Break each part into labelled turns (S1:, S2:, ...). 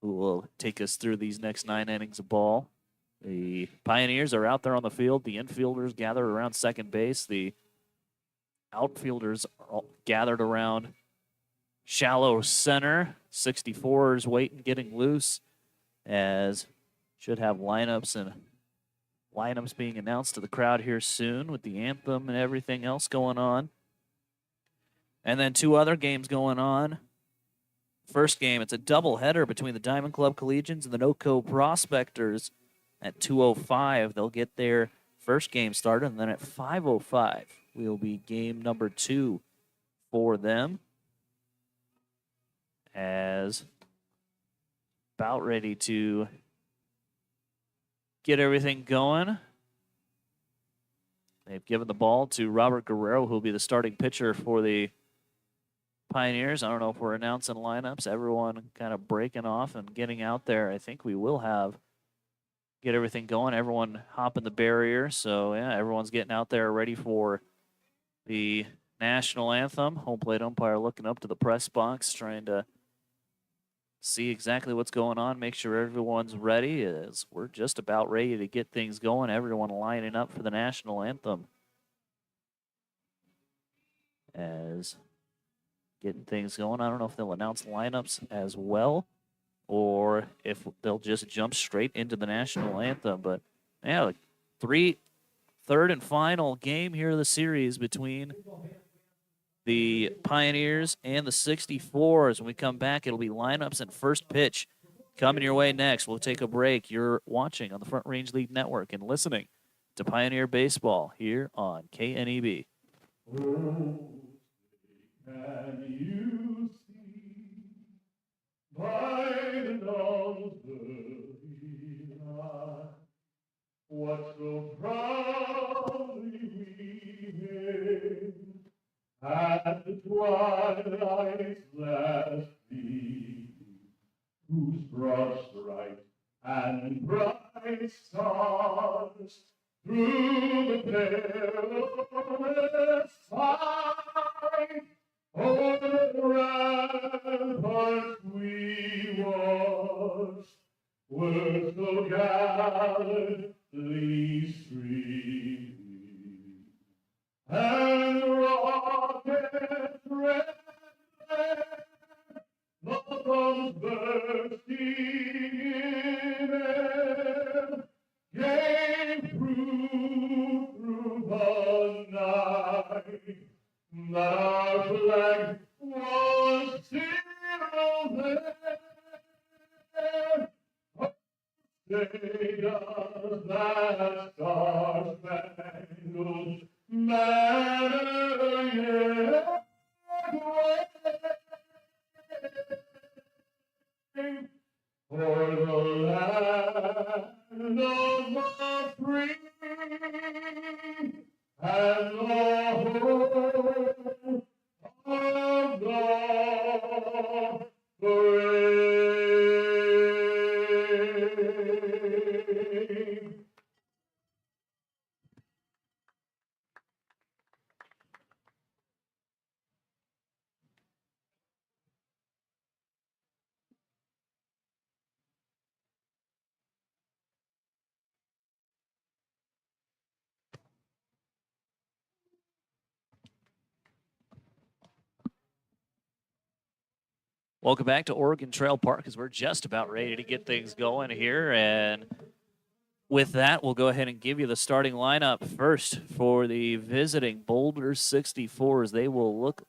S1: who will take us through these next 9 innings of ball. The Pioneers are out there on the field. The infielders gathered around second base. The outfielders are all gathered around shallow center. 64's waiting, getting loose, as should have lineups being announced to the crowd here soon with the anthem and everything else going on. And then 2 other games going on. First game, it's a doubleheader between the Diamond Club Collegians and the NoCo Prospectors. At 2:05, they'll get their first game started, and then at 5:05 will be game number 2 for them. As about ready to get everything going. They've given the ball to Robert Guerrero, who will be the starting pitcher for the Pioneers. I don't know if we're announcing lineups. Everyone kind of breaking off and getting out there. I think we will get everything going. Everyone hopping the barrier. So, yeah, everyone's getting out there ready for the national anthem. Home plate umpire looking up to the press box, trying to see exactly what's going on, make sure everyone's ready, as we're just about ready to get things going. Everyone lining up for the national anthem. As getting things going. I don't know if they'll announce lineups as well or if they'll just jump straight into the national anthem. But, yeah, third and final game here of the series between the Pioneers and the 64's. When we come back, it'll be lineups and first pitch coming your way next. We'll take a break. You're watching on the Front Range League Network and listening to Pioneer Baseball here on KNEB.
S2: Can you see by the dawn's early light what so proudly we hailed at the twilight's last gleam, whose broad bright and bright stars through the perilous fight over the ramparts we watched were so gallantly streaming, and rockets red the bombs bursting in air gave proof through the night that our flag was still there. Say does that star-spangled banner yet wave for the land of the free and the home of the brave.
S1: Welcome back to Oregon Trail Park, as we're just about ready to get things going here. And with that, we'll go ahead and give you the starting lineup first for the visiting Boulder 64's. They will look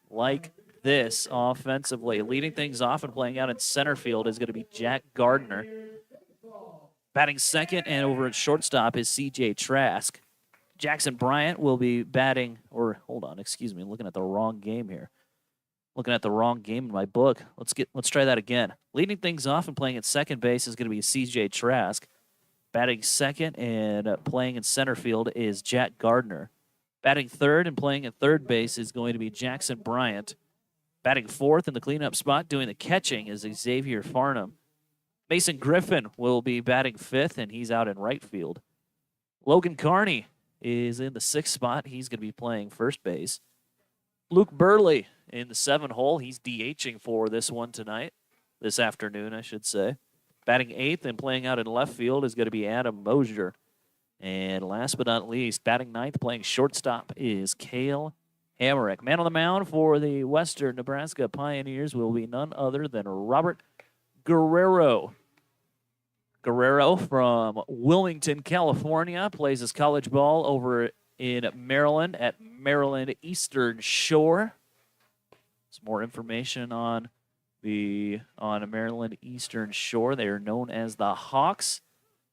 S1: like this offensively. Leading things off and playing out in center field is going to be Jack Gardner. Batting second and over at shortstop is C.J. Trask. Jackson Bryant will be batting, or hold on, excuse me, I'm looking at the wrong game here. Looking at the wrong game in my book. Let's try that again. Leading things off and playing at second base is going to be C.J. Trask. Batting second and playing in center field is Jack Gardner. Batting third and playing at third base is going to be Jackson Bryant. Batting fourth in the cleanup spot, doing the catching, is Xavier Farnham. Mason Griffin will be batting fifth, and he's out in right field. Logan Carney is in the sixth spot. He's going to be playing first base. Luke Burley in the 7 hole. He's DHing for this one tonight. this afternoon, I should say. Batting 8th and playing out in left field is going to be Adam Mosier. And last but not least, batting 9th, playing shortstop is Cale Hamerick. Man on the mound for the Western Nebraska Pioneers will be none other than Robert Guerrero. Guerrero from Wilmington, California, plays his college ball over in Maryland at Maryland Eastern Shore. Some more information on Maryland Eastern Shore. They are known as the Hawks.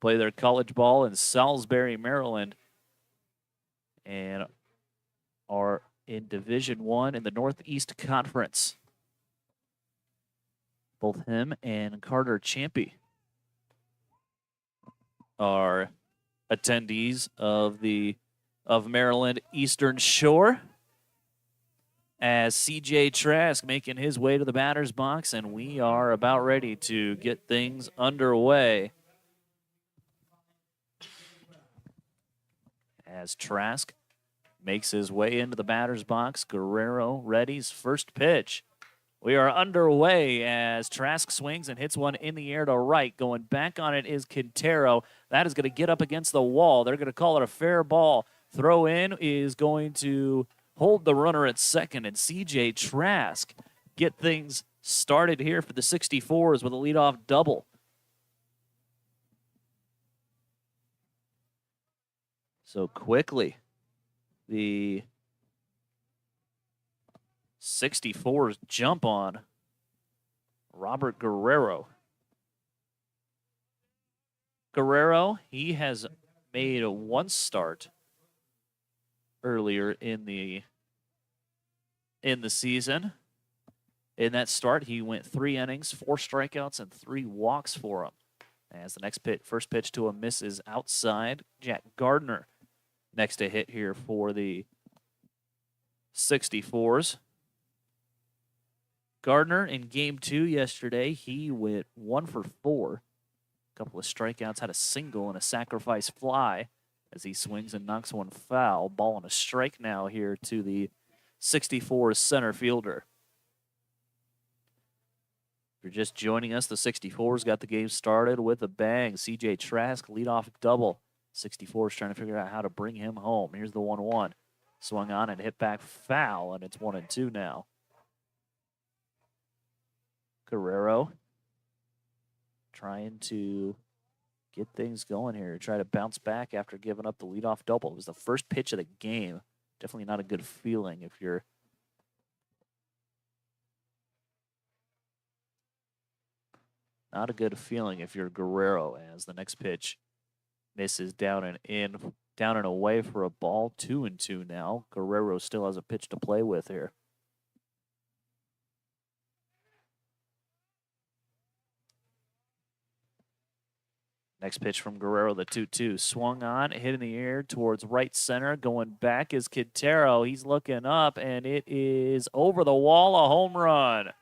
S1: Play their college ball in Salisbury, Maryland, and are in Division I in the Northeast Conference. Both him and Carter Champy are attendees of Maryland Eastern Shore. As CJ Trask making his way to the batter's box, and we are about ready to get things underway. As Trask makes his way into the batter's box, Guerrero ready's first pitch. We are underway as Trask swings and hits one in the air to right. Going back on it is Quintero. That is going to get up against the wall. They're going to call it a fair ball. Throw in is going to hold the runner at second, and CJ Trask get things started here for the 64's with a leadoff double. So quickly, the 64's jump on Robert Guerrero. Guerrero, he has made one start earlier in the season. In that start, he went 3 innings, 4 strikeouts, and 3 walks for him. As the first pitch to him misses outside. Jack Gardner next to hit here for the 64's. Gardner in game 2 yesterday, he went 1 for 4. A couple of strikeouts, had a single and a sacrifice fly as he swings and knocks one foul. Ball on a strike now here to the 64's center fielder. If you're just joining us, the 64's got the game started with a bang. CJ Trask, leadoff double. 64's trying to figure out how to bring him home. Here's the 1-1. Swung on and hit back foul, and it's 1-2 now. Guerrero trying to get things going here. Try to bounce back after giving up the leadoff double. It was the first pitch of the game. Definitely not a good feeling if you're Guerrero, as the next pitch misses down and away for a ball. 2-2 now. Guerrero still has a pitch to play with here. Next pitch from Guerrero, the 2-2. Swung on, hit in the air towards right center. Going back is Quintero. He's looking up, and it is over the wall, a home run.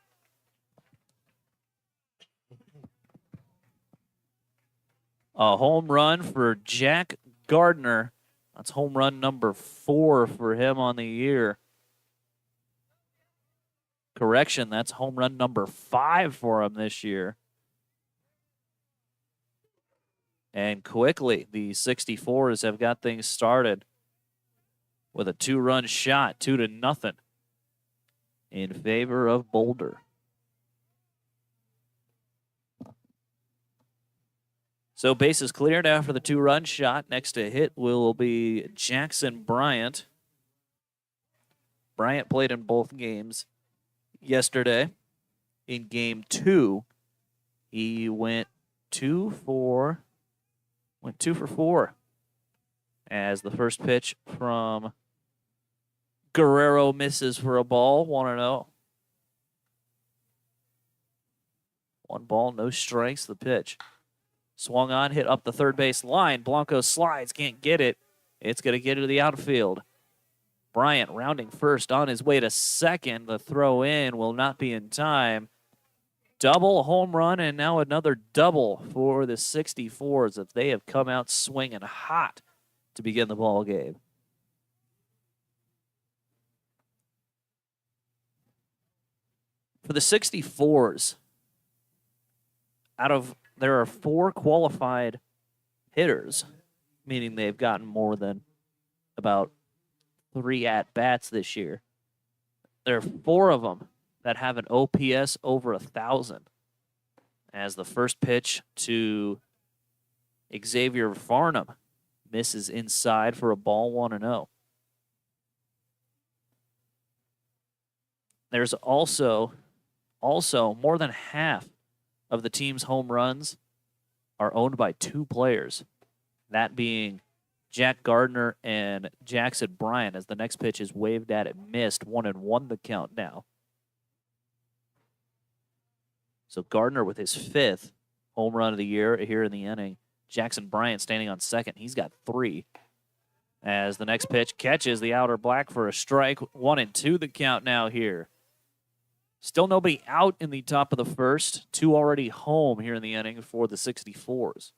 S1: A home run for Jack Gardner. That's home run number 4 for him on the year. Correction, that's home run number 5 for him this year. And quickly, the 64's have got things started with a 2-run shot, 2-0 in favor of Boulder. So bases cleared after the 2-run shot. Next to hit will be Jackson Bryant. Bryant played in both games yesterday. In game 2, he went 2 for 4. As the first pitch from Guerrero misses for a ball, 1-0. 1 ball, no strikes, the pitch. Swung on, hit up the third base line. Blanco slides, can't get it. It's going to get to the outfield. Bryant rounding first on his way to second. The throw in will not be in time. Double home run, and now another double for the 64's that they have come out swinging hot to begin the ball game. For the 64's, there are 4 qualified hitters, meaning they've gotten more than about 3 at-bats this year. There are 4 of them that have an OPS over 1,000. As the first pitch to Xavier Farnham misses inside for a ball 1-0. There's also more than half of the team's home runs are owned by 2 players, that being Jack Gardner and Jackson Bryant, as the next pitch is waved at and missed. 1-1 the count now. So Gardner with his 5th home run of the year here in the inning. Jackson Bryant standing on second. He's got 3. As the next pitch catches the outer black for a strike. 1-2 the count now here. Still nobody out in the top of the first. 2 already home here in the inning for the 64's.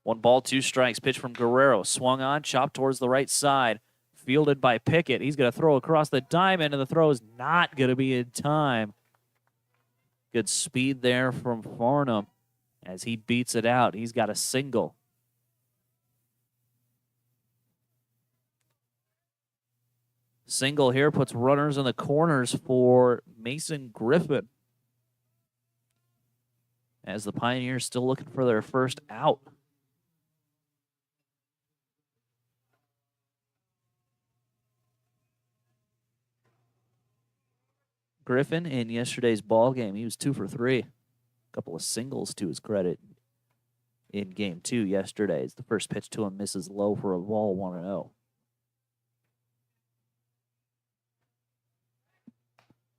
S1: 1 ball, 2 strikes. Pitch from Guerrero. Swung on, chopped towards the right side. Fielded by Pickett. He's going to throw across the diamond, and the throw is not going to be in time. Good speed there from Farnham as he beats it out. He's got a single. Single here puts runners in the corners for Mason Griffin, as the Pioneers still looking for their first out. Griffin in yesterday's ball game, he was 2 for 3. A couple of singles to his credit in game 2 yesterday. As the first pitch to him misses low for a ball 1-0.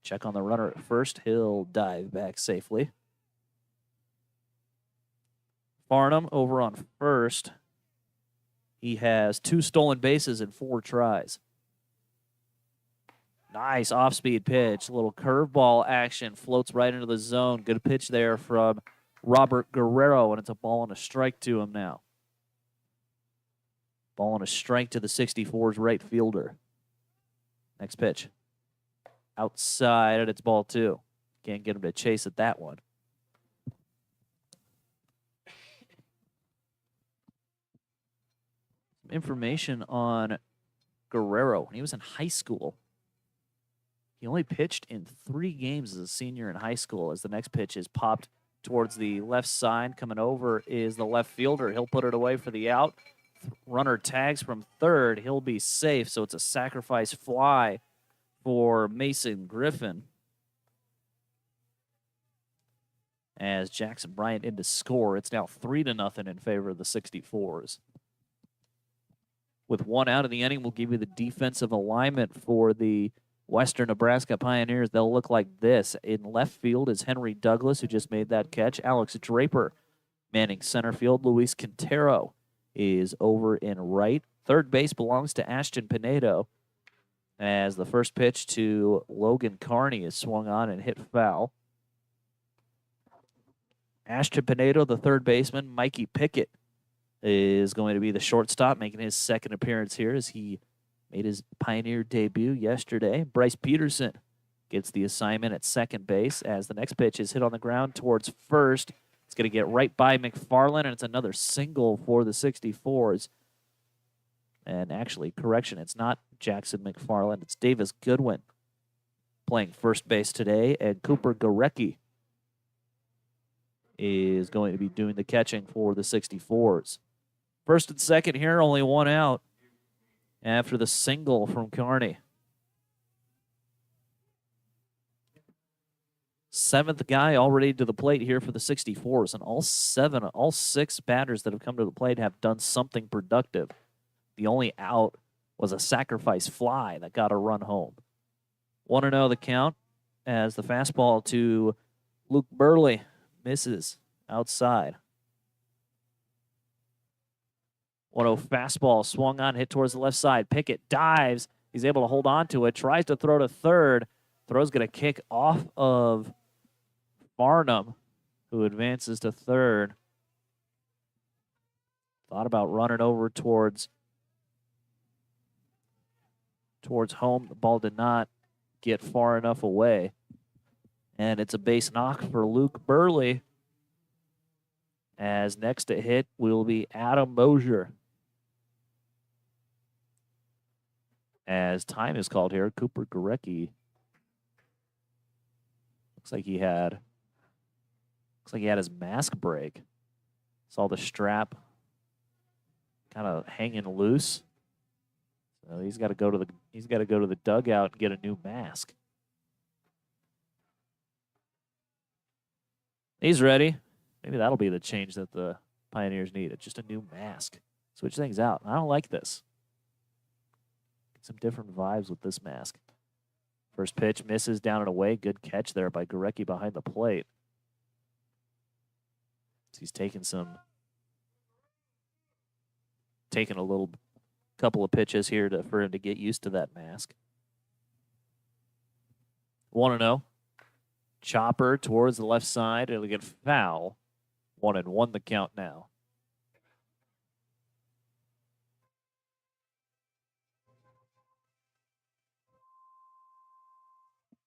S1: Check on the runner at first. He'll dive back safely. Farnham over on first. He has 2 stolen bases in 4 tries. Nice off-speed pitch. A little curveball action. Floats right into the zone. Good pitch there from Robert Guerrero, and it's a ball and a strike to him now. Ball and a strike to the 64's right fielder. Next pitch. Outside, and it's ball 2. Can't get him to chase at that one. Some information on Guerrero. When he was in high school, he only pitched in 3 games as a senior in high school. As the next pitch is popped towards the left side, coming over is the left fielder. He'll put it away for the out. Runner tags from third. He'll be safe, so it's a sacrifice fly for Mason Griffin. As Jackson Bryant in to score, it's now 3-0 in favor of the 64's. With 1 out of the inning, we'll give you the defensive alignment for the Western Nebraska Pioneers. They'll look like this. In left field is Henry Douglas, who just made that catch. Alex Draper manning center field. Luis Quintero is over in right. Third base belongs to Ashton Pinedo, as the first pitch to Logan Carney is swung on and hit foul. Ashton Pinedo, the third baseman. Mikey Pickett is going to be the shortstop, making his second appearance here as he made his Pioneer debut yesterday. Bryce Peterson gets the assignment at second base, as the next pitch is hit on the ground towards first. It's going to get right by McFarland, and it's another single for the 64's. And actually, correction, it's not Jackson McFarland. It's Davis Goodwin playing first base today, and Cooper Gorecki is going to be doing the catching for the 64's. First and second here, only 1 out after the single from Carney. 7th guy already to the plate here for the 64's, and all 6 batters that have come to the plate have done something productive. The only out was a sacrifice fly that got a run home. 1-0 the count, as the fastball to Luke Burley misses outside. 1-0 fastball swung on, hit towards the left side. Pickett dives. He's able to hold on to it. Tries to throw to third. Throw's going to kick off of Farnham, who advances to third. Thought about running over towards home. The ball did not get far enough away. And it's a base knock for Luke Burley. As next to hit will be Adam Mosier. As time is called here, Cooper Gorecki. Looks like he had his mask break. Saw the strap kind of hanging loose. So he's got to go to the dugout and get a new mask. He's ready. Maybe that'll be the change that the Pioneers need. It's just a new mask. Switch things out. I don't like this. Get some different vibes with this mask. First pitch misses down and away. Good catch there by Gorecki behind the plate. He's taking a little couple of pitches here for him to get used to that mask. 1-0. Chopper towards the left side. It'll get foul. 1-1 the count now.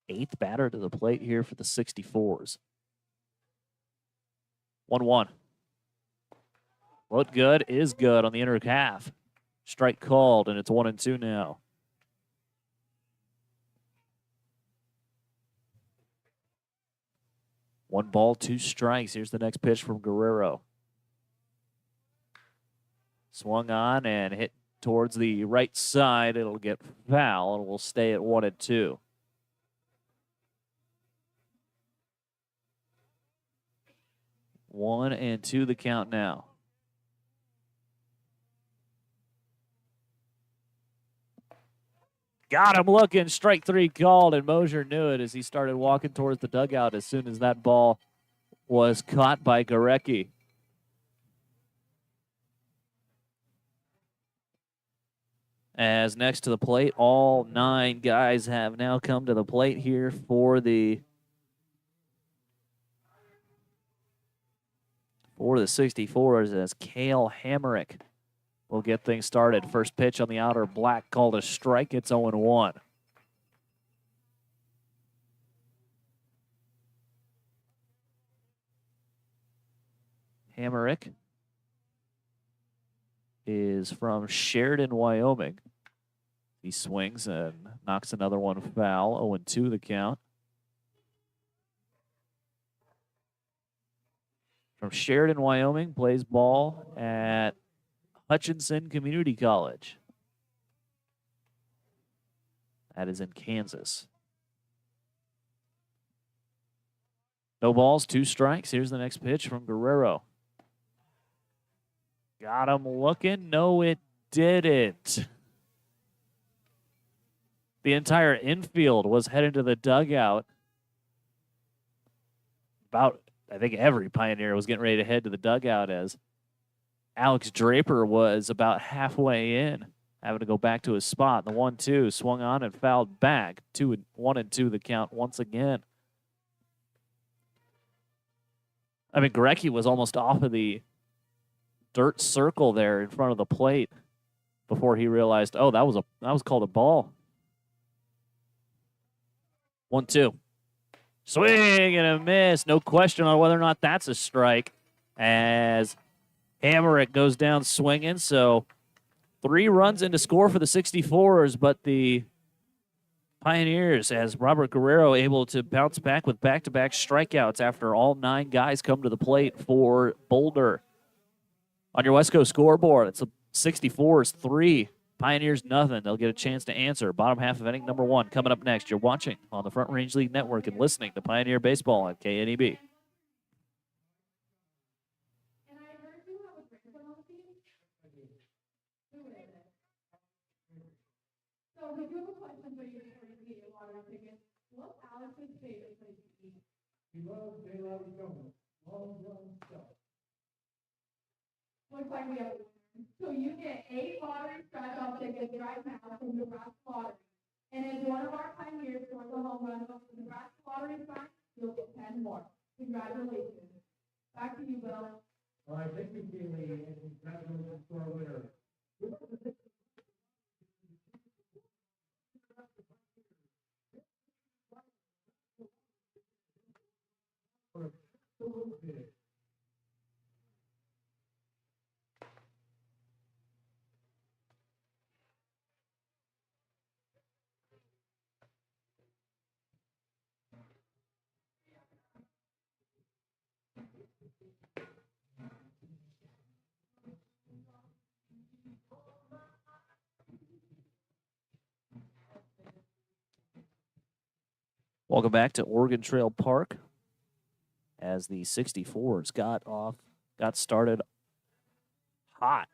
S1: Eighth batter to the plate here for the 64's. 1-1. What good is good on the inner half. Strike called, and it's 1-2 now. One ball, two strikes. Here's the next pitch from Guerrero. Swung on and hit towards the right side. It'll get foul, and we'll stay at 1-2. 1-2 the count now. Got him looking. Strike three called, and Mosier knew it as he started walking towards the dugout as soon as that ball was caught by Gorecki. As next to the plate, all 9 guys have now come to the plate here for the 64's as Cale Hamerick will get things started. First pitch on the outer black called a strike. It's 0-1. Hamerick is from Sheridan, Wyoming. He swings and knocks another one foul. 0-2 the count. From Sheridan, Wyoming, plays ball at Hutchinson Community College. That is in Kansas. No balls, 2 strikes. Here's the next pitch from Guerrero. Got him looking. No, it didn't. The entire infield was headed to the dugout. I think every Pioneer was getting ready to head to the dugout as Alex Draper was about halfway in, having to go back to his spot. The 1-2 swung on and fouled back. 1-2 the count once again. I mean, Gorecki was almost off of the dirt circle there in front of the plate before he realized, oh, that was called a ball. 1-2. Swing and a miss. No question on whether or not that's a strike as Hamerick goes down swinging. So 3 runs in to score for the 64's, but the Pioneers, as Robert Guerrero able to bounce back with back-to-back strikeouts after all 9 guys come to the plate for Boulder. On your West Coast scoreboard, it's the 64's 3, Pioneers nothing. They'll get a chance to answer. Bottom half of inning number 1 coming up next. You're watching on the Front Range League Network and listening to Pioneer Baseball on KNEB.
S3: So we do have a question for you before you get your water ticket. What's Alex's favorite place to eat?
S2: He loves daylight donuts. Long run stuff.
S3: Looks like we have a winner. So you get 8 lottery scratch-off tickets right now from Nebraska Lottery. And as one of our Pioneers scores a home run from the Nebraska Lottery sign, you'll get 10 more. Congratulations. Back to you, Bill.
S2: All right, thank you, Keely, and congratulations to our winner. pitch.
S1: Welcome back to Oregon Trail Park as the 64's got started hot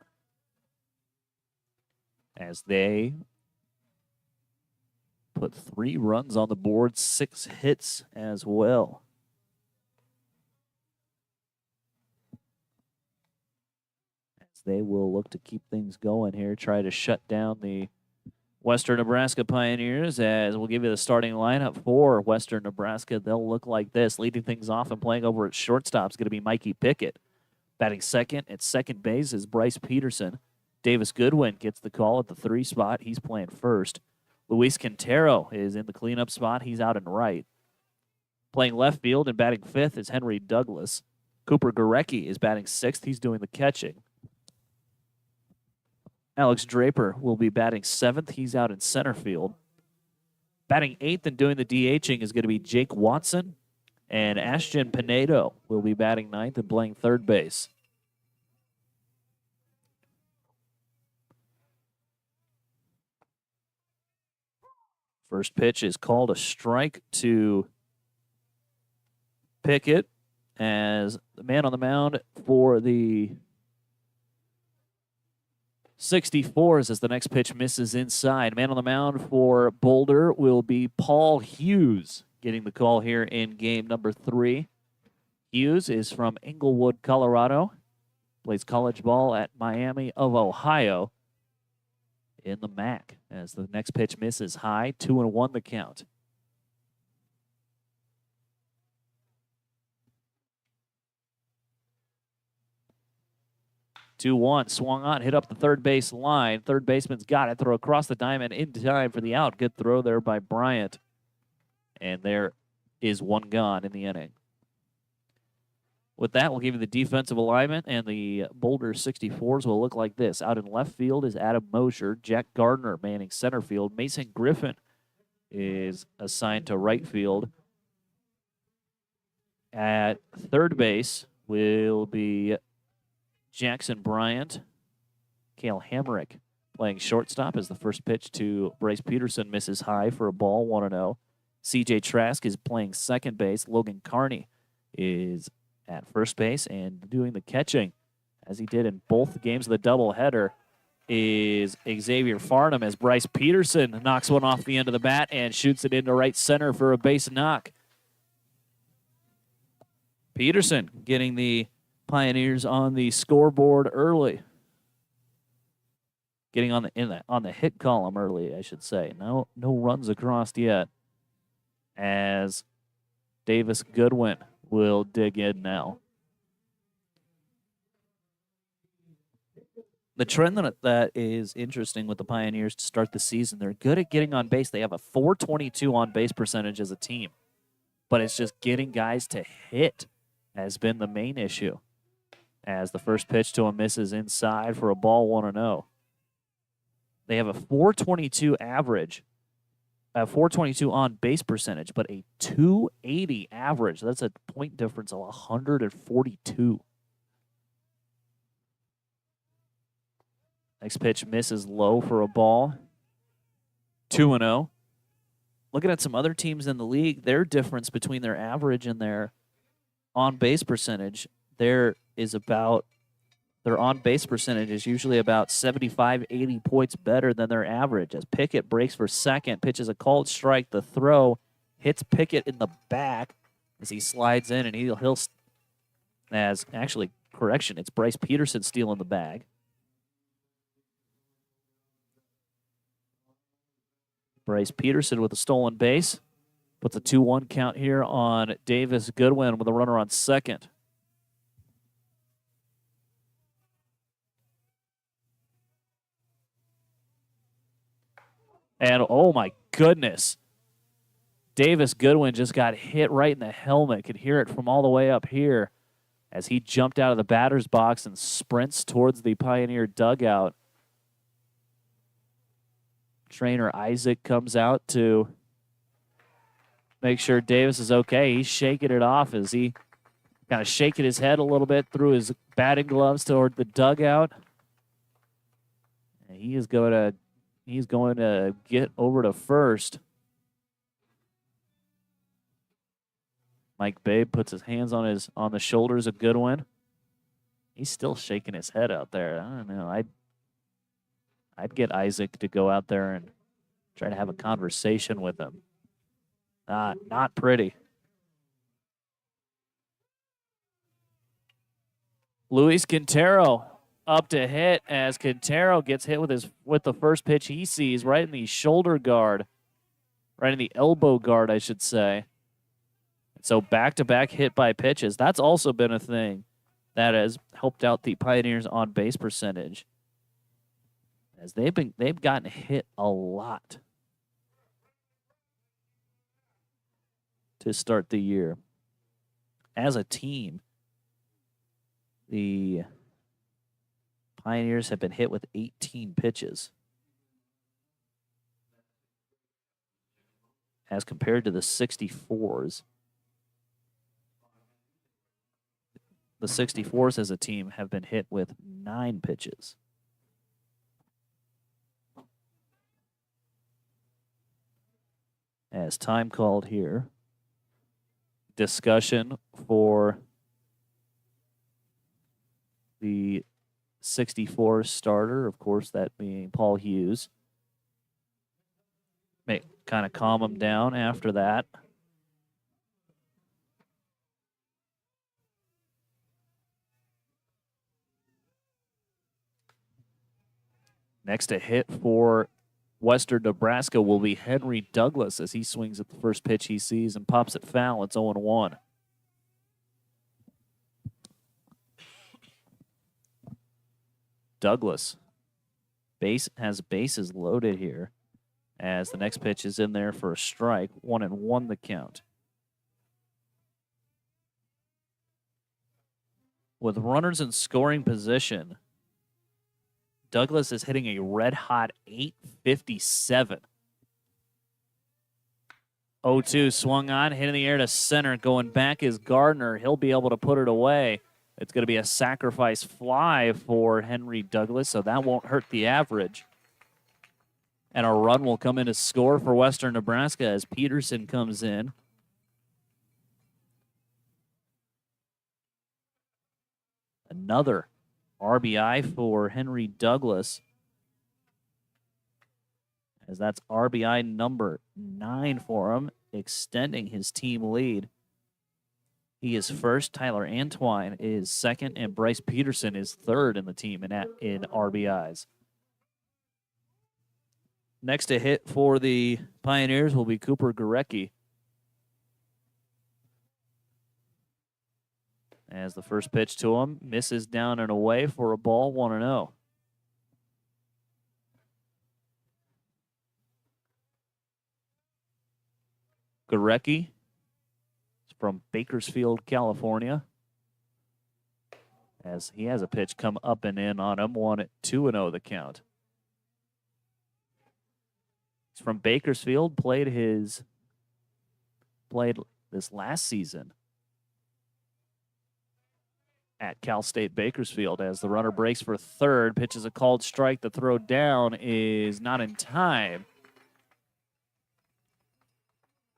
S1: as they put 3 runs on the board, 6 hits as well. As they will look to keep things going here, try to shut down the Western Nebraska Pioneers, as we'll give you the starting lineup for Western Nebraska. They'll look like this. Leading things off and playing over at shortstop is going to be Mikey Pickett. Batting second at second base is Bryce Peterson. Davis Goodwin gets the call at the 3 spot. He's playing first. Luis Quintero is in the cleanup spot. He's out in right. Playing left field and batting 5th is Henry Douglas. Cooper Gorecki is batting 6th. He's doing the catching. Alex Draper will be batting 7th. He's out in center field. Batting 8th and doing the DHing is going to be Jake Watson. And Ashton Pinedo will be batting 9th and playing third base. First pitch is called a strike to Pickett, as the man on the mound for the 64's as the next pitch misses inside. Man on the mound for Boulder will be Paul Hughes, getting the call here in game number 3. Hughes is from Englewood, Colorado. Plays college ball at Miami of Ohio in the MAC. As the next pitch misses high, 2-1 the count. Two one, swung on, hit up the third base line. Third baseman's got it. Throw across the diamond in time for the out. Good throw there by Bryant. And there is one gone in the inning. With that, we'll give you the defensive alignment, and the Boulder 64's will look like this. Out in left field is Adam Mosher. Jack Gardner manning center field. Mason Griffin is assigned to right field. At third base will be Jackson Bryant. Cale Hamrick playing shortstop as the first pitch to Bryce Peterson misses high for a ball, 1-0. CJ Trask is playing second base. Logan Carney is at first base and doing the catching, as he did in both games of the doubleheader, is Xavier Farnham, as Bryce Peterson knocks one off the end of the bat and shoots it into right center for a base knock. Peterson getting the Pioneers on the scoreboard early. Getting on the hit column early, I should say. No runs across yet, as Davis Goodwin will dig in now. The trend that is interesting with the Pioneers to start the season, they're good at getting on base. They have a .422 on base percentage as a team, but it's just getting guys to hit has been the main issue, as the first pitch to him misses inside for a ball, 1-0. They have a .422 average, a .422 on base percentage, but a .280 average. That's a point difference of 142. Next pitch misses low for a ball, 2-0. Looking at some other teams in the league, their difference between their average and their on-base percentage, their on-base percentage is usually about 75, 80 points better than their average. As Pickett breaks for second, pitches a called strike. The throw hits Pickett in the back as he slides in, and he'll it's Bryce Peterson stealing the bag. Bryce Peterson with a stolen base. Puts a 2-1 count here on Davis Goodwin with a runner on second. And, oh, my goodness. Davis Goodwin just got hit right in the helmet. Could hear it from all the way up here. as he jumped out of the batter's box and sprints towards the Pioneer dugout. Trainer Isaac comes out to make sure Davis is okay. He's shaking it off as he kind of shaking his head a little bit through his batting gloves toward the dugout. And he's going to get over to first. Mike Babe puts his hands on the shoulders of Goodwin. He's still shaking his head out there. I don't know. I'd get Isaac to go out there and try to have a conversation with him. Not pretty. Luis Quintero up to hit as Quintero gets hit with the first pitch he sees right in the shoulder guard, right in the elbow guard, I should say. So back-to-back hit by pitches. That's also been a thing that has helped out the Pioneers on base percentage, as they've gotten hit a lot to start the year. As a team, the Pioneers have been hit with 18 pitches, as compared to the 64's. The 64's as a team have been hit with 9 pitches. As time called here, discussion for the 64 starter, of course, that being Paul Hughes. May kind of calm him down after that. Next to hit for Western Nebraska will be Henry Douglas as he swings at the first pitch he sees and pops it foul. It's 0-1. Douglas has bases loaded here as the next pitch is in there for a strike. 1-1 the count. With runners in scoring position, Douglas is hitting a red-hot .857. 0-2 swung on, hit in the air to center. Going back is Gardner. He'll be able to put it away. It's going to be a sacrifice fly for Henry Douglas, so that won't hurt the average. And a run will come in to score for Western Nebraska as Peterson comes in. Another RBI for Henry Douglas, as that's RBI number 9 for him, extending his team lead. He is first, Tyler Antwine is second, and Bryce Peterson is third in the team in RBIs. Next to hit for the Pioneers will be Cooper Gorecki, as the first pitch to him misses down and away for a ball. 1-0. Gorecki is from Bakersfield, California, as he has a pitch come up and in on him. 2-0 the count. He's from Bakersfield, played this last season at Cal State Bakersfield, as the runner breaks for third, pitches a called strike. The throw down is not in time,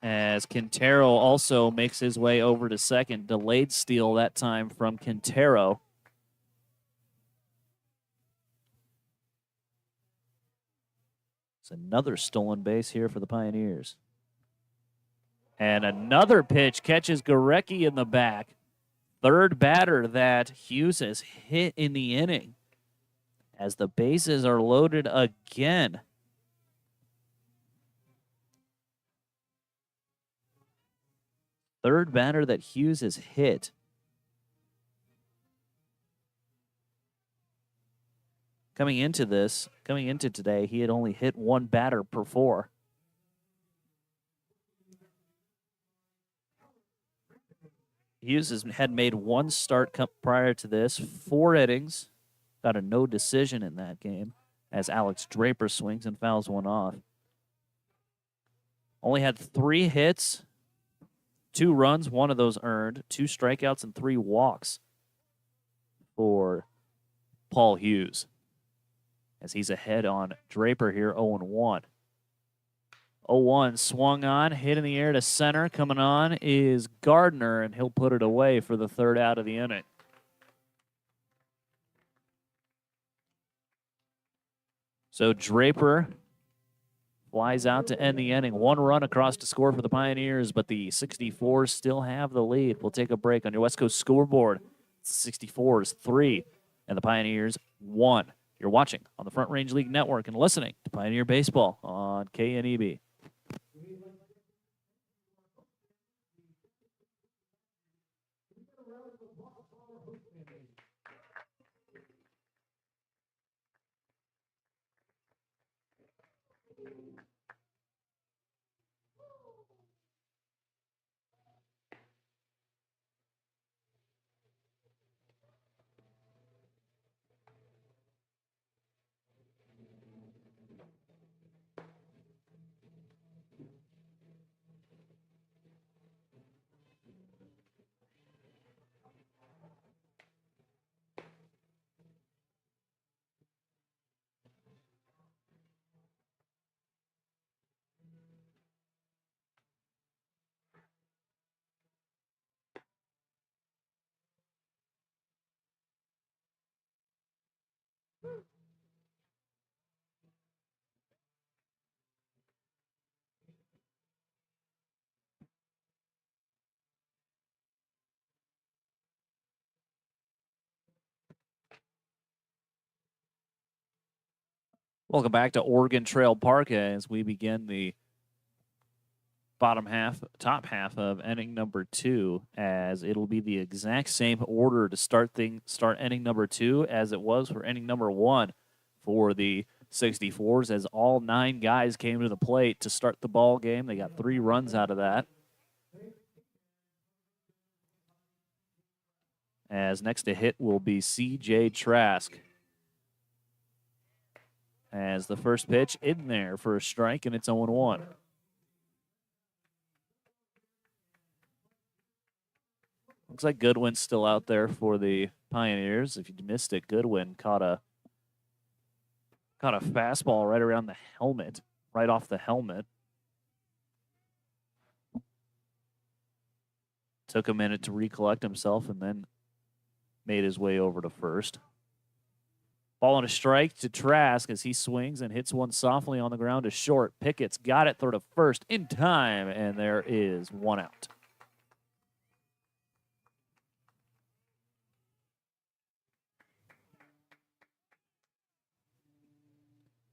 S1: as Quintero also makes his way over to second. Delayed steal that time from Quintero. It's another stolen base here for the Pioneers. And another pitch catches Gorecki in the back. Third batter that Hughes has hit in the inning, as the bases are loaded again. Third batter that Hughes has hit. Coming into today, he had only hit one batter per 4. Hughes had made one start prior to this, 4 innings, got a no decision in that game as Alex Draper swings and fouls one off. Only had 3 hits, 2 runs, 1 of those earned, 2 strikeouts, and 3 walks for Paul Hughes as he's ahead on Draper here, 0-1. 0-1 swung on, hit in the air to center. Coming on is Gardner, and he'll put it away for the 3rd out of the inning. So Draper flies out to end the inning. 1 run across to score for the Pioneers, but the 64's still have the lead. We'll take a break on your West Coast scoreboard. It's the 64's 3 and the Pioneers 1. You're watching on the Front Range League Network and listening to Pioneer Baseball on KNEB. Welcome back to Oregon Trail Park as we begin the top half of inning number 2, as it'll be the exact same order to start inning number 2 as it was for inning number 1 for the 64's, as all 9 guys came to the plate to start the ball game. They got 3 runs out of that. As next to hit will be C.J. Trask. As the first pitch in there for a strike, and it's 0-1. Looks like Goodwin's still out there for the Pioneers. If you missed it, Goodwin caught a fastball right around the helmet, right off the helmet. Took a minute to recollect himself and then made his way over to first. Ball on a strike to Trask as he swings and hits one softly on the ground to short. Pickett's got it, throw to first in time, and there is 1 out.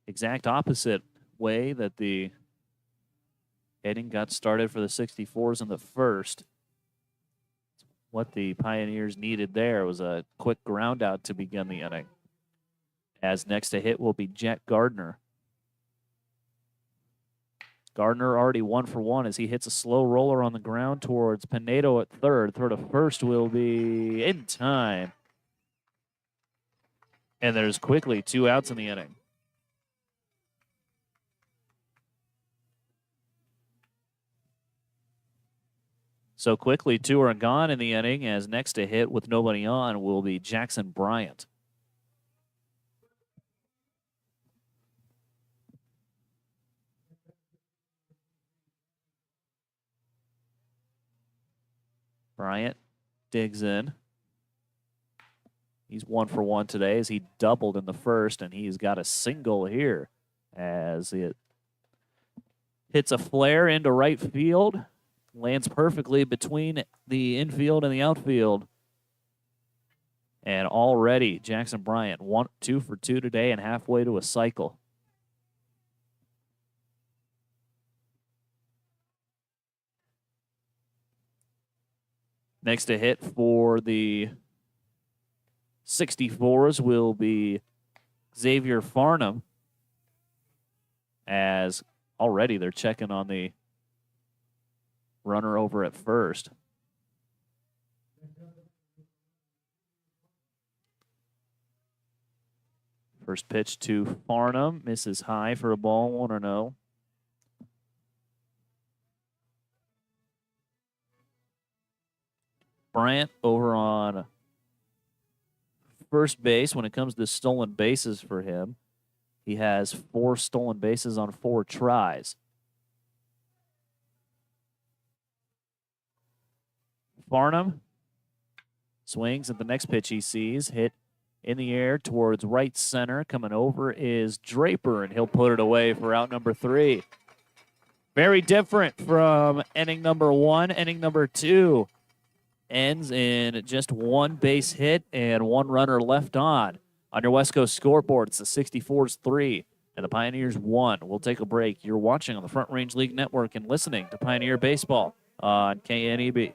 S1: Exact opposite way that the inning got started for the 64's in the first. What the Pioneers needed there was a quick ground out to begin the inning. As next to hit will be Jack Gardner. Gardner already 1 for 1 as he hits a slow roller on the ground towards Pinedo at third. Throw to first will be in time. And there's quickly 2 outs in the inning. So quickly 2 are gone in the inning, as next to hit with nobody on will be Jackson Bryant. Bryant digs in. He's 1 for 1 today as he doubled in the first, and he's got a single here as it hits a flare into right field. Lands perfectly between the infield and the outfield. And already Jackson Bryant 2 for 2 today and halfway to a cycle. Next to hit for the 64's will be Xavier Farnham, as already they're checking on the runner over at first. First pitch to Farnham. Misses high for a ball, 1-0. Bryant over on first base when it comes to stolen bases for him. He has 4 stolen bases on 4 tries. Farnham swings at the next pitch he sees. Hit in the air towards right center. Coming over is Draper, and he'll put it away for out number 3. Very different from inning number 1. Inning number 2 ends in just 1 base hit and 1 runner left on. On your West Coast scoreboard, it's the 64's 3 and the Pioneers 1. We'll take a break. You're watching on the Front Range League Network and listening to Pioneer Baseball on KNEB.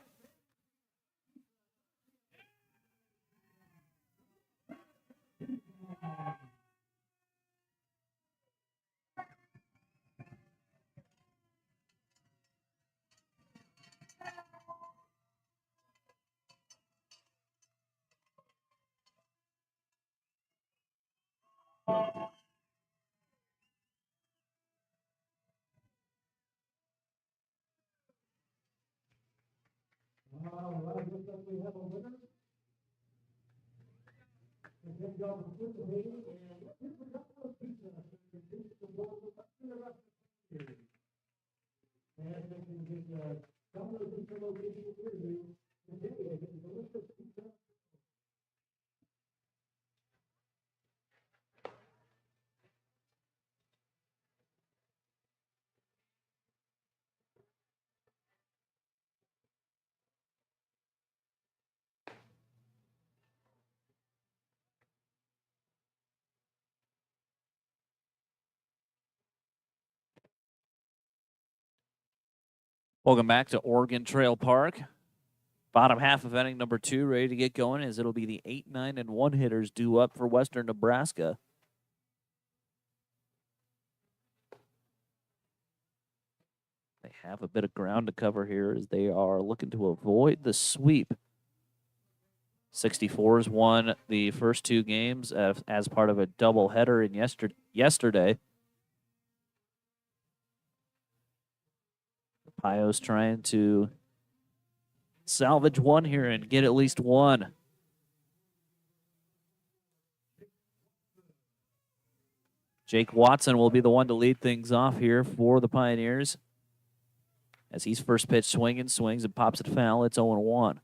S2: All right, looks like we have a winner. And then y'all participating, and here's a couple of pizza. It's the Boulder Nebraska. And they can get some of the pizza locations here. And they can get delicious pizza.
S1: Welcome back to Oregon Trail Park. Bottom half of inning number 2 ready to get going as it'll be the 8, 9, and 1 hitters due up for Western Nebraska. They have a bit of ground to cover here as they are looking to avoid the sweep. 64's won the first 2 games as part of a doubleheader in yesterday. Pio's trying to salvage one here and get at least one. Jake Watson will be the one to lead things off here for the Pioneers. As he's first pitch swinging, swings and pops it foul. It's 0-1.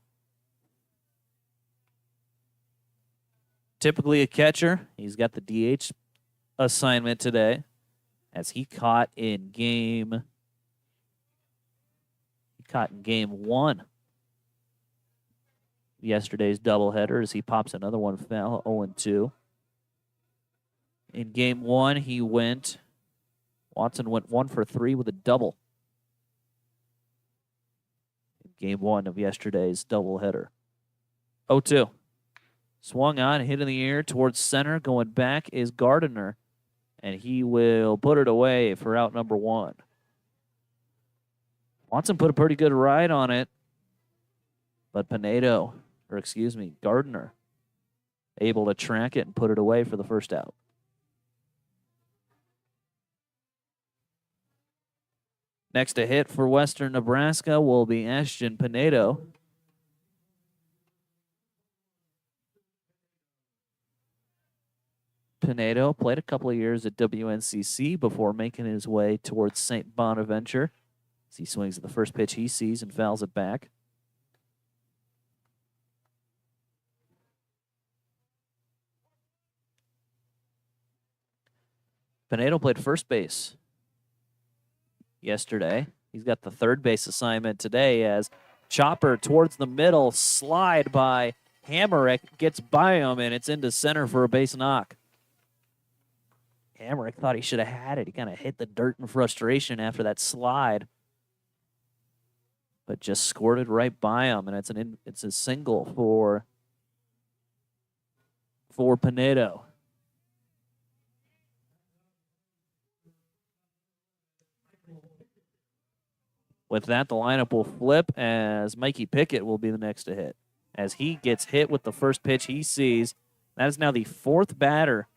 S1: Typically a catcher. He's got the DH assignment today as he caught in game 1. Yesterday's doubleheader as he pops another one foul, 0-2. In game 1, Watson went 1 for 3 with a double. In game 1 of yesterday's doubleheader. 0-2. Swung on, hit in the air towards center. Going back is Gardner, and he will put it away for out number 1. Watson put a pretty good ride on it, but Gardner, able to track it and put it away for the first out. Next to hit for Western Nebraska will be Ashton Pinedo. Pinedo played a couple of years at WNCC before making his way towards St. Bonaventure. As he swings at the first pitch he sees and fouls it back. Pinedo played first base yesterday. He's got the third base assignment today as chopper towards the middle, slide by Hamerick, gets by him, and it's into center for a base knock. Hamerick thought he should have had it. He kind of hit the dirt in frustration after that slide, but just scored it right by him, and it's a single for Pinedo. With that, the lineup will flip as Mikey Pickett will be the next to hit. As he gets hit with the first pitch he sees, that is now the 4th batter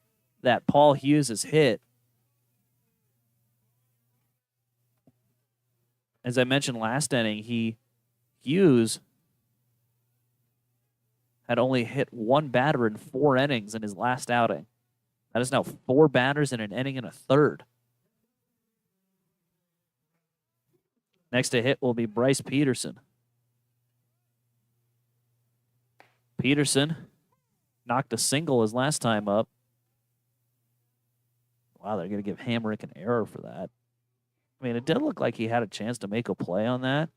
S1: that Paul Hughes has hit. As I mentioned last inning, Hughes had only hit one batter in 4 innings in his last outing. That is now 4 batters in an inning and a third. Next to hit will be Bryce Peterson. Peterson knocked a single his last time up. Wow, they're going to give Hamrick an error for that. I mean, it did look like he had a chance to make a play on that.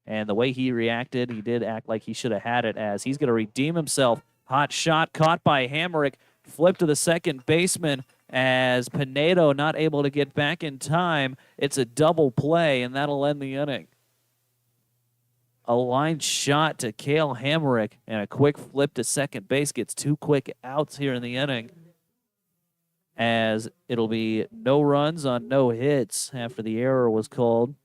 S1: And the way he reacted, he did act like he should have had it, as he's going to redeem himself. Hot shot caught by Hamrick. Flip to the second baseman as Pinedo not able to get back in time. It's a double play, and that'll end the inning. A line shot to Cale Hamrick, and a quick flip to second base gets 2 quick outs here in the inning, as it'll be no runs on no hits after the error was called.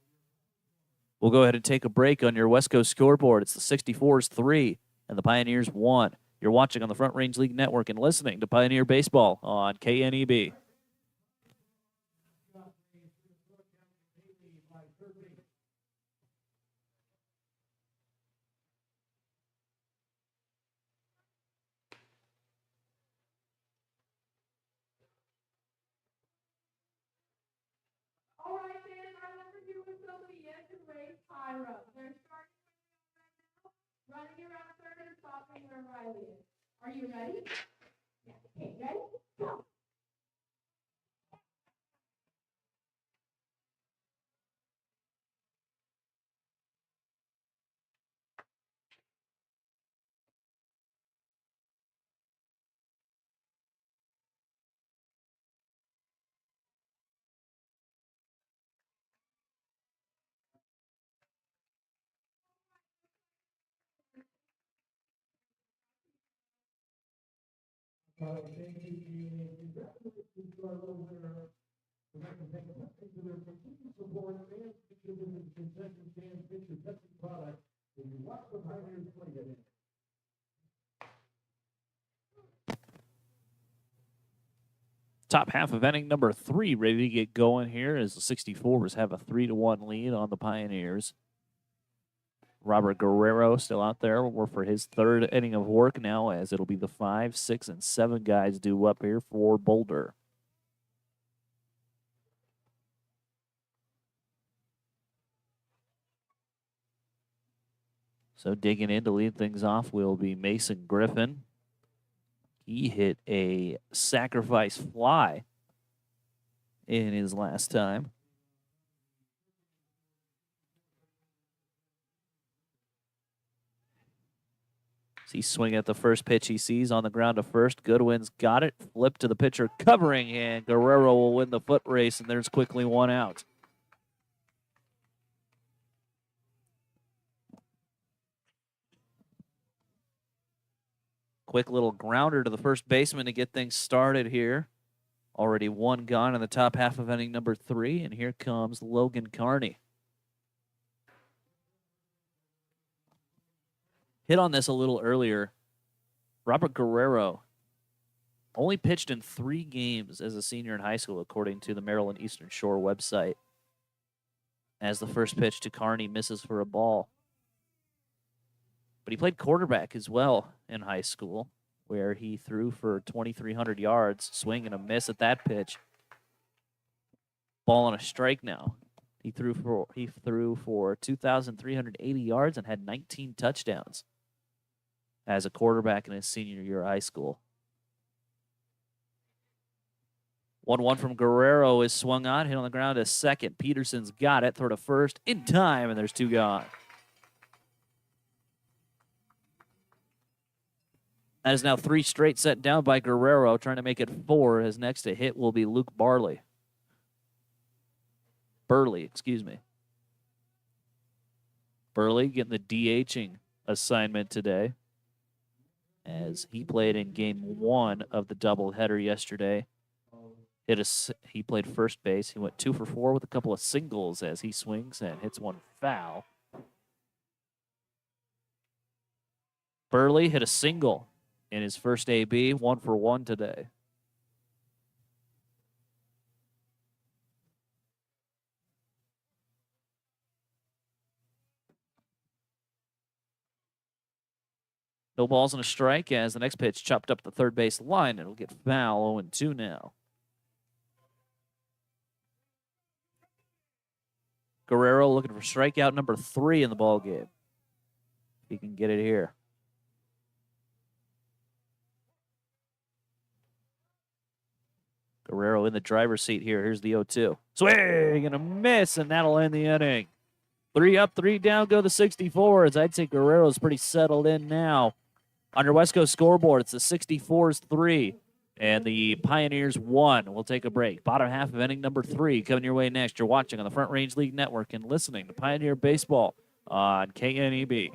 S1: We'll go ahead and take a break on your West Coast scoreboard. It's the 64's 3 and the Pioneers 1. You're watching on the Front Range League Network and listening to Pioneer Baseball on KNEB.
S3: All right, fans, our number 2 is Sophia to raise Pyro. They're starting right now, running around third and stopping where Riley is. Are you ready? Yeah. Okay, ready? Go.
S2: Thank you, congratulations to our little winner. We'd like to thank the company for their continued support and features in the concession stand picture testing product. When you watch the Pioneers play today.
S1: Top half of inning number 3 ready to get going here as the 64's have a 3-1 lead on the Pioneers. Robert Guerrero still out there for his 3rd inning of work now, as it'll be the 5, 6, and 7 guys due up here for Boulder. So digging in to lead things off will be Mason Griffin. He hit a sacrifice fly in his last time. He's swinging at the first pitch he sees on the ground to first. Goodwin's got it. Flip to the pitcher, covering, and Guerrero will win the foot race, and there's quickly 1 out. Quick little grounder to the first baseman to get things started here. Already 1 gone in the top half of inning number 3, and here comes Logan Carney. Hit on this a little earlier. Robert Guerrero only pitched in 3 games as a senior in high school, according to the Maryland Eastern Shore website, as the first pitch to Carney misses for a ball. But he played quarterback as well in high school, where he threw for 2,300 yards, swing and a miss at that pitch. Ball on a strike now. He threw for 2,380 yards and had 19 touchdowns as a quarterback in his senior year of high school. 1-1 from Guerrero is swung on, hit on the ground to second. Peterson's got it, throw to first in time, and there's 2 gone. That is now 3 straight set down by Guerrero, trying to make it 4. His next to hit will be Luke Burley, excuse me. Burley getting the DHing assignment today, as he played in game 1 of the doubleheader yesterday. He played first base. He went 2 for 4 with a couple of singles as he swings and hits 1 foul. Burley hit a single in his first AB, 1 for 1 today. No balls and a strike as the next pitch chopped up the third base line. It'll get foul, 0-2 now. Guerrero looking for strikeout number 3 in the ball game. He can get it here. Guerrero in the driver's seat here. Here's the 0-2. Swing and a miss, and that'll end the inning. 3 up, 3 down, go the 64s. I'd say Guerrero's pretty settled in now. On your West Coast scoreboard, it's the 64s 3 and the Pioneers 1. We'll take a break. Bottom half of inning number 3 coming your way next. You're watching on the Front Range League Network and listening to Pioneer Baseball on KNEB.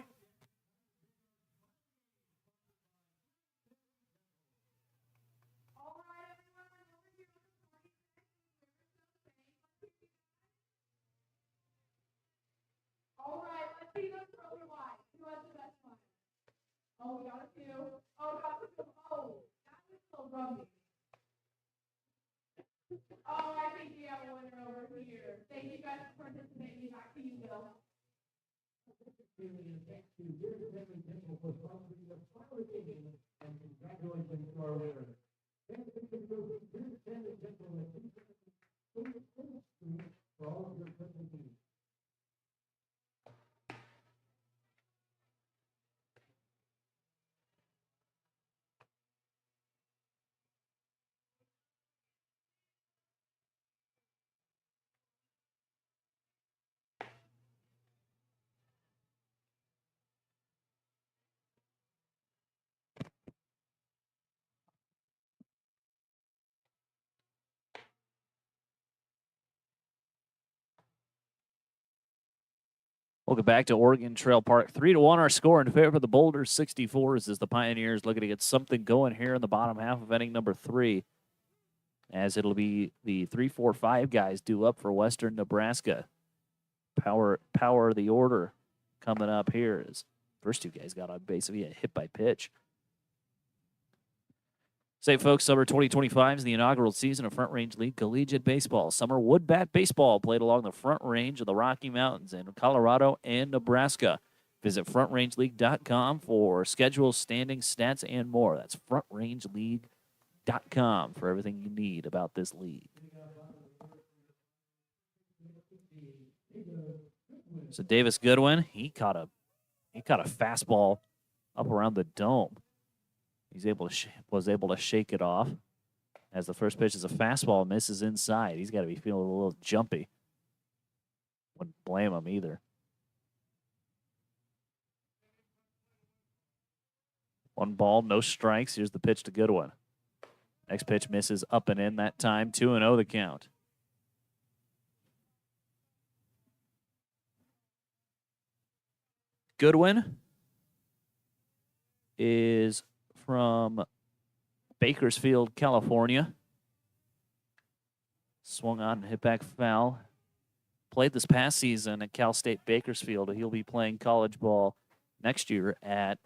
S3: All right, let's see those throws wide. Who has the best one? Oh, we got a few. Oh, got a few. Oh, that was so rummy. Oh, I think we have a winner over here. Thank you guys for participating. Back to you, Bill.
S2: And congratulations to our winner. For all of your participation.
S1: Welcome back to Oregon Trail Park. 3-1 our score in favor of the Boulder 64s as the Pioneers looking to get something going here in the bottom half of inning number 3. As it'll be the 3-4-5 guys due up for Western Nebraska. Power of the order coming up here as first 2 guys got on base via hit by pitch. Say, folks, summer 2025 is the inaugural season of Front Range League Collegiate Baseball. Summer wood bat baseball played along the Front Range of the Rocky Mountains in Colorado and Nebraska. Visit frontrangeleague.com for schedules, standings, stats, and more. That's frontrangeleague.com for everything you need about this league. So Davis Goodwin, he caught a fastball up around the dome. He's was able to shake it off as the first pitch is a fastball, misses inside. He's got to be feeling a little jumpy. Wouldn't blame him either. 1 ball, no strikes. Here's the pitch to Goodwin. Next pitch misses up and in that time. 2-0 the count. Goodwin is from Bakersfield, California. Swung on and hit back foul. Played this past season at Cal State Bakersfield. He'll be playing college ball next year at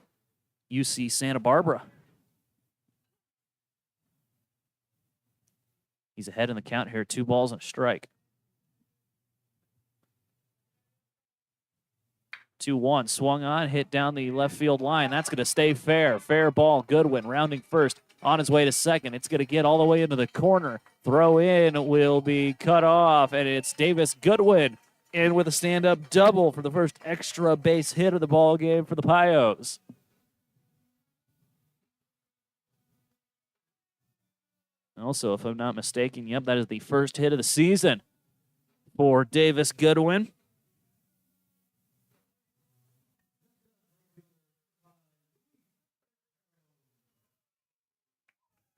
S1: UC Santa Barbara. He's ahead in the count here. 2 balls and a strike. 2-1, swung on, hit down the left field line. That's going to stay fair. Fair ball. Goodwin rounding first, on his way to second. It's going to get all the way into the corner. Throw in will be cut off, and it's Davis Goodwin in with a stand-up double for the first extra base hit of the ball game for the Pios. Also, if I'm not mistaken, yep, that is the first hit of the season for Davis Goodwin.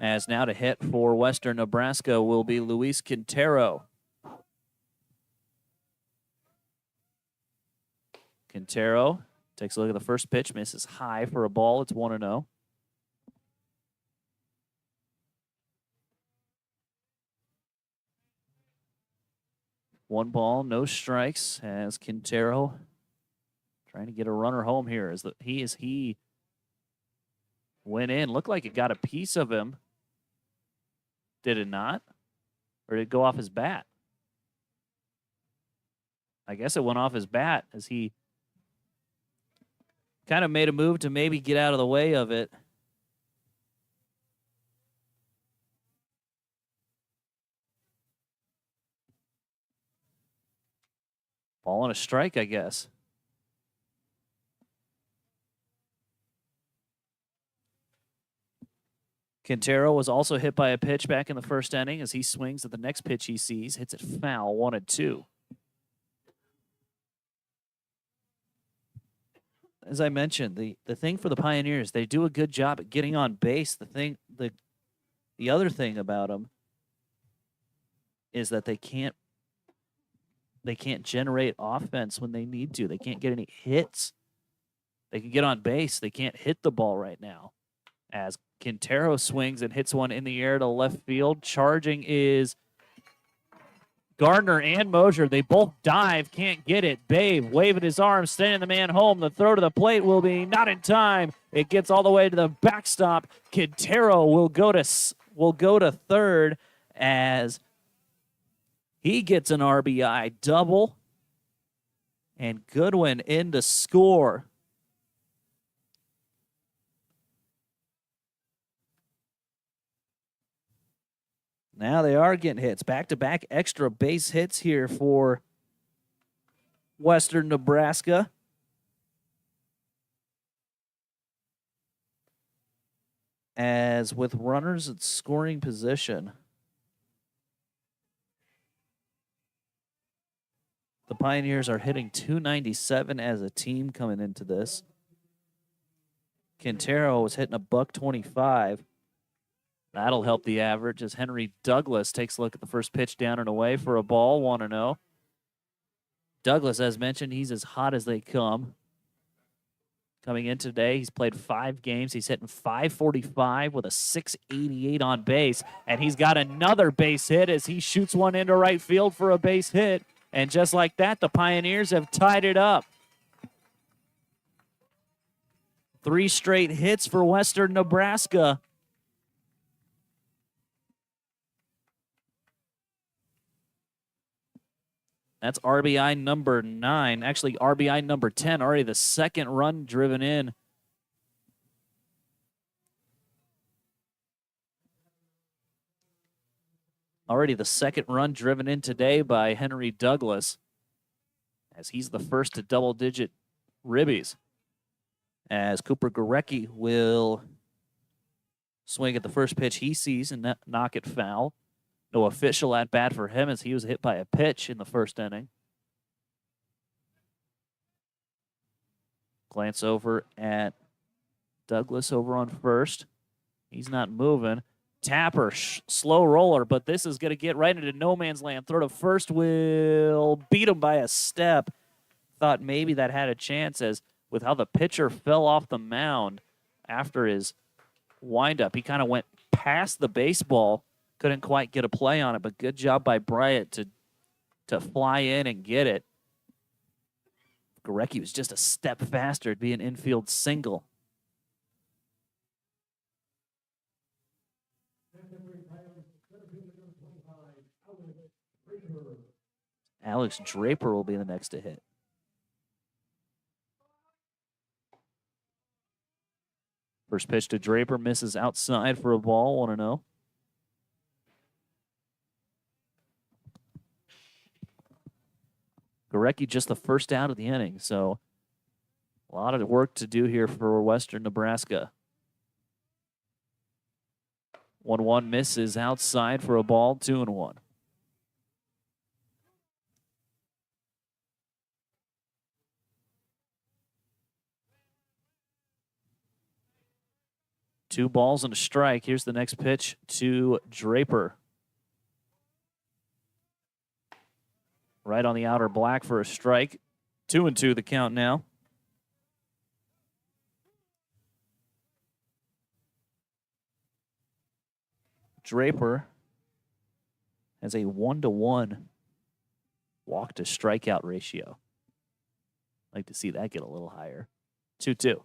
S1: As now to hit for Western Nebraska will be Luis Quintero. Quintero takes a look at the first pitch, misses high for a ball. It's 1-0. One ball, no strikes as Quintero trying to get a runner home here. He went in. Looked like it got a piece of him. Did it not? Or did it go off his bat? I guess it went off his bat as he kind of made a move to maybe get out of the way of it. Ball on a strike, I guess. Quintero was also hit by a pitch back in the first inning as he swings at the next pitch he sees, hits it foul, 1-2. As I mentioned, the thing for the Pioneers, they do a good job at getting on base. The other thing about them is that they can't generate offense when they need to. They can't get any hits. They can get on base. They can't hit the ball right now. As Quintero swings and hits one in the air to left field. Charging is Gardner and Mosier. They both dive, can't get it. Babe waving his arms, sending the man home. The throw to the plate will be not in time. It gets all the way to the backstop. Quintero will go to third as he gets an RBI double. And Goodwin in to score. Now they are getting hits. Back-to-back extra base hits here for Western Nebraska. As with runners at scoring position, the Pioneers are hitting .297 as a team coming into this. Quintero was hitting $125. That'll help the average as Henry Douglas takes a look at the first pitch down and away for a ball, 1-0. Douglas, as mentioned, he's as hot as they come. Coming in today, he's played 5 games. He's hitting .545 with a .688 on base, and he's got another base hit as he shoots one into right field for a base hit. And just like that, the Pioneers have tied it up. 3 straight hits for Western Nebraska. That's RBI number 9. Actually, RBI number 10. Already the second run driven in. Already the second run driven in today by Henry Douglas, as he's the first to double-digit ribbies. As Cooper Gorecki will swing at the first pitch he sees and knock it foul. No official at bat for him as he was hit by a pitch in the first inning. Glance over at Douglas over on first. He's not moving. Tapper, slow roller, but this is going to get right into no man's land. Throw to first will beat him by a step. Thought maybe that had a chance as with how the pitcher fell off the mound after his windup. He kind of went past the baseball. Couldn't quite get a play on it, but good job by Bryant to fly in and get it. Gorecki was just a step faster. It'd be an infield single. Alex Draper will be the next to hit. First pitch to Draper misses outside for a ball, 1-0. Gorecki just the first out of the inning, so a lot of work to do here for Western Nebraska. 1-1 misses outside for a ball, 2-1. Two balls and a strike. Here's the next pitch to Draper. Right on the outer black for a strike. 2-2 the count now. Draper has a 1-to-1 walk to strikeout ratio. Like to see that get a little higher. 2-2.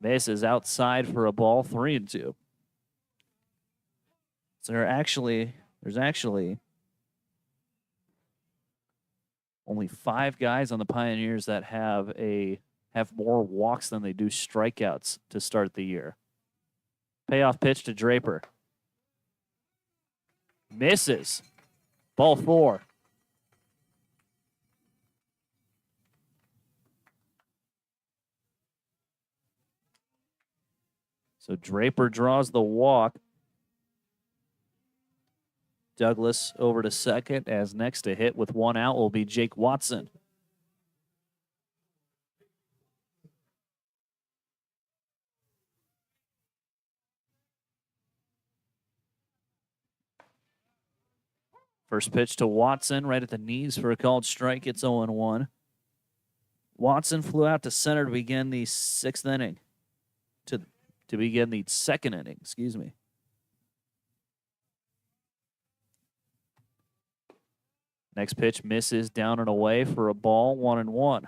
S1: Misses outside for a ball, 3-2. So there's actually only 5 guys on the Pioneers that have more walks than they do strikeouts to start the year. Payoff pitch to Draper. Misses. Ball 4. So Draper draws the walk. Douglas over to second, as next to hit with 1 out will be Jake Watson. First pitch to Watson, right at the knees for a called strike. It's 0-1. Watson flew out to center to begin the 6th inning. To begin the 2nd inning, excuse me. Next pitch misses down and away for a ball, 1-1.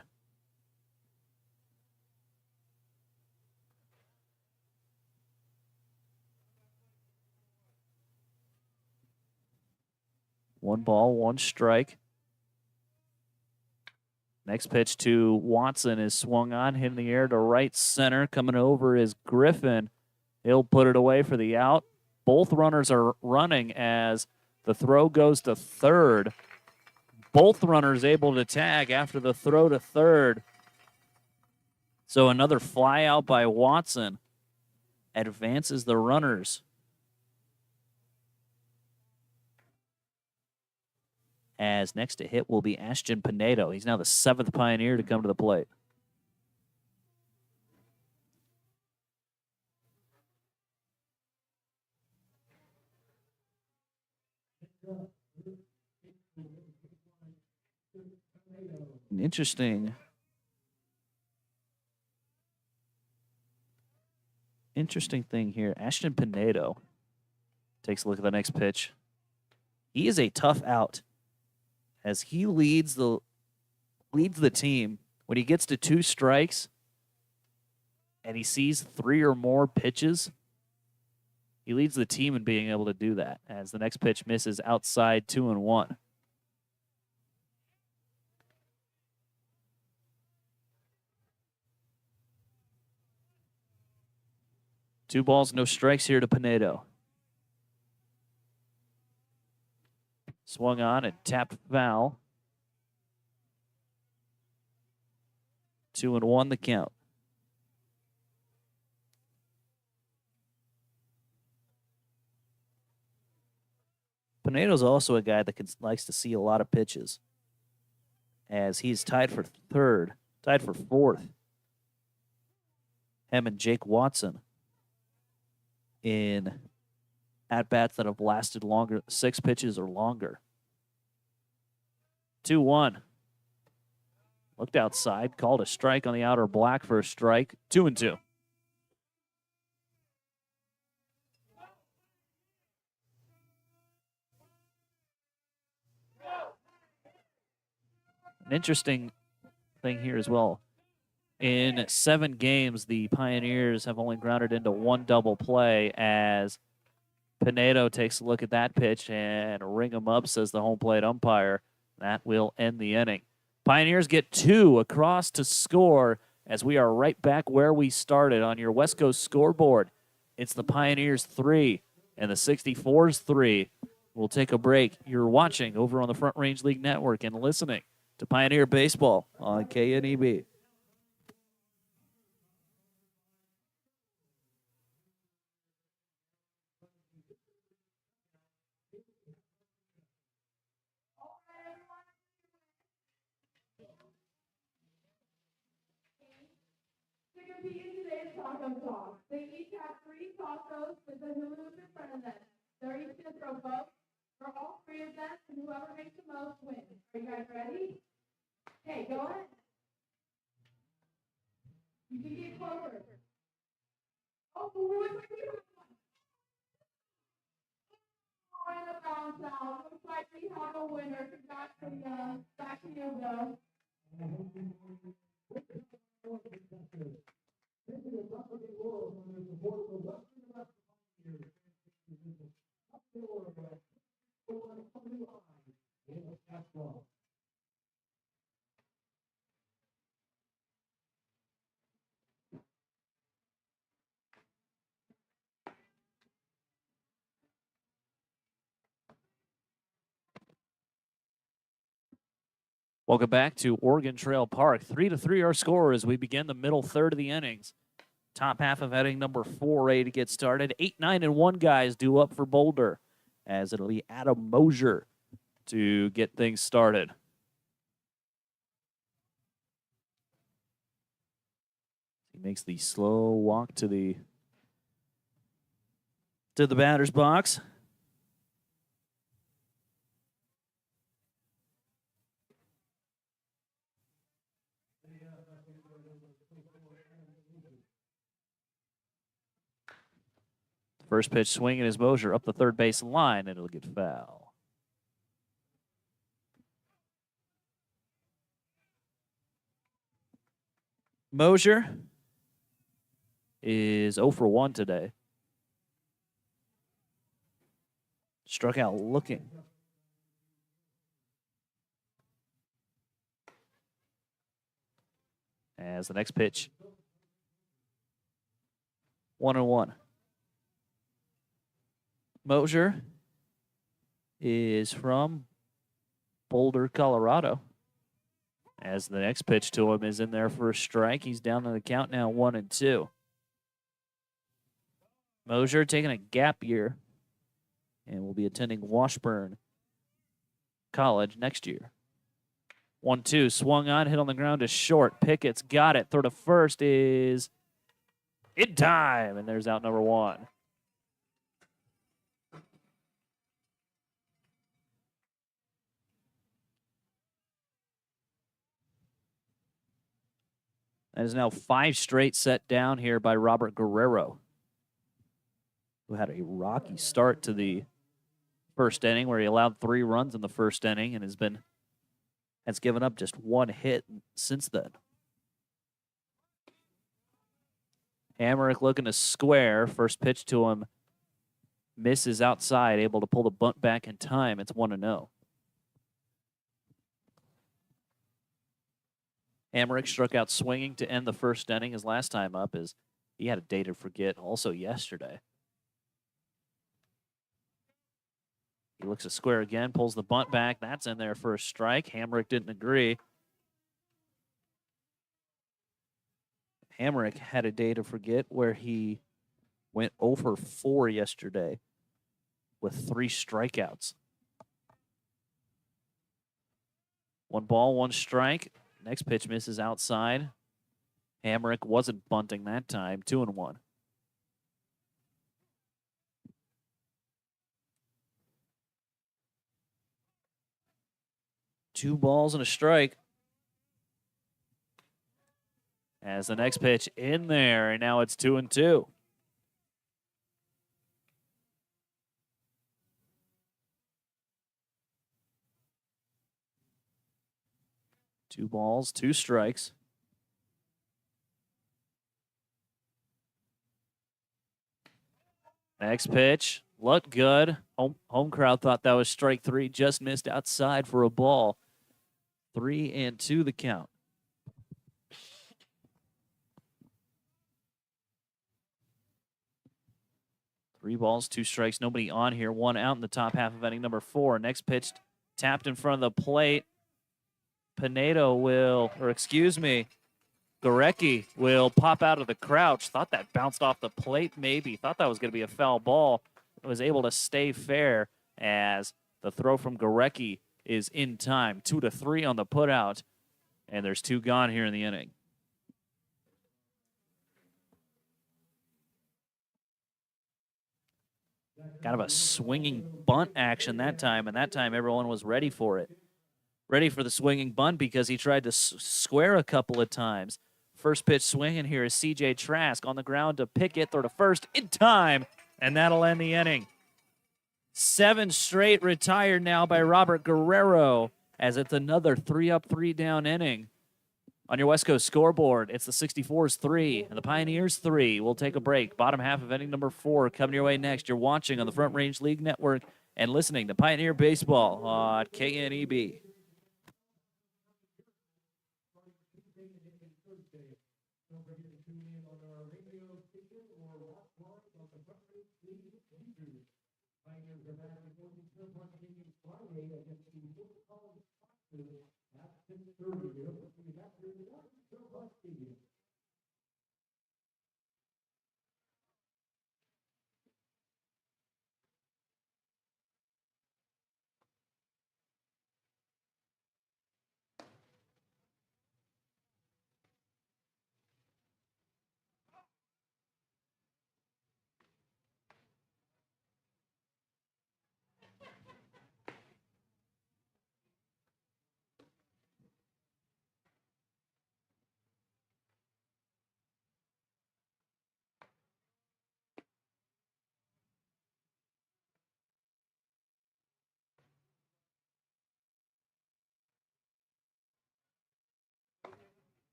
S1: One ball, 1 strike. Next pitch to Watson is swung on, hit in the air to right center. Coming over is Griffin. He'll put it away for the out. Both runners are running as the throw goes to third. Both runners able to tag after the throw to third. So another fly out by Watson advances the runners. As next to hit will be Ashton Pinedo. He's now the 7th Pioneer to come to the plate. An interesting thing here. Ashton Pinedo takes a look at the next pitch. He is a tough out, as he leads the team when he gets to 2 strikes and he sees 3 or more pitches. He leads the team in being able to do that, as the next pitch misses outside, 2-1. Two balls, no strikes here to Pinedo. Swung on and tapped foul. 2-1 the count. Pinedo's also a guy that likes to see a lot of pitches, as he's tied for 4th. Him and Jake Watson in at-bats that have lasted longer, 6 pitches or longer. 2-1. Looked outside, called a strike on the outer black for a strike. 2-2. An interesting thing here as well. In 7 games, the Pioneers have only grounded into 1 double play, as Pinedo takes a look at that pitch and ring him up, says the home plate umpire. That will end the inning. Pioneers get 2 across to score, as we are right back where we started on your West Coast scoreboard. It's the Pioneers 3 and the 64's 3. We'll take a break. You're watching over on the Front Range League Network and listening to Pioneer Baseball on KNEB.
S3: Taco sauce. They each have 3 tacos with the hula in front of them. They're each going to throw both for all 3 of them, and whoever makes the most wins. Are you guys ready? Okay, go ahead. You can get closer. Oh, who looks like you? Oh, and a bounce out. Looks like we have a winner. Congrats to you. Back to you, though.
S1: Welcome back to Oregon Trail Park. 3-3 our score as we begin the middle third of the innings. Top half of inning number 4 ready to get started. 8, 9, and 1 guys due up for Boulder, as it'll be Adam Mosier to get things started. He makes the slow walk to the batter's box. First pitch swinging is Mosier up the third base line, and it'll get foul. Mosier is 0 for 1 today. Struck out looking. As the next pitch, 1-1. Mosier is from Boulder, Colorado. As the next pitch to him is in there for a strike. He's down on the count now, 1-2. Mosier taking a gap year and will be attending Washburn College next year. 1-2, swung on, hit on the ground to short. Pickett's got it. Throw to first is in time, and there's out number 1. That is now 5 straight set down here by Robert Guerrero, who had a rocky start to the first inning where he allowed 3 runs in the first inning and has given up just 1 hit since then. Hamrick looking to square. First pitch to him misses outside, able to pull the bunt back in time. It's 1-0. Hamrick struck out swinging to end the first inning. His last time up is he had a day to forget also yesterday. He looks to square again, pulls the bunt back. That's in there for a strike. Hamrick didn't agree. Hamrick had a day to forget where he went 0 for 4 yesterday with 3 strikeouts. 1 ball, 1 strike. Next pitch misses outside. Hamrick wasn't bunting that time. 2-1. Two balls and a strike. As the next pitch in there, and now it's 2-2. Two balls, 2 strikes. Next pitch looked good. Home crowd thought that was strike 3, just missed outside for a ball. 3-2 the count. Three balls, 2 strikes, nobody on here. 1 out in the top half of inning number 4. Next pitch tapped in front of the plate. Gorecki will pop out of the crouch. Thought that bounced off the plate maybe. Thought that was going to be a foul ball. Was able to stay fair as the throw from Gorecki is in time. 2-3 on the putout, and there's 2 gone here in the inning. Kind of a swinging bunt action that time, and that time everyone was ready for it. Ready for the swinging bunt because he tried to square a couple of times. First pitch swinging here is C.J. Trask on the ground to Pickett, throw to first in time, and that'll end the inning. 7 straight retired now by Robert Guerrero, as it's another 3-up, 3-down inning. On your West Coast scoreboard, it's the 64's 3 and the Pioneers 3. We'll take a break. Bottom half of inning number 4 coming your way next. You're watching on the Front Range League Network and listening to Pioneer Baseball on KNEB.
S2: Don't forget to tune in on our radio station or watch live on the Front Range League YouTube. Pioneers are back in 14 Park Stadium Friday against the Boulder College At 6:30 here, we'll be back here in the Oregon Trail Park Stadium.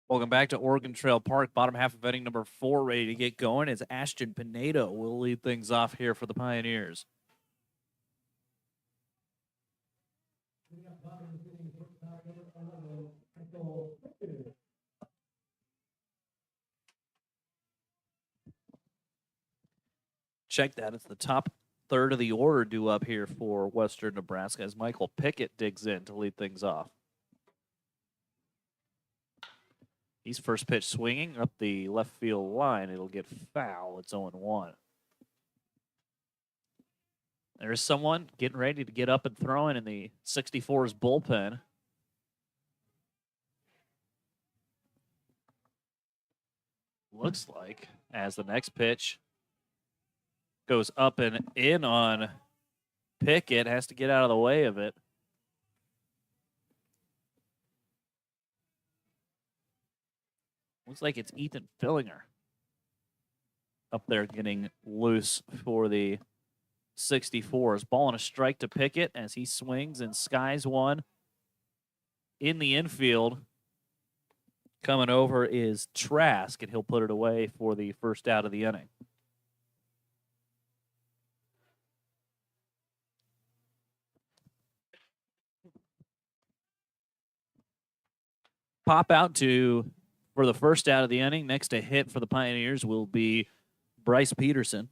S1: Welcome back to Oregon Trail Park. Bottom half of inning number 4 ready to get going as Ashton Pinedo will lead things off here for the Pioneers. Check that. It's the top third of the order due up here for Western Nebraska as Michael Pickett digs in to lead things off. He's first pitch swinging up the left field line. It'll get foul. It's 0-1. There's someone getting ready to get up and throwing in the 64's bullpen. Looks like as the next pitch goes up and in on Pickett, has to get out of the way of it. Looks like it's Ethan Fillinger up there getting loose for the 64s. Ball and a strike to Pickett as he swings and skies one in the infield. Coming over is Trask, and he'll put it away for the first out of the inning. Pop out for the first out of the inning. Next to hit for the Pioneers will be Bryce Peterson.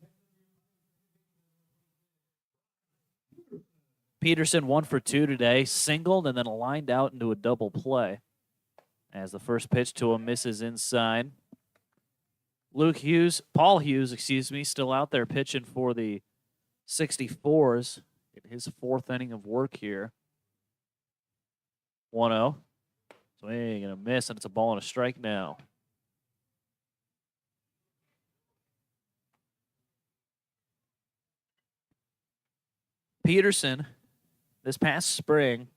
S1: Peterson 1 for 2 today, singled and then lined out into a double play. As the first pitch to him misses inside. Paul Hughes, still out there pitching for the 64s in his 4th inning of work here. 1-0. Swing and a miss, and it's a ball and a strike now. Peterson, this past spring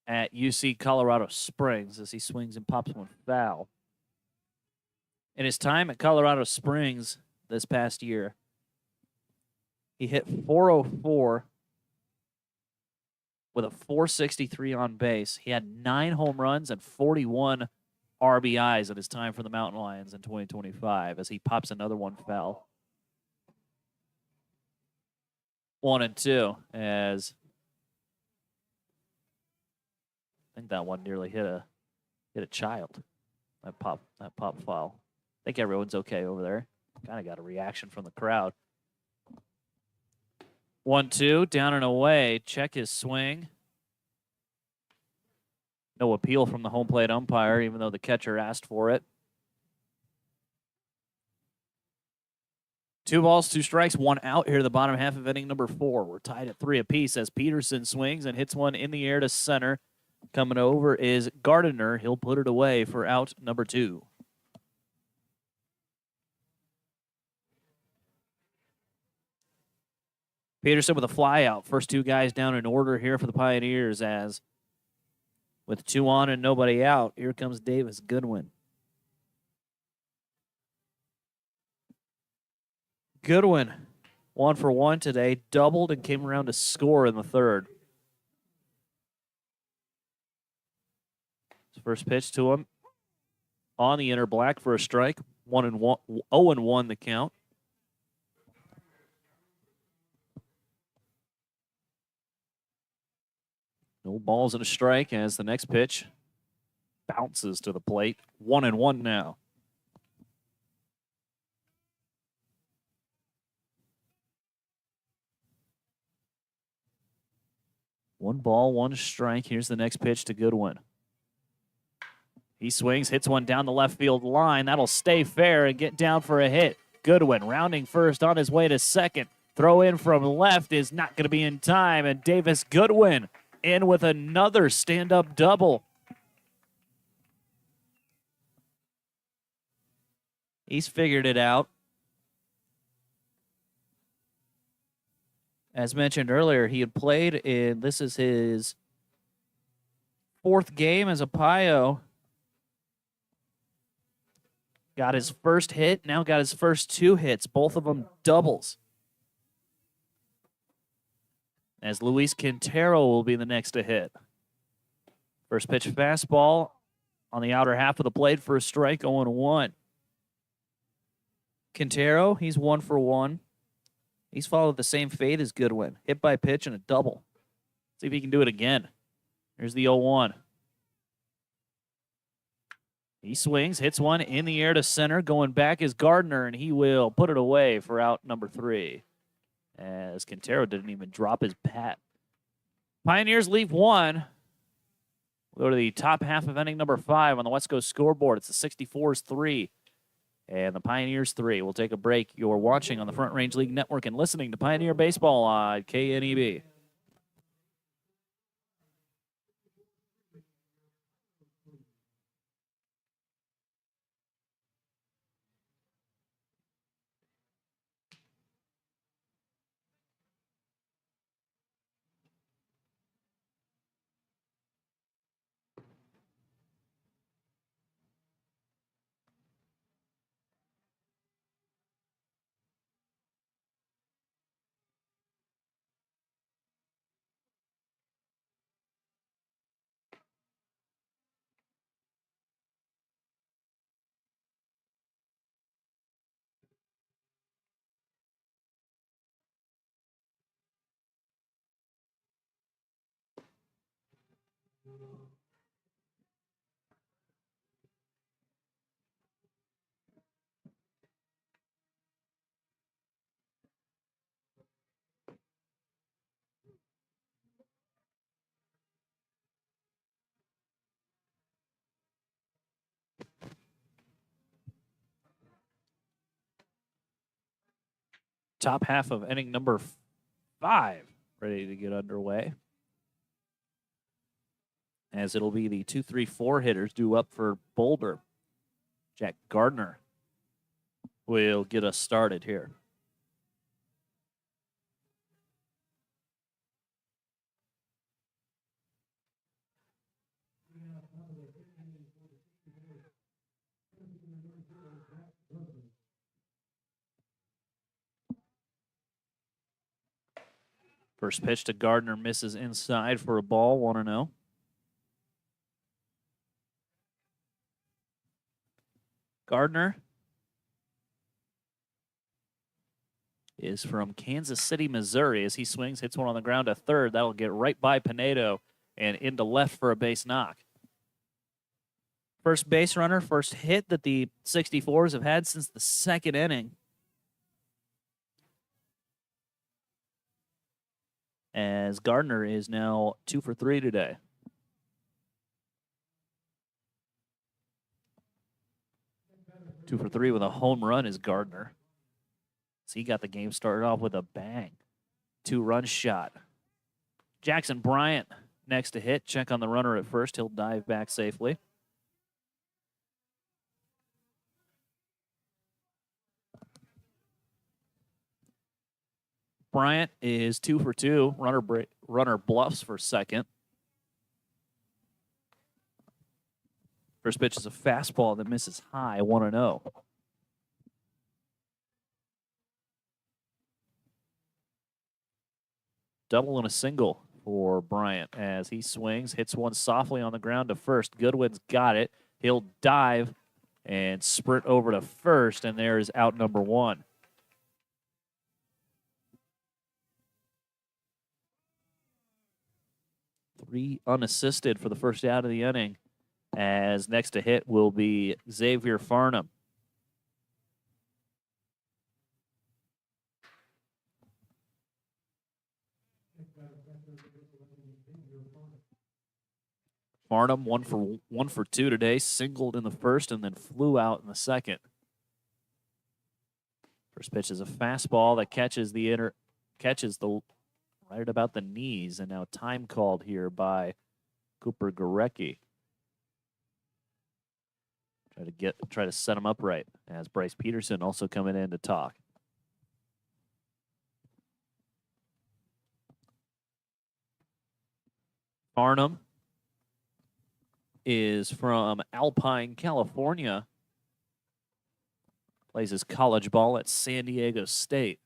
S1: at UC Colorado Springs, as he swings and pops one foul. In his time at Colorado Springs this past year, he hit .404 with a .463 on base. He had 9 home runs and 41 RBIs in his time for the Mountain Lions in 2025 as he pops another one foul. 1-2 as I think that one nearly hit a child. That pop foul. I think everyone's okay over there. Kind of got a reaction from the crowd. 1-2, down and away. Check his swing. No appeal from the home plate umpire, even though the catcher asked for it. 2 balls, 2 strikes, 1 out here, the bottom half of inning number 4. We're tied at 3 apiece as Peterson swings and hits one in the air to center. Coming over is Gardner. He'll put it away for out number 2. Peterson with a fly out. First 2 guys down in order here for the Pioneers as with 2 on and nobody out, here comes Davis Goodwin. Goodwin, 1 for 1 today, doubled and came around to score in the 3rd. First pitch to him on the inner black for a strike. 1-1, 0-1 the count. No balls and a strike as the next pitch bounces to the plate. 1-1 now. 1 ball, 1 strike. Here's the next pitch to Goodwin. He swings, hits one down the left field line. That'll stay fair and get down for a hit. Goodwin rounding first on his way to second. Throw in from left is not going to be in time, and Davis Goodwin in with another stand-up double. He's figured it out. As mentioned earlier, he had played in, this is his 4th game as a Pio. Got his first hit, now got his first 2 hits, both of them doubles. As Luis Quintero will be the next to hit. First pitch fastball on the outer half of the plate for a strike, 0-1. Quintero, he's 1 for 1. He's followed the same fate as Goodwin. Hit by pitch and a double. See if he can do it again. Here's the 0-1. He swings, hits one in the air to center. Going back is Gardner, and he will put it away for out number 3. As Quintero didn't even drop his bat. Pioneers leave 1. We'll go to the top half of inning number 5 on the West Coast scoreboard. It's the 64's 3 and the Pioneers 3. We'll take a break. You're watching on the Front Range League Network and listening to Pioneer Baseball on KNEB. Top half of inning number 5 ready to get underway. As it'll be the 2, 3, 4 hitters due up for Boulder. Jack Gardner will get us started here. First pitch to Gardner misses inside for a ball, 1-0. Gardner is from Kansas City, Missouri. As he swings, hits one on the ground to third. That'll get right by Pinedo and into left for a base knock. First base runner, first hit that the 64's have had since the 2nd inning. As Gardner is now 2 for 3 today. Two for 3 with a home run is Gardner. So he got the game started off with a bang. 2-run shot. Jackson Bryant next to hit. Check on the runner at first. He'll dive back safely. Bryant is 2 for 2. Runner bluffs for second. First pitch is a fastball that misses high, 1-0. Double and a single for Bryant as he swings, hits one softly on the ground to first. Goodwin's got it. He'll dive and sprint over to first, and there is out number 1. Three unassisted for the first out of the inning, as next to hit will be Xavier Farnham. Farnham, one for two today, singled in the first and then flew out in the second. First pitch is a fastball that catches the right at about the knees, and now time called here by Cooper Gorecki. Try to set him up right, as Bryce Peterson also coming in to talk. Farnham is from Alpine, California. Plays his college ball at San Diego State.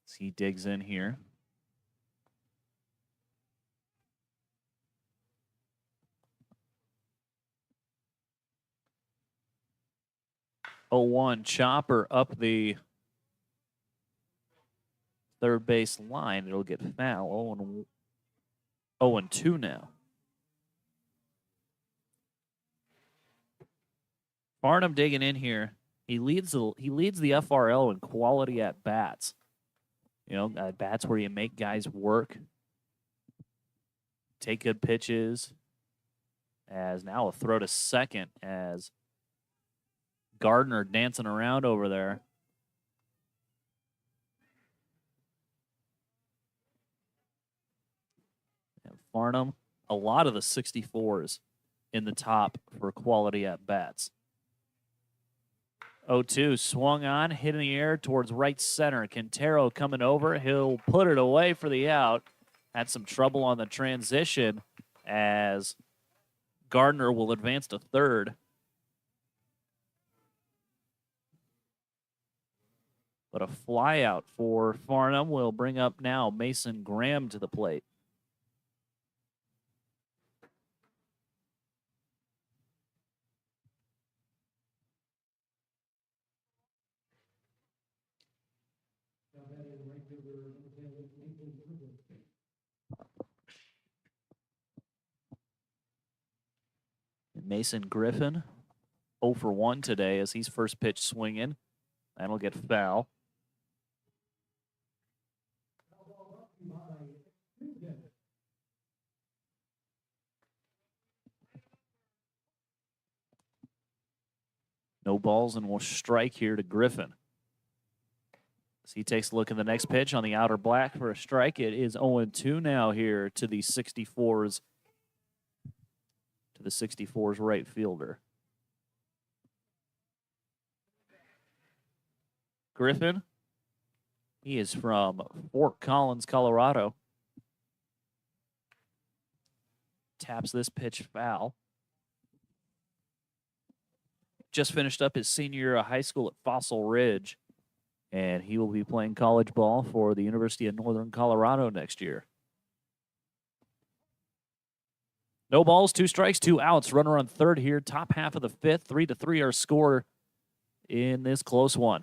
S1: As he digs in here. Oh, 1 chopper up the third base line. It'll get foul. 0-2 now. Farnham digging in here. He leads the FRL in quality at bats. You know, at bats where you make guys work, take good pitches. As now a throw to second as Gardner dancing around over there. And Farnham, a lot of the 64s in the top for quality at bats. 0-2, swung on, hit in the air towards right center. Quintero coming over. He'll put it away for the out. Had some trouble on the transition as Gardner will advance to third. But a fly out for Farnham will bring up now Mason Graham to the plate. Mason Griffin, 0 for 1 today as he's first pitch swinging. That'll get foul. No balls, and we'll strike here to Griffin. As he takes a look at the next pitch on the outer black for a strike. It is 0-2 now here to the 64's. To the 64's right fielder. Griffin, he is from Fort Collins, Colorado. Taps this pitch foul. Just finished up his senior year of high school at Fossil Ridge, and he will be playing college ball for the University of Northern Colorado next year. No balls, 2 strikes, 2 outs. Runner on third here. Top half of the fifth. 3-3 our score in this close one.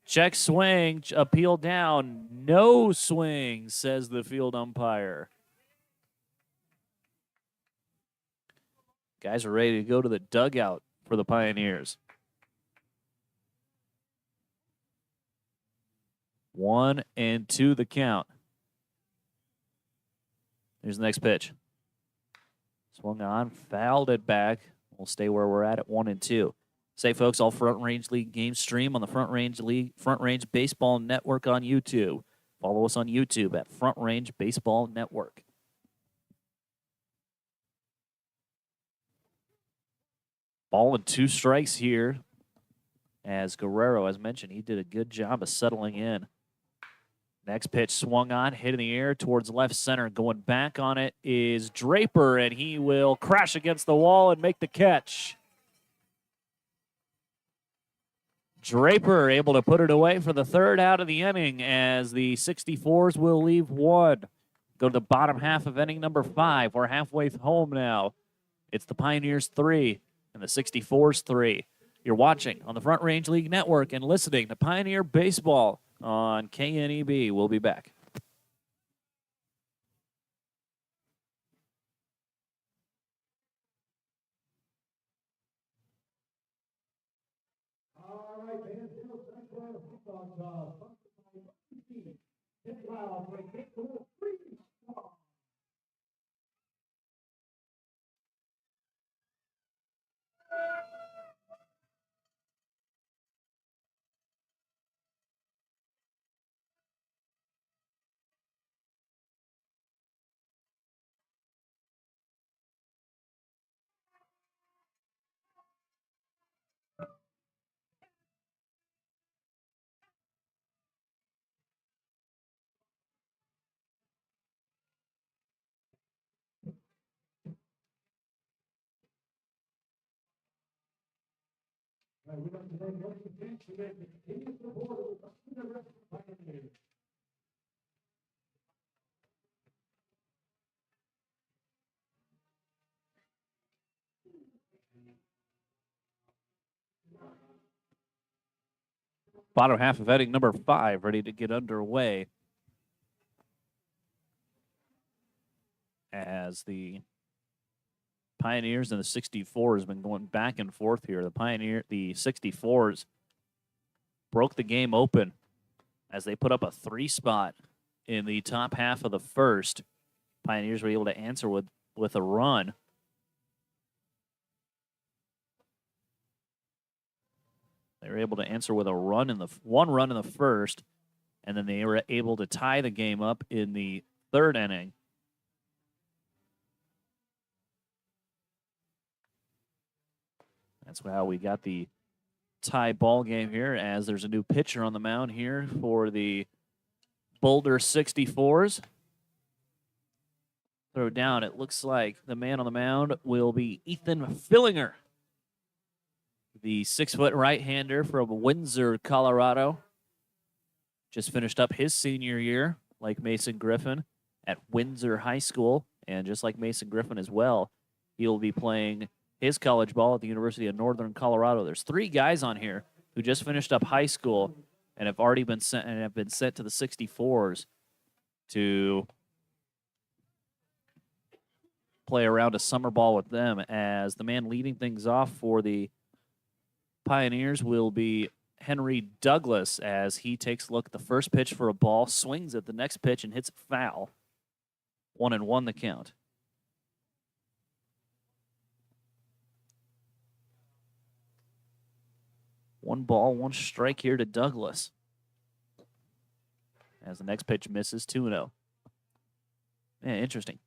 S1: Check swing, appeal down. No swing, says the field umpire. Guys are ready to go to the dugout for the Pioneers. 1-2 the count. Here's the next pitch. Swung on, fouled it back. We'll stay where we're at 1-2. Say, folks, all Front Range League games stream on the Front Range Baseball Network on YouTube. Follow us on YouTube at Front Range Baseball Network. Ball and 2 strikes here. As Guerrero, as mentioned, he did a good job of settling in. Next pitch swung on, hit in the air towards left center. Going back on it is Draper, and he will crash against the wall and make the catch. Draper able to put it away for the third out of the inning as the 64's will leave 1. Go to the bottom half of inning number 5. We're halfway home now. It's the Pioneers 3 and the 64's 3. You're watching on the Front Range League Network and listening to Pioneer Baseball on KNEB. We'll be back.
S2: right, man. Zero strike for the Bulldogs. Hit loud for a kick for the free. We'd like to thank once again for their continued support of the Nebraska Pioneers.
S1: Bottom half of inning number 5 ready to get underway as the Pioneers and the 64's been going back and forth here. The 64's broke the game open as they put up a 3-spot in the top half of the first. Pioneers were able to answer with a run. They were able to answer with one run in the first, and then they were able to tie the game up in the 3rd inning. That's how we got the tie ball game here, as there's a new pitcher on the mound here for the Boulder 64's. Throw down. It looks like the man on the mound will be Ethan Fillinger, the 6-foot right-hander from Windsor, Colorado. Just finished up his senior year, like Mason Griffin, at Windsor High School. And just like Mason Griffin as well, he'll be playing his college ball at the University of Northern Colorado. There's 3 guys on here who just finished up high school and have already been sent to the 64's to play around a summer ball with them, as the man leading things off for the Pioneers will be Henry Douglas, as he takes a look at the first pitch for a ball, swings at the next pitch, and hits it foul. 1-1 the count. One ball, 1 strike here to Douglas, as the next pitch misses. 2-0. Man, interesting.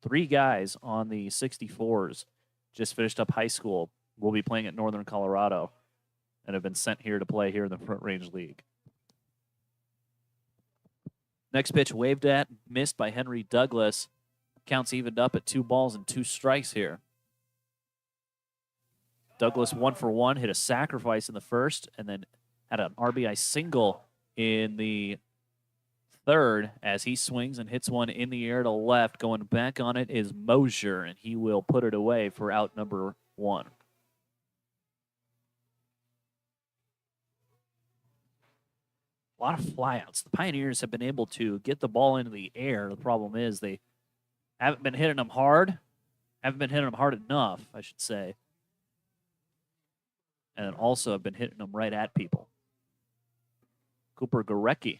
S1: 3 guys on the 64's just finished up high school, will be playing at Northern Colorado, and have been sent here to play here in the Front Range League. Next pitch waved at, missed by Henry Douglas. Counts evened up at 2 balls and 2 strikes here. Douglas 1 for 1, hit a sacrifice in the first, and then had an RBI single in the 3rd as he swings and hits one in the air to left. Going back on it is Mosier, and he will put it away for out number 1. A lot of flyouts. The Pioneers have been able to get the ball into the air. The problem is they haven't been hitting them hard. Haven't been hitting them hard enough, I should say. And then also have been hitting them right at people. Cooper Gorecki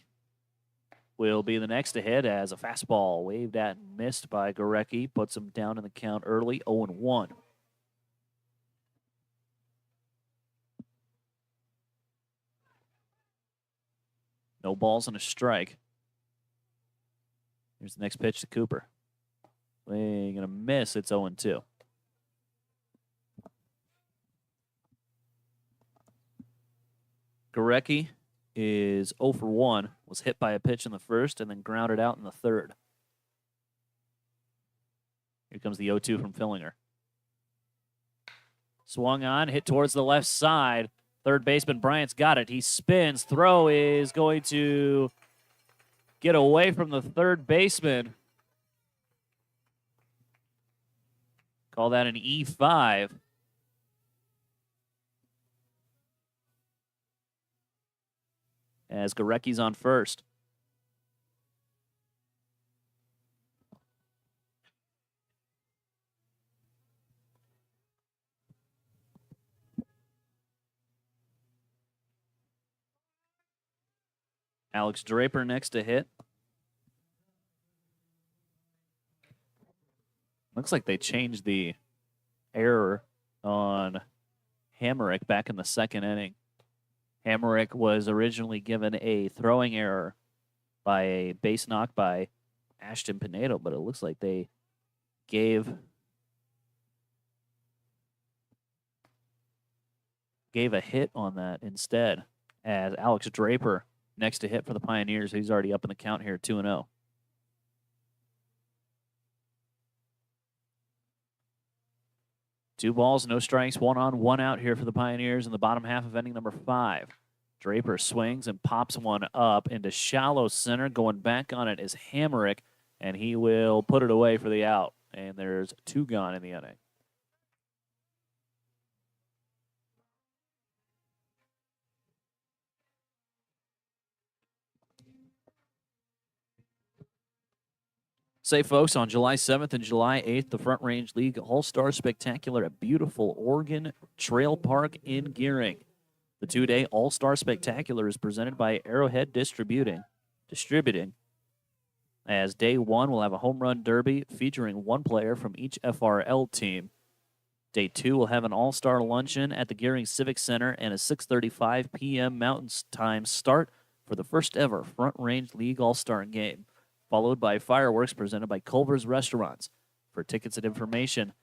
S1: will be the next to hit, as a fastball waved at and missed by Gorecki puts him down in the count early, 0-1. No balls and a strike. Here's the next pitch to Cooper. Swing and a miss. It's 0-2. Gorecki is 0 for 1. Was hit by a pitch in the first and then grounded out in the 3rd. Here comes the 0-2 from Fillinger. Swung on, hit towards the left side. Third baseman Bryant's got it. He spins. Throw is going to get away from the third baseman. Call that an E5. As Gorecki's on first. Alex Draper next to hit. Looks like they changed the error on Hamrick back in the second inning. Hamrick was originally given a throwing error by a base knock by Ashton Pinedo, but it looks like they gave a hit on that instead, as Alex Draper next to hit for the Pioneers. He's already up in the count here, 2-0. Two balls, no strikes, 1 on, 1 out here for the Pioneers in the bottom half of inning number 5. Draper swings and pops one up into shallow center. Going back on it is Hamrick, and he will put it away for the out. And there's 2 gone in the inning. Say, folks, on July 7th and July 8th, the Front Range League All-Star Spectacular at beautiful Oregon Trail Park in Gering. The 2-day All-Star Spectacular is presented by Arrowhead Distributing. As day 1 will have a home run derby featuring 1 player from each FRL team. Day 2 will have an all-star luncheon at the Gering Civic Center and a 6:35 p.m. Mountain Time start for the first ever Front Range League All-Star game, followed by fireworks presented by Culver's Restaurants. For tickets and information,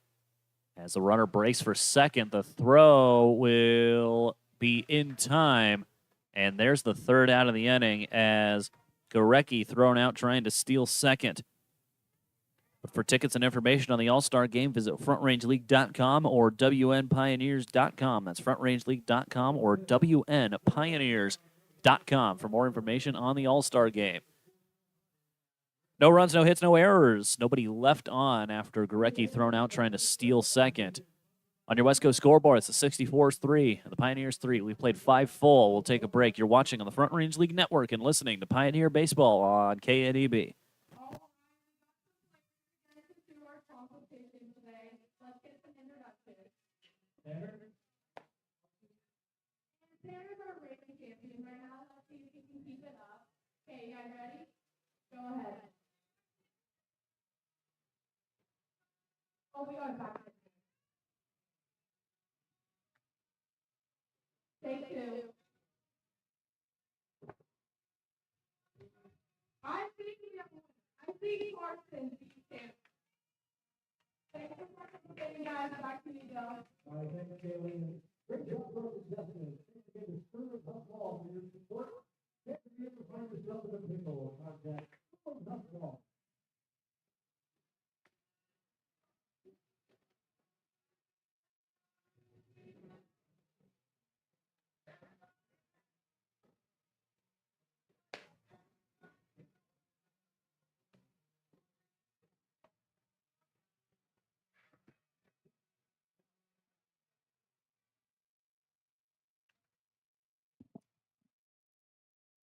S1: as the runner breaks for second, the throw will be in time, and there's the 3rd out of the inning as Gorecki thrown out trying to steal second. But for tickets and information on the All-Star Game, visit FrontRangeLeague.com or WNPioneers.com. That's FrontRangeLeague.com or WNPioneers.com for more information on the All-Star Game. No runs, no hits, no errors. Nobody left on after Gorecki thrown out trying to steal second. On your West Coast scoreboard, it's the 64's 3 and the Pioneers 3. We played 5 full. We'll take a break. You're watching on the Front Range League Network and listening to Pioneer Baseball on KNEB.
S3: Okay, you guys ready? Go ahead. Oh, we are back. Take 2. I'm thinking Carson. Thanks for participating, guys. Back to you, Joe.
S2: All right, thank you, Kayleen. Great job, Coach Justin. Thank you for the tough ball for your support. Thank you for finding yourself in a pickle. Contact. Tough ball.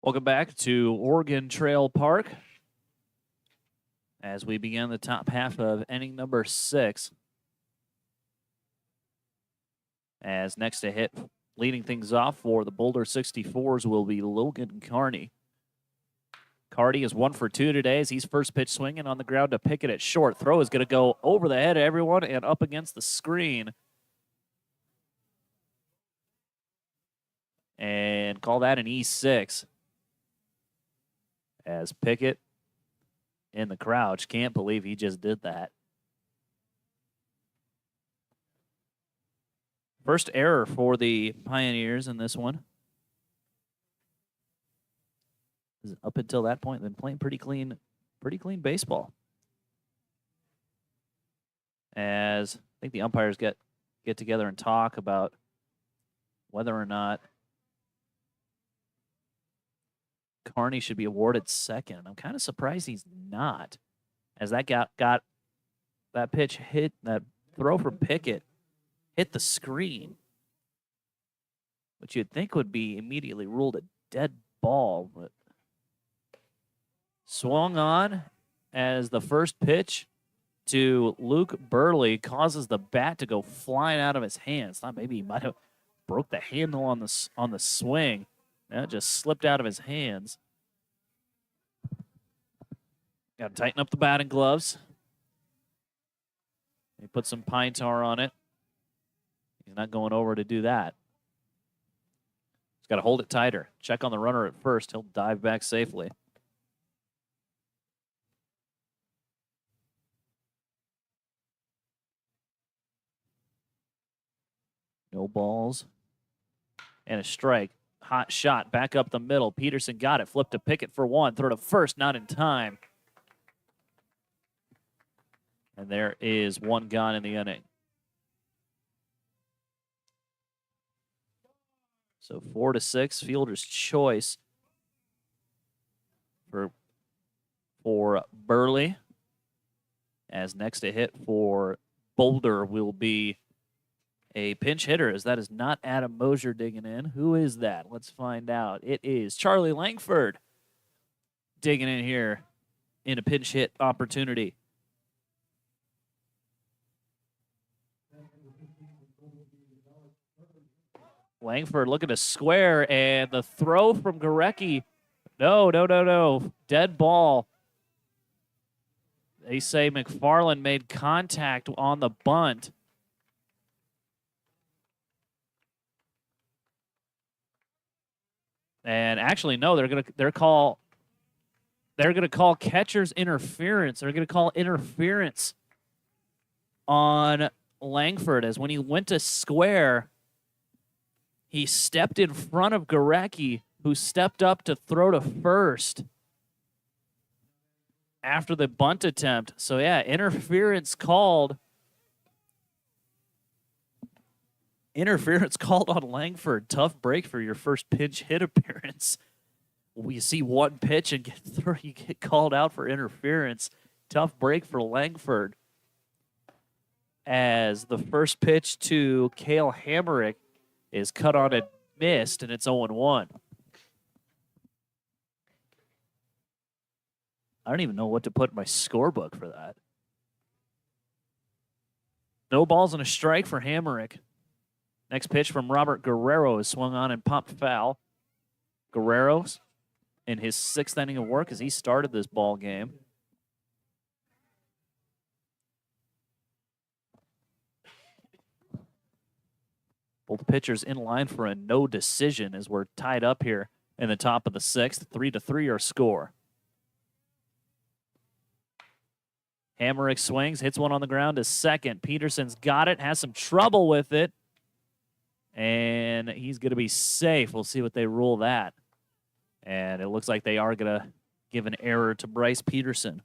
S1: Welcome back to Oregon Trail Park as we begin the top half of inning number 6. As next to hit, leading things off for the Boulder 64's will be Logan Carney. Carney is 1 for 2 today as he's first pitch swinging on the ground to pick it at short. Throw is going to go over the head of everyone and up against the screen. And call that an E6. As Pickett in the crouch can't believe he just did that. First error for the Pioneers in this one. Up until that point, they've been playing pretty clean baseball. As I think the umpires get together and talk about whether or not Carney should be awarded second. I'm kind of surprised he's not, as that got that pitch hit, that throw from Pickett hit the screen, which you'd think would be immediately ruled a dead ball, but swung on as the first pitch to Luke Burley causes the bat to go flying out of his hands. Thought maybe he might have broke the handle on the swing. That just slipped out of his hands. Got to tighten up the batting gloves. He put some pine tar on it. He's not going over to do that. He's got to hold it tighter. Check on the runner at first. He'll dive back safely. No balls. And a strike. Hot shot back up the middle. Peterson got it. Flipped to Pickett for one. Throw to first. Not in time. And there is one gone in the inning. So 4-6, fielder's choice for Burley. As next to hit for Boulder will be a pinch hitter, as that is not Adam Mosier digging in. Who is that? Let's find out. It is Charlie Langford digging in here in a pinch hit opportunity. Langford looking to square, and the throw from Gering. No. Dead ball. They say McFarland made contact on the bunt. And actually, no, they're gonna call catcher's interference. They're gonna call interference on Langford, as when he went to square, he stepped in front of Gering, who stepped up to throw to first after the bunt attempt. So, yeah, interference called. Interference called on Langford. Tough break for your first pinch hit appearance. We see one pitch and you get called out for interference. Tough break for Langford. As the first pitch to Cale Hamrick is cut on and missed, and it's 0-1. I don't even know what to put in my scorebook for that. No balls and a strike for Hamrick. Next pitch from Robert Guerrero is swung on and popped foul. Guerrero's in his 6th inning of work as he started this ball game. Both pitchers in line for a no decision as we're tied up here in the top of the 6th. 3-3 our score. Hamrick swings, hits one on the ground to second. Peterson's got it, has some trouble with it. And he's going to be safe. We'll see what they rule that. And it looks like they are going to give an error to Bryce Peterson.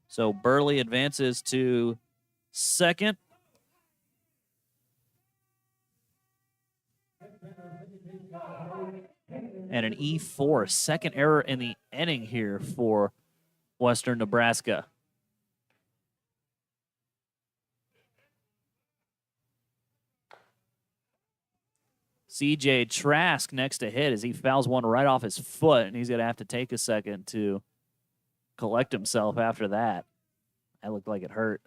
S1: So Burley advances to second. And an E4, second error in the inning here for Western Nebraska. CJ Trask next to hit as he fouls one right off his foot, and he's going to have to take a second to collect himself after that. That looked like it hurt.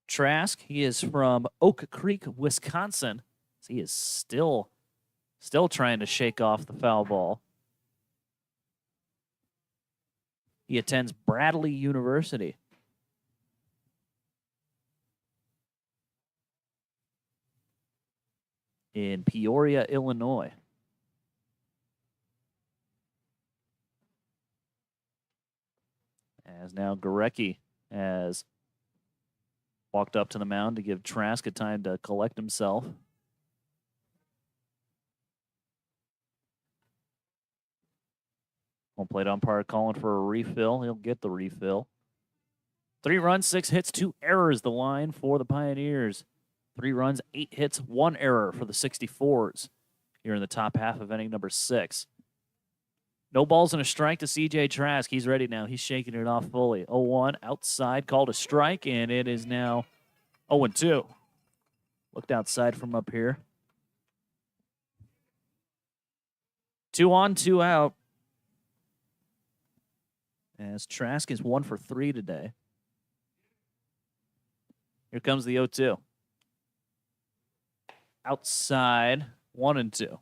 S1: Trask, he is from Oak Creek, Wisconsin. He is still trying to shake off the foul ball. He attends Bradley University. In Peoria, Illinois. As now Gurecki has walked up to the mound to give Trask a time to collect himself. Home plate umpire calling for a refill. He'll get the refill. 3 runs, 6 hits, 2 errors, the line for the Pioneers. 3 runs, 8 hits, 1 error for the 64's here in the top half of inning number 6. No balls and a strike to CJ Trask. He's ready now. He's shaking it off fully. 0-1 outside, called a strike, and it is now 0-2. Looked outside from up here. 2 on, 2 out. As Trask is 1 for 3 today. Here comes the 0-2. outside, 1-2.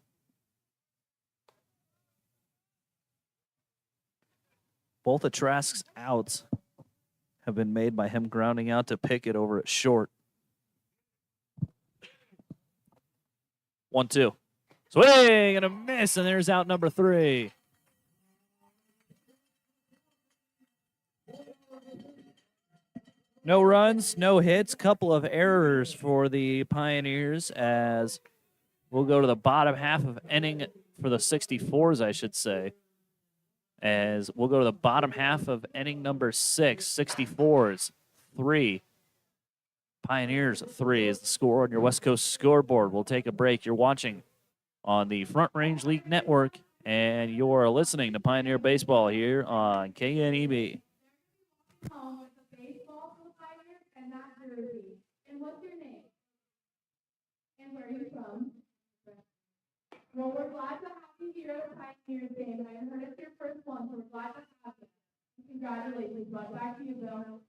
S1: Both of Trask's outs have been made by him grounding out to Pickett over at short. 1-2. Swing and a miss, and there's out number 3. No runs, no hits, couple of errors for the Pioneers as we'll go to the bottom half of inning for the 64's, I should say. As we'll go to the bottom half of inning number 6, 64's 3. Pioneers 3 is the score on your West Coast scoreboard. We'll take a break. You're watching on the Front Range League Network, and you're listening to Pioneer Baseball here on KNEB.
S3: Home with the baseball for the Pioneers and that jersey. And what's your name? And where are you from? Well, we're glad to have you here at the Pioneers game, and I heard it's your first one, so we're glad to have you. Congratulations, bud. Back to you, Bill.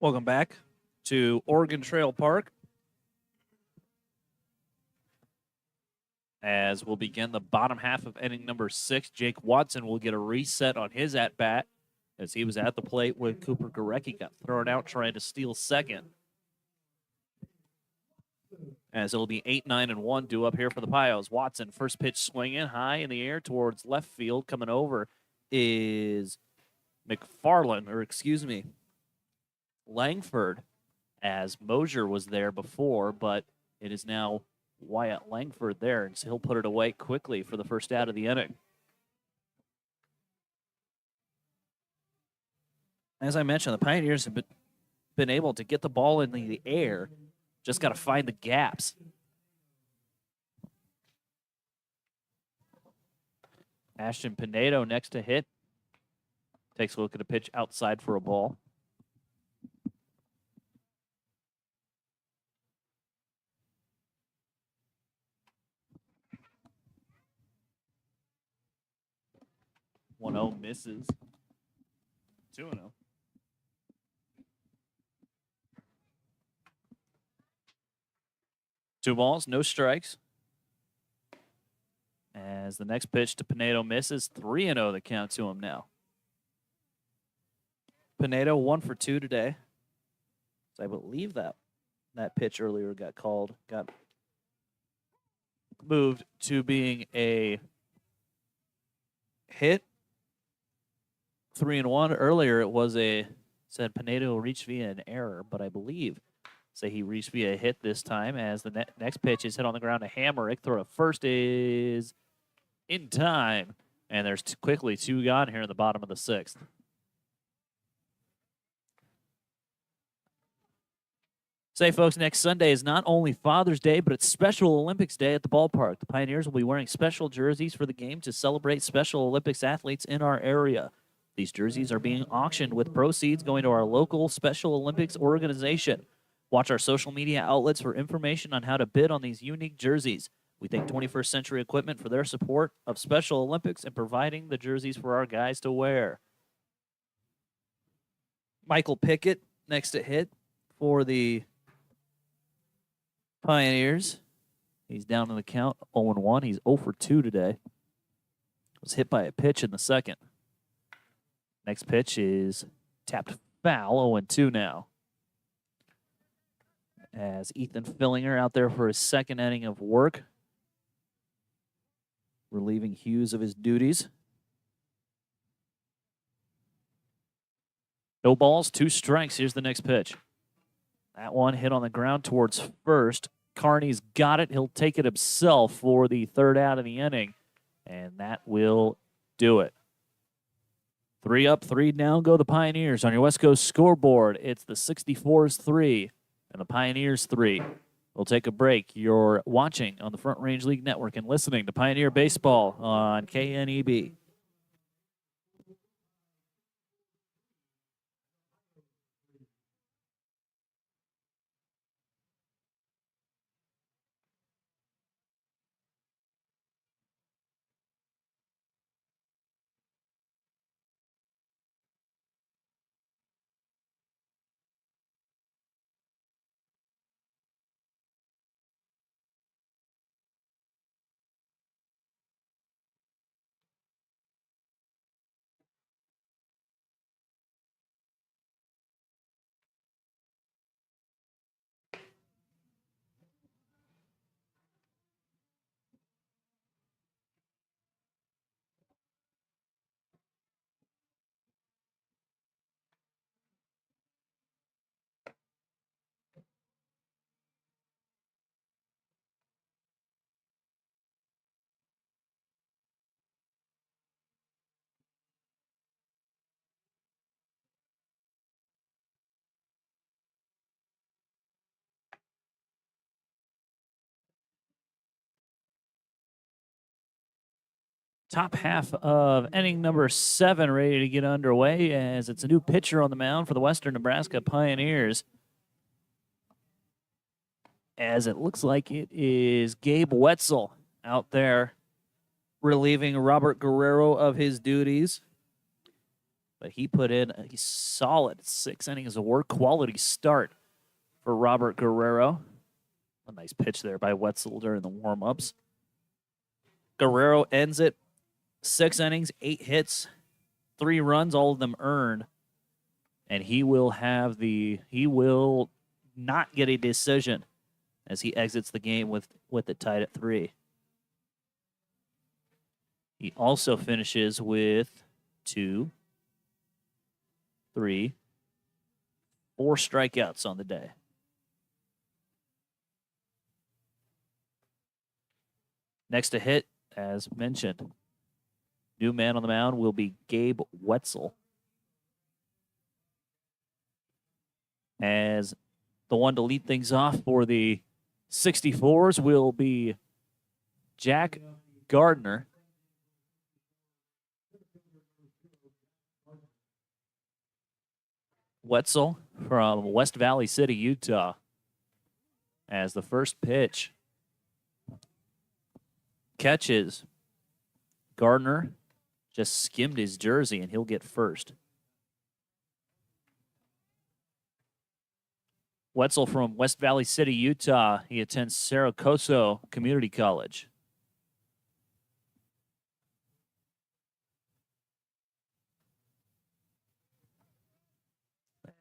S1: Welcome back to Oregon Trail Park. As we'll begin the bottom half of inning number 6, Jake Watson will get a reset on his at-bat as he was at the plate when Cooper Gorecki got thrown out trying to steal second. As it'll be 8-9-1 due up here for the Pios. Watson, first pitch swinging high in the air towards left field. Coming over is Langford, as Mosier was there before, but it is now Wyatt Langford there, and so he'll put it away quickly for the first out of the inning. As I mentioned, the Pioneers have been able to get the ball in the air, just got to find the gaps. Ashton Pinedo next to hit. Takes a look at a pitch outside for a ball. One 0 misses. 2-0. Two balls, no strikes. As the next pitch to Pinedo misses, 3-0 the count to him now. Pinedo 1 for 2 today. So I believe that pitch earlier got moved to being a hit. 3-1. Earlier it was said Pinedo reached via an error, but I believe he reached via a hit this time as the next pitch is hit on the ground to Hamerick. Throw to first is in time, and there's quickly 2 gone here in the bottom of the 6th. Say, folks, next Sunday is not only Father's Day, but it's Special Olympics Day at the ballpark. The Pioneers will be wearing special jerseys for the game to celebrate Special Olympics athletes in our area. These jerseys are being auctioned with proceeds going to our local Special Olympics organization. Watch our social media outlets for information on how to bid on these unique jerseys. We thank 21st Century Equipment for their support of Special Olympics and providing the jerseys for our guys to wear. Michael Pickett next to hit for the Pioneers. He's down in the count, 0-1. He's 0 for 2 today. Was hit by a pitch in the second. Next pitch is tapped foul, 0-2 now. As Ethan Fillinger out there for his second inning of work. relieving Hughes of his duties. No balls, 2 strikes. Here's the next pitch. That one hit on the ground towards first. Carney's got it. He'll take it himself for the 3rd out of the inning, and that will do it. 3 up, 3 down go the Pioneers. On your West Coast scoreboard, it's the 64's 3 and the Pioneers 3. We'll take a break. You're watching on the Front Range League Network and listening to Pioneer Baseball on KNEB. Top half of inning number 7 ready to get underway as it's a new pitcher on the mound for the Western Nebraska Pioneers. As it looks like it is Gabe Wetzel out there relieving Robert Guerrero of his duties. But he put in a solid 6 innings of work, quality start for Robert Guerrero. A nice pitch there by Wetzel during the warm-ups. Guerrero ends it. 6 innings, 8 hits, 3 runs, all of them earned. And he will not get a decision as he exits the game with it tied at 3. He also finishes with 2, 3, 4 strikeouts on the day. Next to hit, as mentioned, new man on the mound will be Gabe Wetzel. As the one to lead things off for the 64's will be Jack Gardner. Wetzel from West Valley City, Utah. As the first pitch catches, Gardner just skimmed his jersey, and he'll get first. Wetzel from West Valley City, Utah. He attends Saracoso Community College.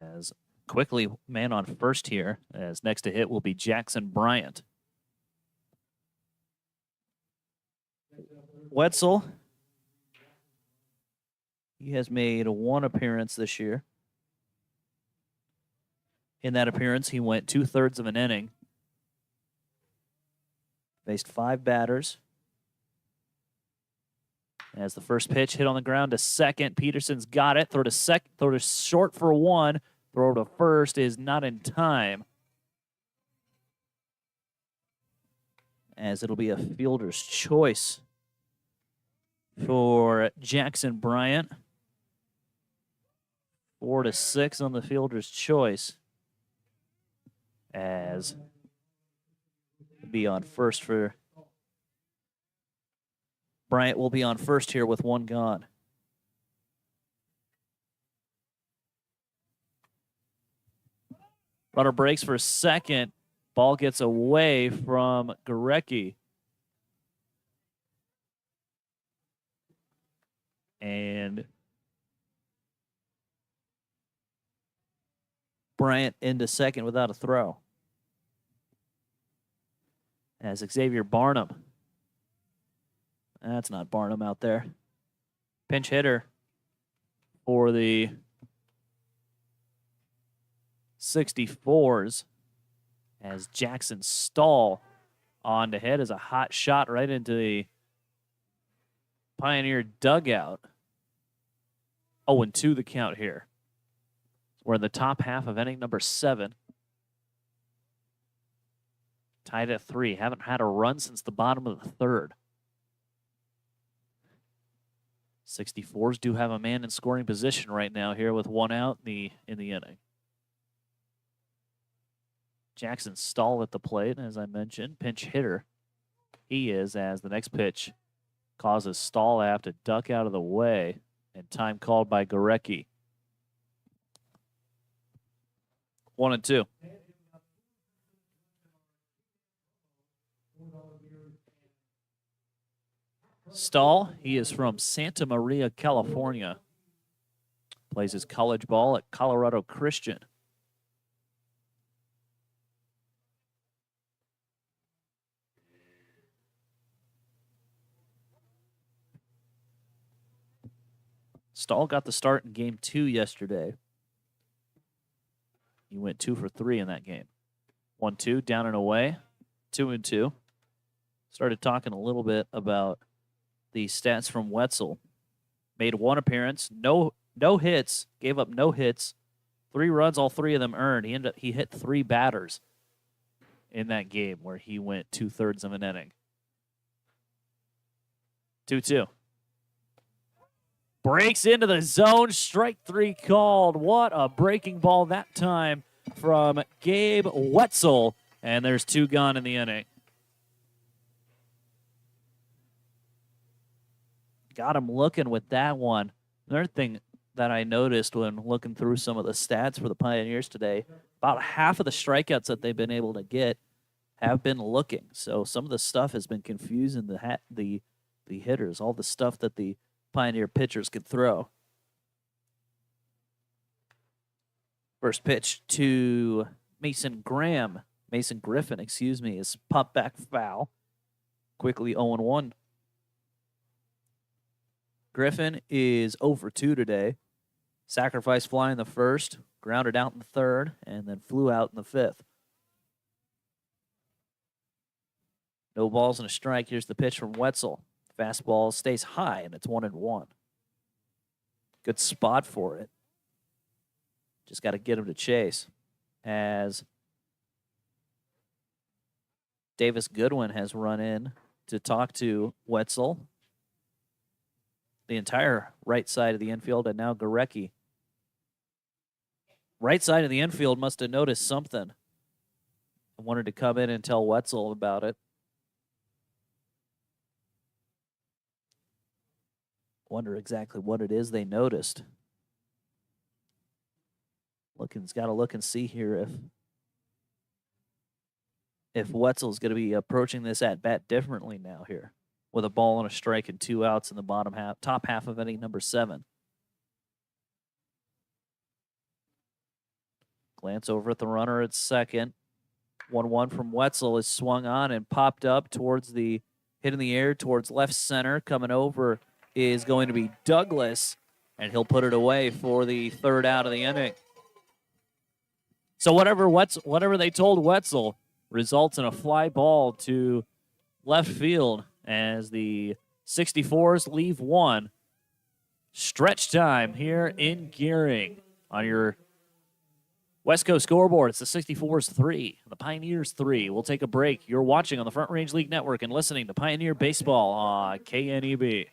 S1: As quickly man on first here, as next to hit will be Jackson Bryant. Wetzel, he has made 1 appearance this year. In that appearance, he went 2/3 of an inning. Faced 5 batters. As the first pitch hit on the ground to second, Peterson's got it. Throw to short for 1. Throw to first is not in time. As it'll be a fielder's choice for Jackson Bryant. 4-6 on the fielder's choice. As be on first for Bryant will be on first here with 1 gone. Runner breaks for second. Ball gets away from Gering. And Bryant into second without a throw. As Xavier Barnum That's not Barnum out there. Pinch hitter for the 64's as Jackson Stahl on to hit as a hot shot right into the Pioneer dugout. 0-2 the count here. We're in the top half of inning number 7. Tied at 3. Haven't had a run since the bottom of the 3rd. 64's do have a man in scoring position right now here with 1 out in the inning. Jackson Stahl at the plate, as I mentioned, pinch hitter. He is, as the next pitch causes Stahl to have to duck out of the way, and time called by Gorecki. 1-2. Stahl, he is from Santa Maria, California. Plays his college ball at Colorado Christian. Stahl got the start in game 2 yesterday. He went 2 for 3 in that game. 1-2, down and away. 2-2. Started talking a little bit about the stats from Wetzel. Made 1 appearance, no hits, gave up no hits, 3 runs, all 3 of them earned. He hit 3 batters in that game where he went 2/3 of an inning. 2-2. Breaks into the zone, strike 3 called. What a breaking ball that time from Gabe Wetzel. And there's 2 gone in the inning. Got him looking with that one. Another thing that I noticed when looking through some of the stats for the Pioneers today, about half of the strikeouts that they've been able to get have been looking. So some of the stuff has been confusing the hitters, all the stuff that the Pioneer pitchers could throw. First pitch to Mason Griffin, is popped back foul. Quickly 0-1. Griffin is 0 for 2 today. Sacrifice fly in the first, grounded out in the third, and then flew out in the fifth. No balls and a strike. Here's the pitch from Wetzel. Fastball stays high, and it's 1-1. Good spot for it. Just got to get him to chase. As Davis Goodwin has run in to talk to Wetzel. The entire right side of the infield, and now Gorecki. Right side of the infield must have noticed something. I wanted to come in and tell Wetzel about it. Wonder exactly what it is they noticed. Got to look and see here if Wetzel's going to be approaching this at bat differently now here, with a ball and a strike and 2 outs in the top half of inning number 7. Glance over at the runner at second. 1-1 from Wetzel is swung on and popped up towards the hit in the air towards left center. Coming over is going to be Douglas, and he'll put it away for the 3rd out of the inning. So whatever they told Wetzel results in a fly ball to left field as the 64's leave 1. Stretch time here in Gering on your West Coast scoreboard. It's the 64's 3, the Pioneers 3. We'll take a break. You're watching on the Front Range League Network and listening to Pioneer Baseball on KNEB.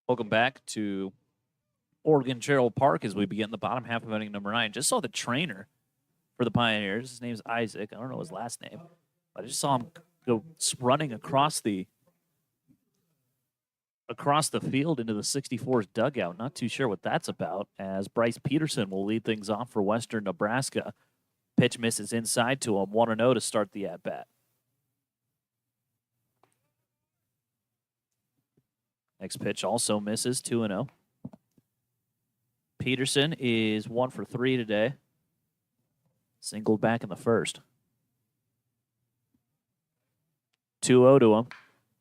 S1: Welcome back to Oregon Trail Park as we begin the bottom half of inning number 9. Just saw the trainer for the Pioneers. His name's Isaac. I don't know his last name, but I just saw him go running across the field into the 64's dugout. Not too sure what that's about, as Bryce Peterson will lead things off for Western Nebraska. Pitch misses inside to him, 1-0 to start the at-bat. Next pitch also misses, 2-0. Peterson is 1 for 3 today. Singled back in the first. 2-0 to him.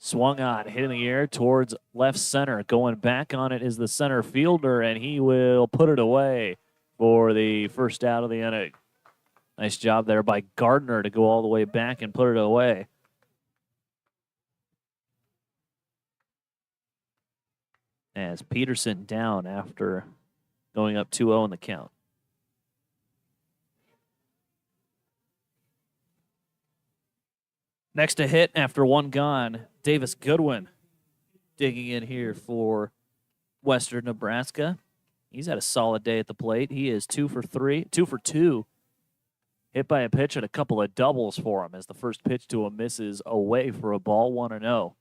S1: Swung on, hit in the air towards left center. Going back on it is the center fielder, and he will put it away for the first out of the inning. Nice job there by Gardner to go all the way back and put it away. As Peterson down after going up 2-0 in the count. Next to hit after one gone, Davis Goodwin digging in here for Western Nebraska. He's had a solid day at the plate. He is 2 for 2. Hit by a pitch and a couple of doubles for him as the first pitch to him misses away for a ball, 1-0.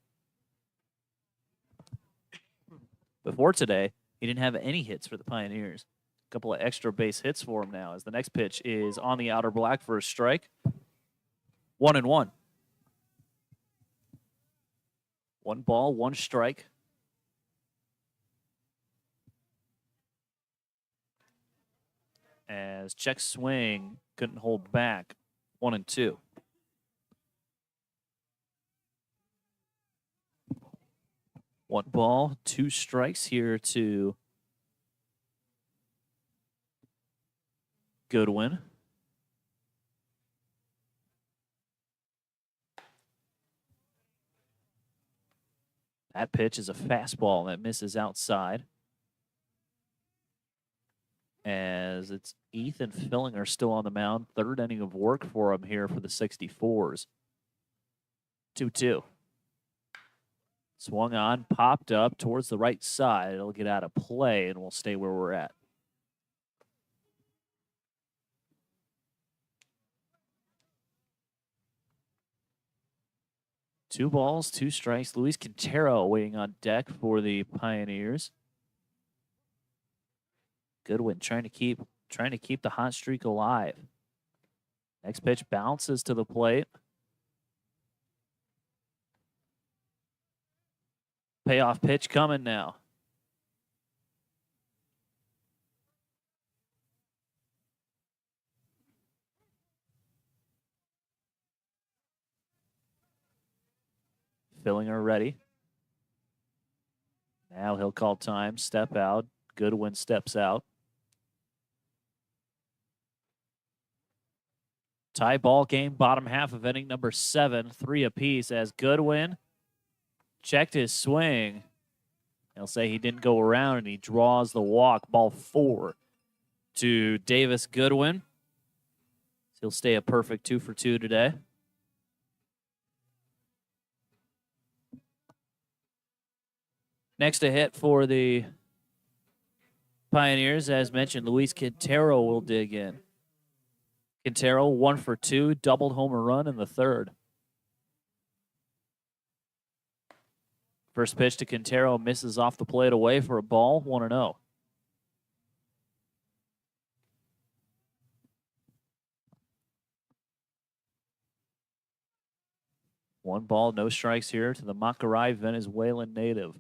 S1: Before today, he didn't have any hits for the Pioneers. A couple of extra base hits for him now as the next pitch is on the outer black for a strike. 1-1. 1 ball, 1 strike. As check swing couldn't hold back. 1-2. One ball, 2 strikes here to Goodwin. That pitch is a fastball that misses outside. As it's Ethan Fillinger still on the mound. 3rd inning of work for him here for the 64's. 2-2. Swung on, popped up towards the right side. It'll get out of play, and we'll stay where we're at. Two balls, 2 strikes. Luis Quintero waiting on deck for the Pioneers. Goodwin trying to keep the hot streak alive. Next pitch bounces to the plate. Payoff pitch coming now. Fillinger ready. Now he'll call time, step out. Goodwin steps out. Tie ball game, bottom half of inning number 7, 3 apiece as Goodwin checked his swing. He'll say he didn't go around, and he draws the walk. Ball 4 to Davis Goodwin. He'll stay a perfect 2 for 2 today. Next to hit for the Pioneers, as mentioned, Luis Quintero will dig in. Quintero 1 for 2, doubled homer run in the 3rd. First pitch to Quintero misses off the plate away for a ball, 1-0. One ball, no strikes here to the Macaray Venezuelan native.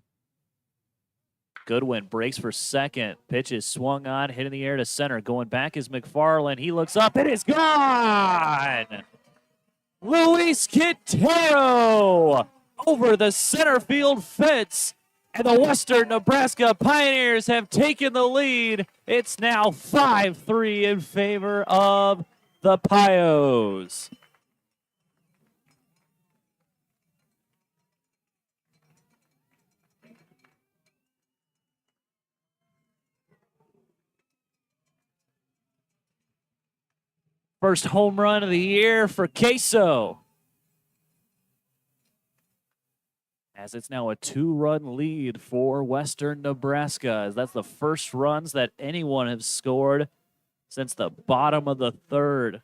S1: Goodwin breaks for second. Pitch is swung on, hit in the air to center. Going back is McFarland. He looks up. It is gone! Luis Quintero over the center field fence. And the Western Nebraska Pioneers have taken the lead. It's now 5-3 in favor of the Pios. First home run of the year for Queso. as it's now a 2-run lead for Western Nebraska, as that's the first runs that anyone has scored since the bottom of the third.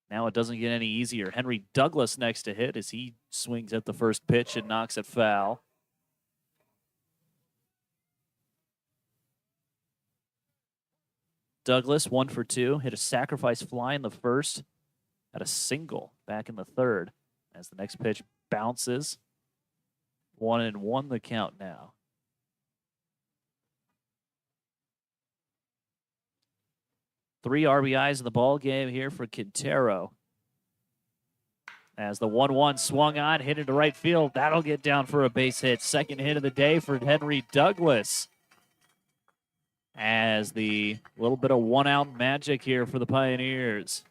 S1: Now it doesn't get any easier. Henry Douglas next to hit as he swings at the first pitch and knocks it foul. Douglas 1 for 2, hit a sacrifice fly in the first, had a single back in the third as the next pitch bounces. 1-1 the count now. Three RBIs in the ball game here for Quintero. As the 1-1 swung on, hit into right field. That'll get down for a base hit. Second hit of the day for Henry Douglas. As the little bit of one-out magic here for the Pioneers.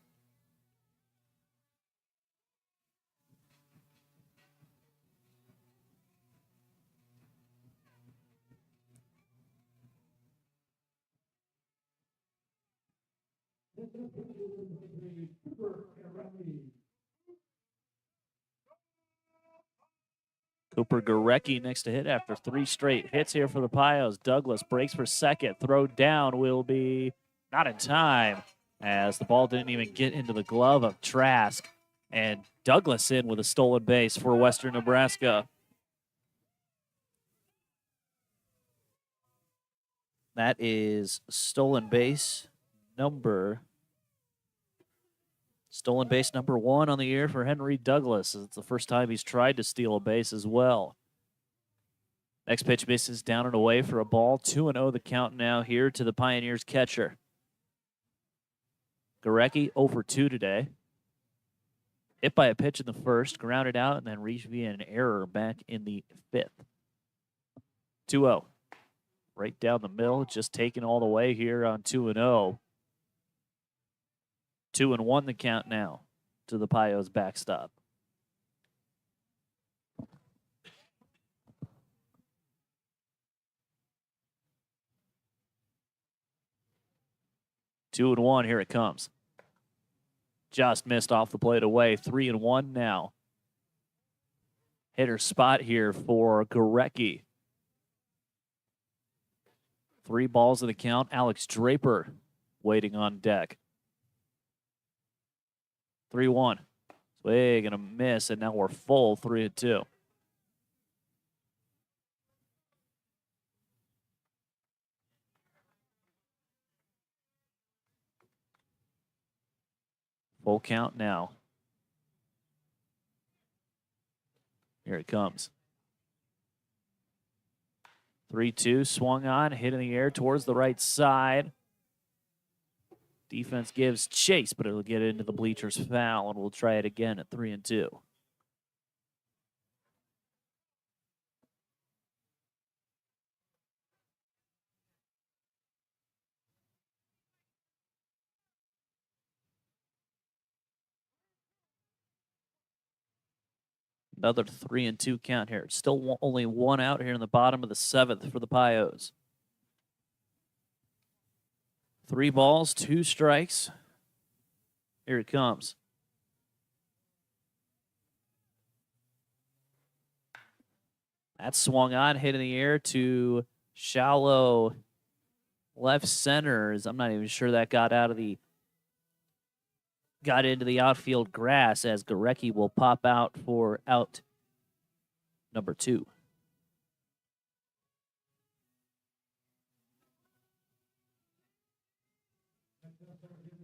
S1: Cooper Gorecki next to hit after 3 straight hits here for the Pios. Douglas breaks for second. Throw down will be not in time as the ball didn't even get into the glove of Trask. And Douglas in with a stolen base for Western Nebraska. That is stolen base number 1 on the year for Henry Douglas. It's the first time he's tried to steal a base as well. Next pitch misses down and away for a ball. 2-0 the count now here to the Pioneers catcher. Gorecki 0 for 2 today. Hit by a pitch in the first, grounded out, and then reached via an error back in the 5th. 2-0. Right down the middle, just taken all the way here on 2-0. 2-1 the count now to the Pios backstop. Two and one, here it comes. Just missed off the plate away. 3-1 now. Hitter spot here for Gorecki. 3 balls in the count. Alex Draper waiting on deck. 3-1. Swing and a miss, and now we're full 3-2. Full count now. Here it comes. 3-2, swung on, hit in the air towards the right side. Defense gives chase, but it'll get into the bleachers foul, and we'll try it again at 3-2. Another 3-2 count here. Still only 1 out here in the bottom of the 7th for the Pios. 3 balls, 2 strikes. Here it comes. That swung on, hit in the air to shallow left center. I'm not even sure that got into the outfield grass, as Gorecki will pop out for out number 2.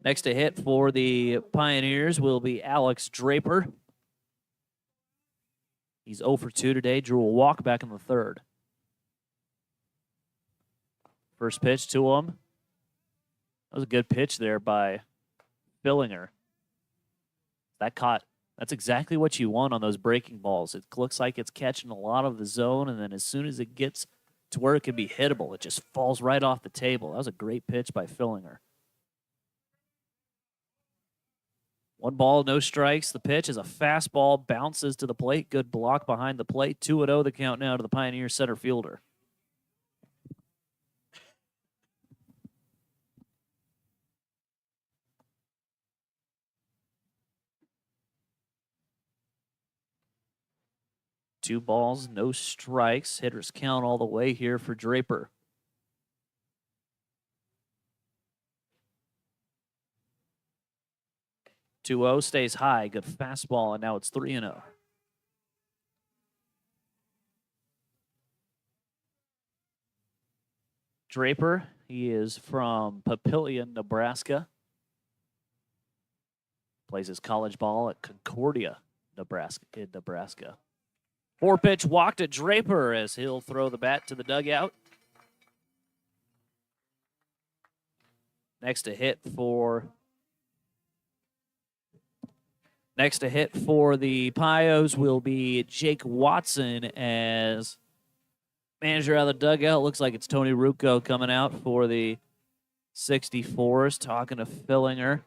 S1: Next to hit for the Pioneers will be Alex Draper. He's 0 for 2 today, drew a walk back in the 3rd. First pitch to him. That was a good pitch there by Fillinger. That's exactly what you want on those breaking balls. It looks like it's catching a lot of the zone, and then as soon as it gets to where it can be hittable, it just falls right off the table. That was a great pitch by Fillinger. 1 ball, no strikes. The pitch is a fastball, bounces to the plate. Good block behind the plate. 2-0 the count now to the Pioneers center fielder. 2 balls, no strikes. Hitters count all the way here for Draper. 2-0 stays high. Good fastball, and now it's 3-0. Draper, he is from Papillion, Nebraska. Plays his college ball at Concordia, Nebraska. 4-pitch walk to Draper as he'll throw the bat to the dugout. Next to hit for the Pios will be Jake Watson as manager out of the dugout. Looks like it's Tony Rucco coming out for the 64's, talking to Fillinger.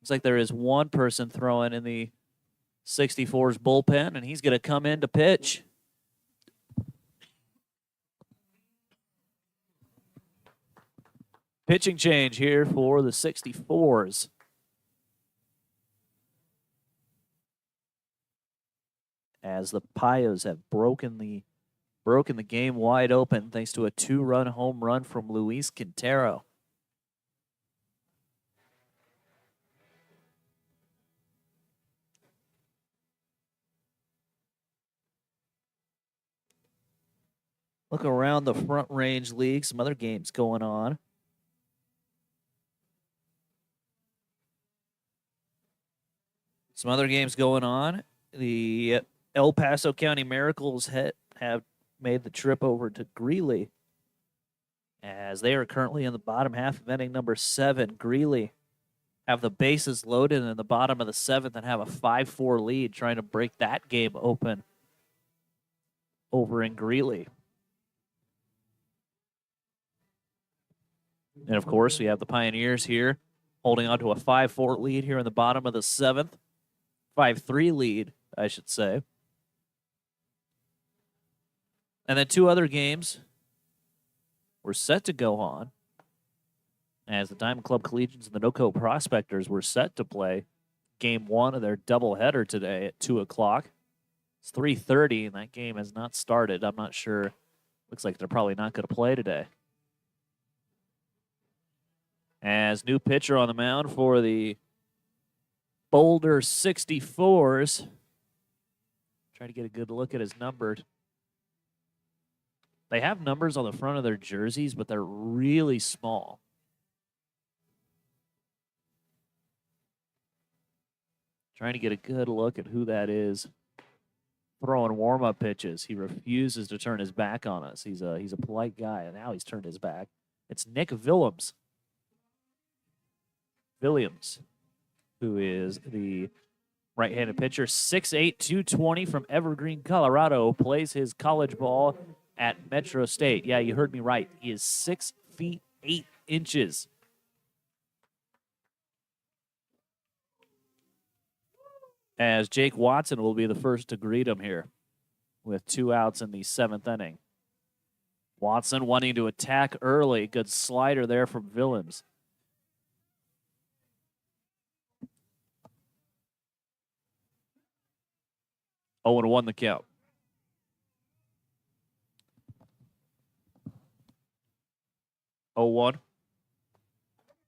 S1: Looks like there is one person throwing in the 64's bullpen, and he's going to come in to pitch. Pitching change here for the 64's. As the Pios have broken the game wide open thanks to a 2-run home run from Luis Quintero. Look around the Front Range League, some other games going on. The El Paso County Miracles have made the trip over to Greeley as they are currently in the bottom half of inning number 7. Greeley have the bases loaded in the bottom of the 7th and have a 5-4 lead, trying to break that game open over in Greeley. And, of course, we have the Pioneers here holding on to a 5-4 lead here in the bottom of the 7th. 5-3 lead, I should say. And then 2 other games were set to go on as the Diamond Club Collegians and the NoCo Prospectors were set to play game 1 of their doubleheader today at 2 o'clock. It's 3:30, and that game has not started. I'm not sure. Looks like they're probably not going to play today. As new pitcher on the mound for the Boulder 64's. Try to get a good look at his numbers. They have numbers on the front of their jerseys, but they're really small. Trying to get a good look at who that is throwing warm-up pitches. He refuses to turn his back on us. He's a polite guy, and now he's turned his back. It's Nick Willems, who is the right-handed pitcher, 6'8", 220 from Evergreen, Colorado, plays his college ball at Metro State. Yeah, you heard me right. He is 6 feet 8 inches. As Jake Watson will be the first to greet him here with 2 outs in the 7th inning. Watson wanting to attack early. Good slider there from Willems. Oh, and 1 the count. 0-1.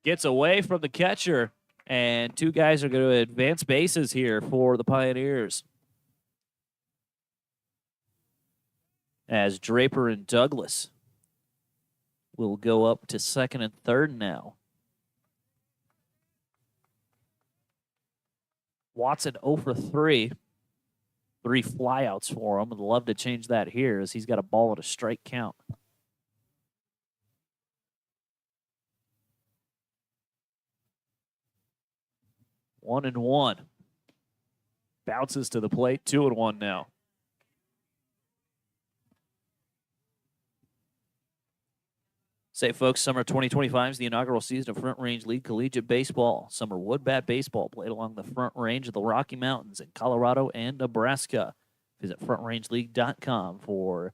S1: Gets away from the catcher, and 2 guys are going to advance bases here for the Pioneers. As Draper and Douglas will go up to 2nd and 3rd now. Watson 0 for 3. 3 flyouts for him. Would love to change that here as he's got a ball at a strike count. One and 1. Bounces to the plate. 2-1 now. Say, folks, summer 2025 is the inaugural season of Front Range League Collegiate Baseball. Summer wood bat baseball played along the Front Range of the Rocky Mountains in Colorado and Nebraska. Visit frontrangeleague.com for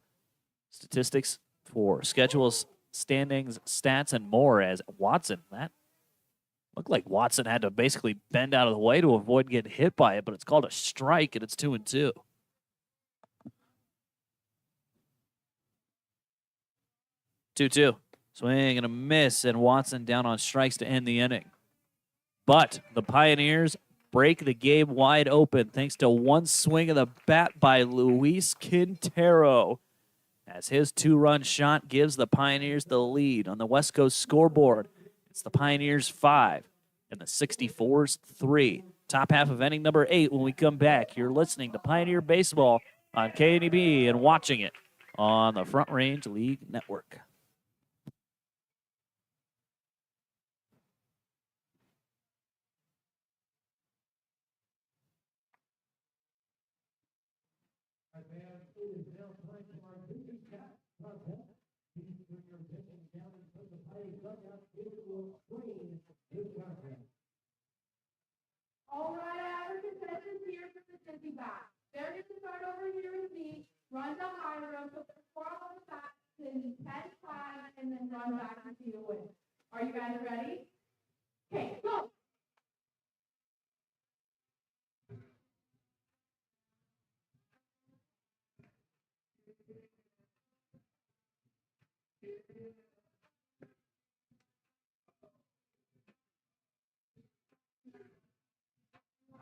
S1: statistics, for schedules, standings, stats, and more. As Watson, that Looked like Watson had to basically bend out of the way to avoid getting hit by it, but it's called a strike, and it's 2-2. Two. Swing and a miss, and Watson down on strikes to end the inning. But the Pioneers break the game wide open thanks to one swing of the bat by Luis Quintero, as his 2-run shot gives the Pioneers the lead on the West Coast scoreboard. It's the Pioneers 5 and the 64's 3. Top half of inning number 8 when we come back. You're listening to Pioneer Baseball on KNEB and watching it on the Front Range League Network.
S3: All right, our contestants here for the Disney back. They're going to start over here with me, run the high road, put the score on the back, then 10-5, and then run back and see the win. Are you guys ready? Okay, go.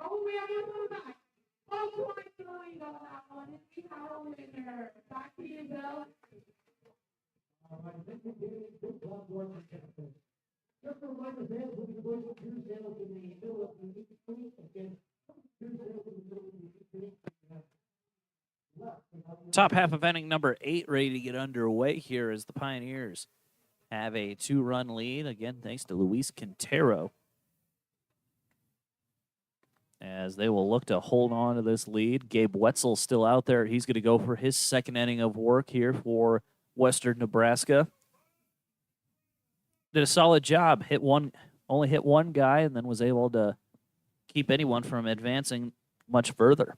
S3: Oh, we have to come back. 1 point to the lead on that one. And we have a winner. Back to you, Bill.
S2: Just a reminder, fans, we'll be going to 2 sales in the middle of the week. Again, 2 sales in the middle of the week.
S1: Top half of inning number 8 ready to get underway here as the Pioneers have a 2-run lead, again, thanks to Luis Quintero, as they will look to hold on to this lead. Gabe Wetzel still out there. He's going to go for his 2nd inning of work here for Western Nebraska. Did a solid job. Only hit one guy, and then was able to keep anyone from advancing much further.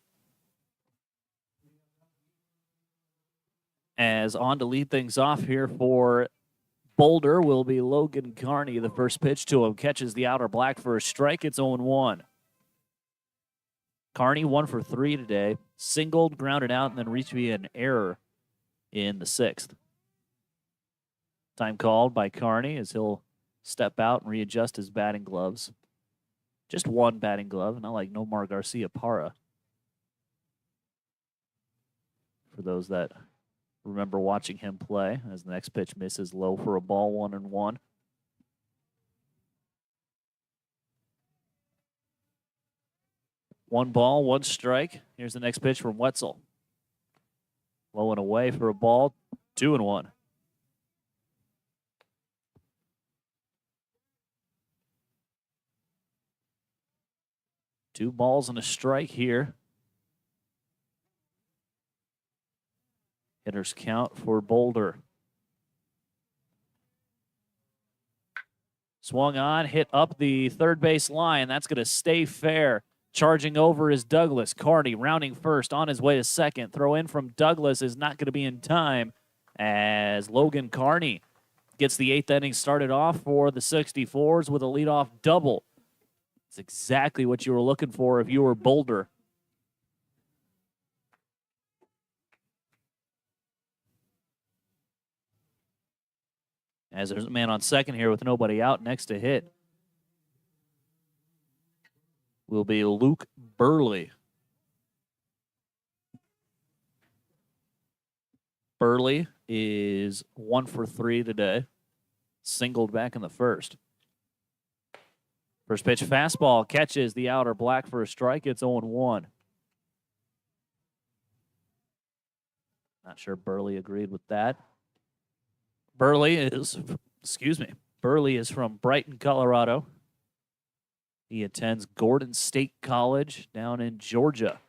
S1: As on to lead things off here for Boulder will be Logan Carney. The first pitch to him catches the outer black for a strike. It's 0-1. Carney 1 for 3 today. Singled, grounded out, and then reached via an error in the 6th. Time called by Carney as he'll step out and readjust his batting gloves. Just one batting glove, not like Nomar Garcia Parra. For those that remember watching him play, as the next pitch misses low for a ball, 1-1. One ball, one strike. Here's the next pitch from Wetzel. Low and away for a ball, 2-1. Two balls and a strike here. Hitters count for Boulder. Swung on, hit up the third base line. That's going to stay fair. Charging over is Douglas. Carney rounding first, on his way to second. Throw in from Douglas is not going to be in time, as Logan Carney gets the 8th inning started off for the 64's with a leadoff double. It's exactly what you were looking for if you were Boulder. As there's a man on second here with nobody out, next to hit will be Luke Burley. Burley is 1 for 3 today. Singled back in the first. First pitch fastball catches the outer black for a strike. It's 0-1. Not sure Burley agreed with that. Burley is from Brighton, Colorado. He attends Gordon State College down in Georgia.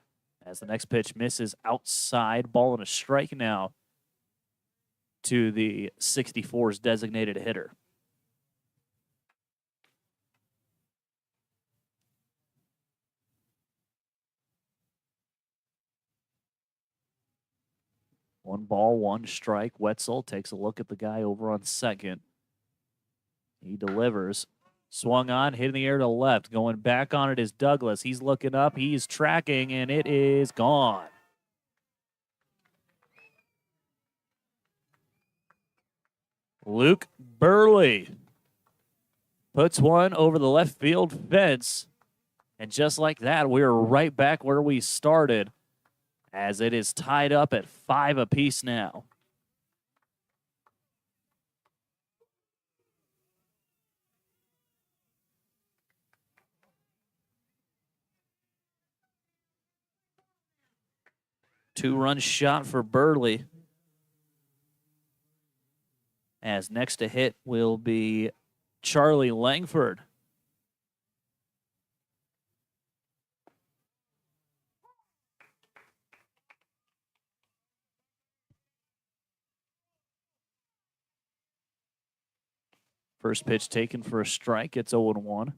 S1: As the next pitch misses outside, ball and a strike now to the 64's designated hitter. One ball, one strike. Wetzel takes a look at the guy over on second. He delivers. Swung on, hit in the air to left. Going back on it is Douglas. He's looking up, he's tracking, and it is gone. Luke Burley puts one over the left field fence. And just like that, we're right back where we started, as it is tied up at 5 apiece now. Two-run shot for Burley. As next to hit will be Charlie Langford. First pitch taken for a strike. It's 0-1.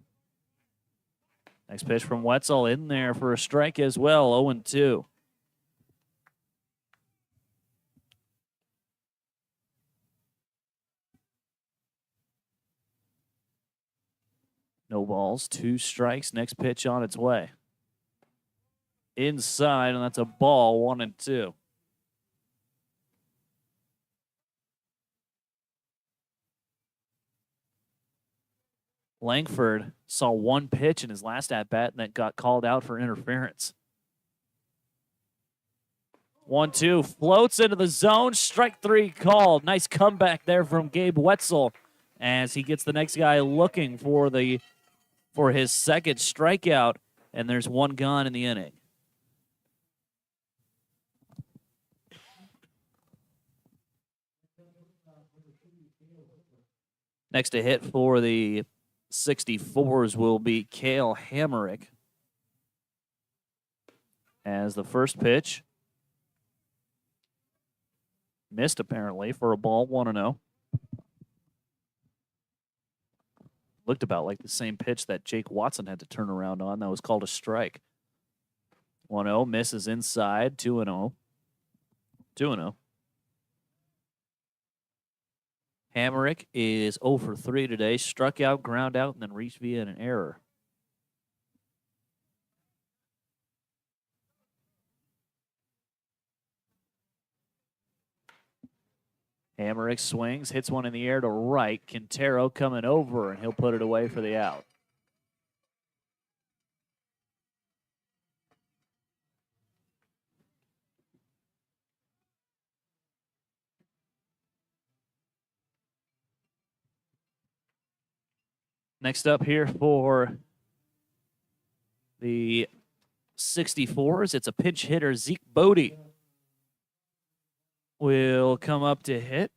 S1: Next pitch from Wetzel in there for a strike as well. 0-2. No balls, 2 strikes. Next pitch on its way. Inside, and that's a ball, 1-2. Langford saw one pitch in his last at-bat and that got called out for interference. 1-2, floats into the zone, strike 3 called. Nice comeback there from Gabe Wetzel as he gets the next guy looking for his second strikeout, and there's one gone in the inning. Next to hit for the 64's will be Cale Hamerick. As the first pitch missed apparently for a ball, 1-0. Looked about like the same pitch that Jake Watson had to turn around on. That was called a strike. 1-0, misses inside, 2-0. 2-0. Hamerick is 0 for 3 today. Struck out, ground out, and then reached via an error. Hamerick swings, hits one in the air to right. Quintero coming over, and he'll put it away for the out. Next up here for the 64's, it's a pinch hitter, Zeke Bodie will come up to hit.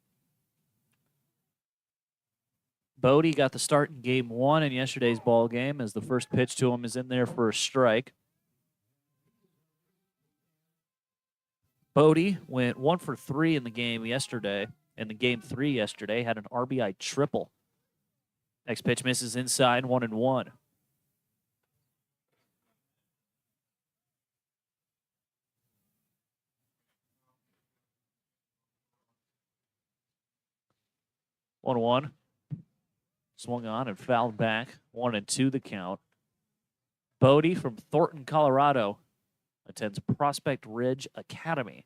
S1: Bodie got the start in game 1 in yesterday's ball game as the first pitch to him is in there for a strike. Bodie went 1 for 3 in the game yesterday, in the game 3 yesterday, had an RBI triple. Next pitch misses inside, 1-1. One. Swung on and fouled back. 1-2 the count. Bodie from Thornton, Colorado, attends Prospect Ridge Academy.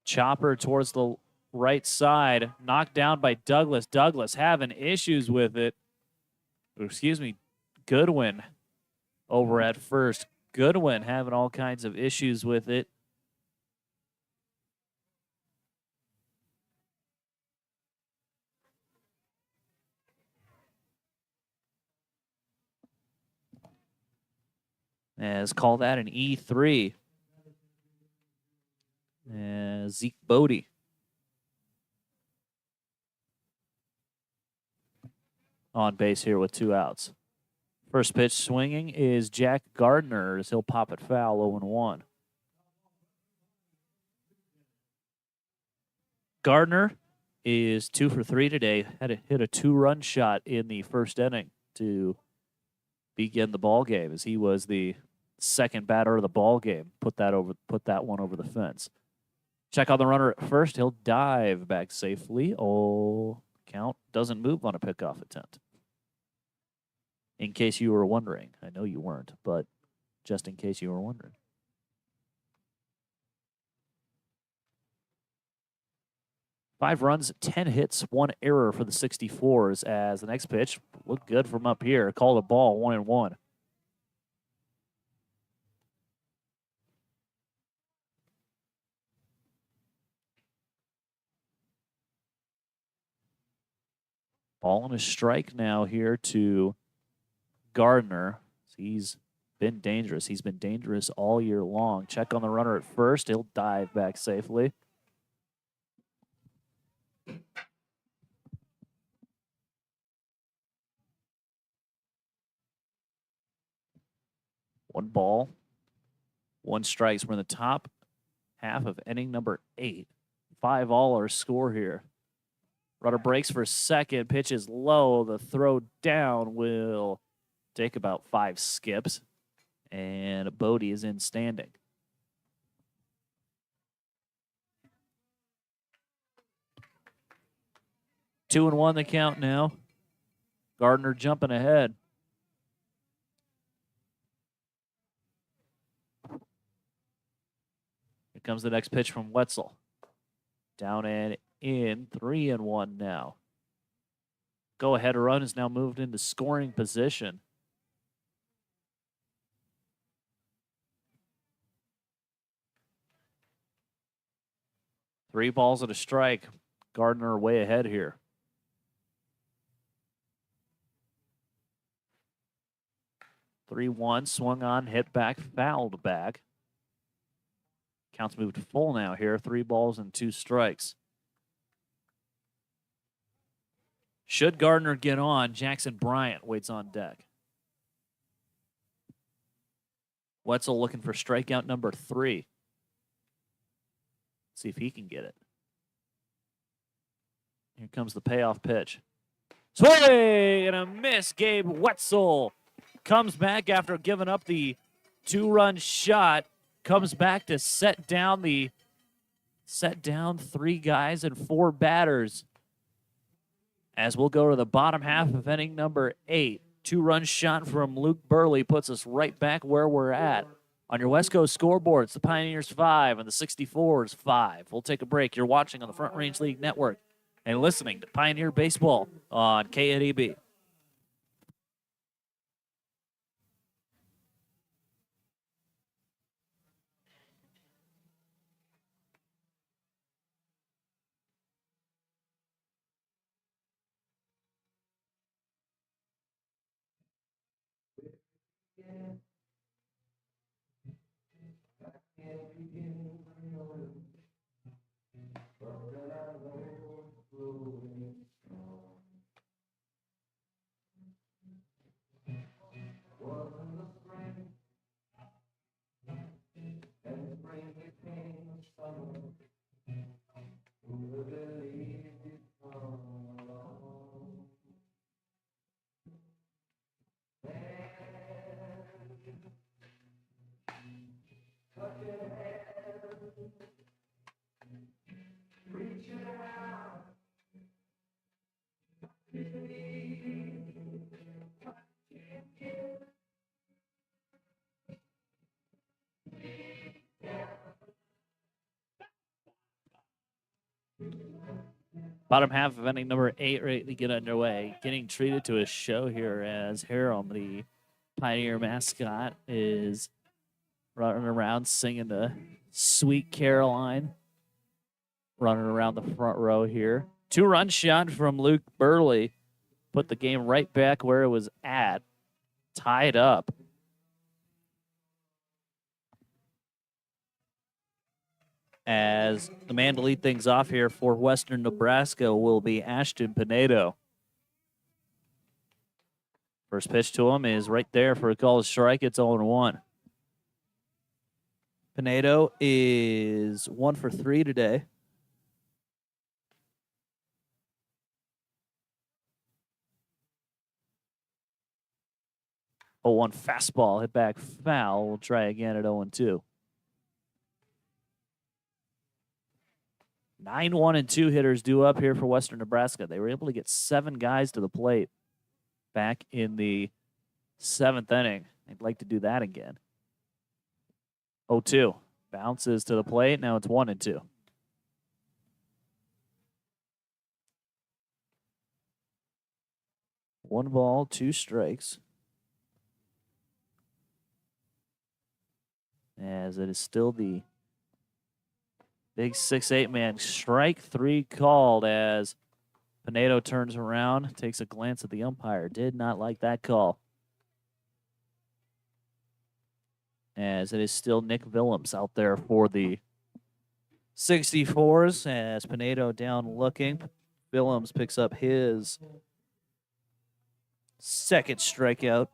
S1: Chopper towards the right side, knocked down by Douglas. Douglas having issues with it. Excuse me, Goodwin over at first. Goodwin having all kinds of issues with it. As call that an E3. Zeke Bodie. On base here with 2 outs. First pitch swinging is Jack Gardner as he'll pop it foul, 0-1. Gardner is 2 for 3 today. Had to hit a 2-run shot in the first inning to begin the ball game, as he was the second batter of the ball game. Put that one over the fence. Check on the runner at first. He'll dive back safely. Oh, count doesn't move on a pickoff attempt. In case you were wondering. I know you weren't, but just in case you were wondering. Five runs, 10 hits, 1 error for the 64's, as the next pitch looked good from up here. Called a ball, 1-1. Ball and a strike now here to Gardner. He's been dangerous. He's been dangerous all year long. Check on the runner at first. He'll dive back safely. One ball, 1 strike. We're in the top half of inning number 8. 5-all our score here. Runner breaks for second. Pitch is low. The throw down will take about 5 skips. And Bodie is in standing. Two and 1 the count now. Gardner jumping ahead. Here comes the next pitch from Wetzel. Down and in, 3-1 now. Go-ahead run is now moved into scoring position. Three balls and a strike. Gardner way ahead here. Three-one, swung on, hit back, fouled back. Counts moved full now here. 3 balls and 2 strikes. Should Gardner get on, Jackson Bryant waits on deck. Wetzel looking for strikeout number 3. See if he can get it. Here comes the payoff pitch. Swing and a miss. Gabe Wetzel comes back after giving up the 2-run shot. Comes back to set down 3 guys and 4 batters. As we'll go to the bottom half of inning number 8. 2-run shot from Luke Burley puts us right back where we're at. On your West Coast scoreboards, the Pioneers 5 and the 64's 5. We'll take a break. You're watching on the Front Range League Network and listening to Pioneer Baseball on KNEB. Bottom half of inning number 8 ready to get underway. Getting treated to a show here as Harold, the Pioneer mascot, is running around singing the Sweet Caroline. Running around the front row here. 2-run shot from Luke Burley. Put the game right back where it was at. Tied up. As the man to lead things off here for Western Nebraska will be Ashton Pinedo. First pitch to him is right there for a called strike. It's 0-1. Pinedo is 1 for 3 today. 0-1 fastball, hit back foul. We'll try again at 0-2. 9-1-2 hitters due up here for Western Nebraska. They were able to get 7 guys to the plate back in the 7th inning. They'd like to do that again. 0-2. Bounces to the plate. Now it's 1-2. One ball, 2 strikes. As it is still the big 6'8" man. Strike 3 called as Pinedo turns around, takes a glance at the umpire. Did not like that call. As it is still Nick Willems out there for the 64's. As Pinedo down looking. Willems picks up his 2nd strikeout.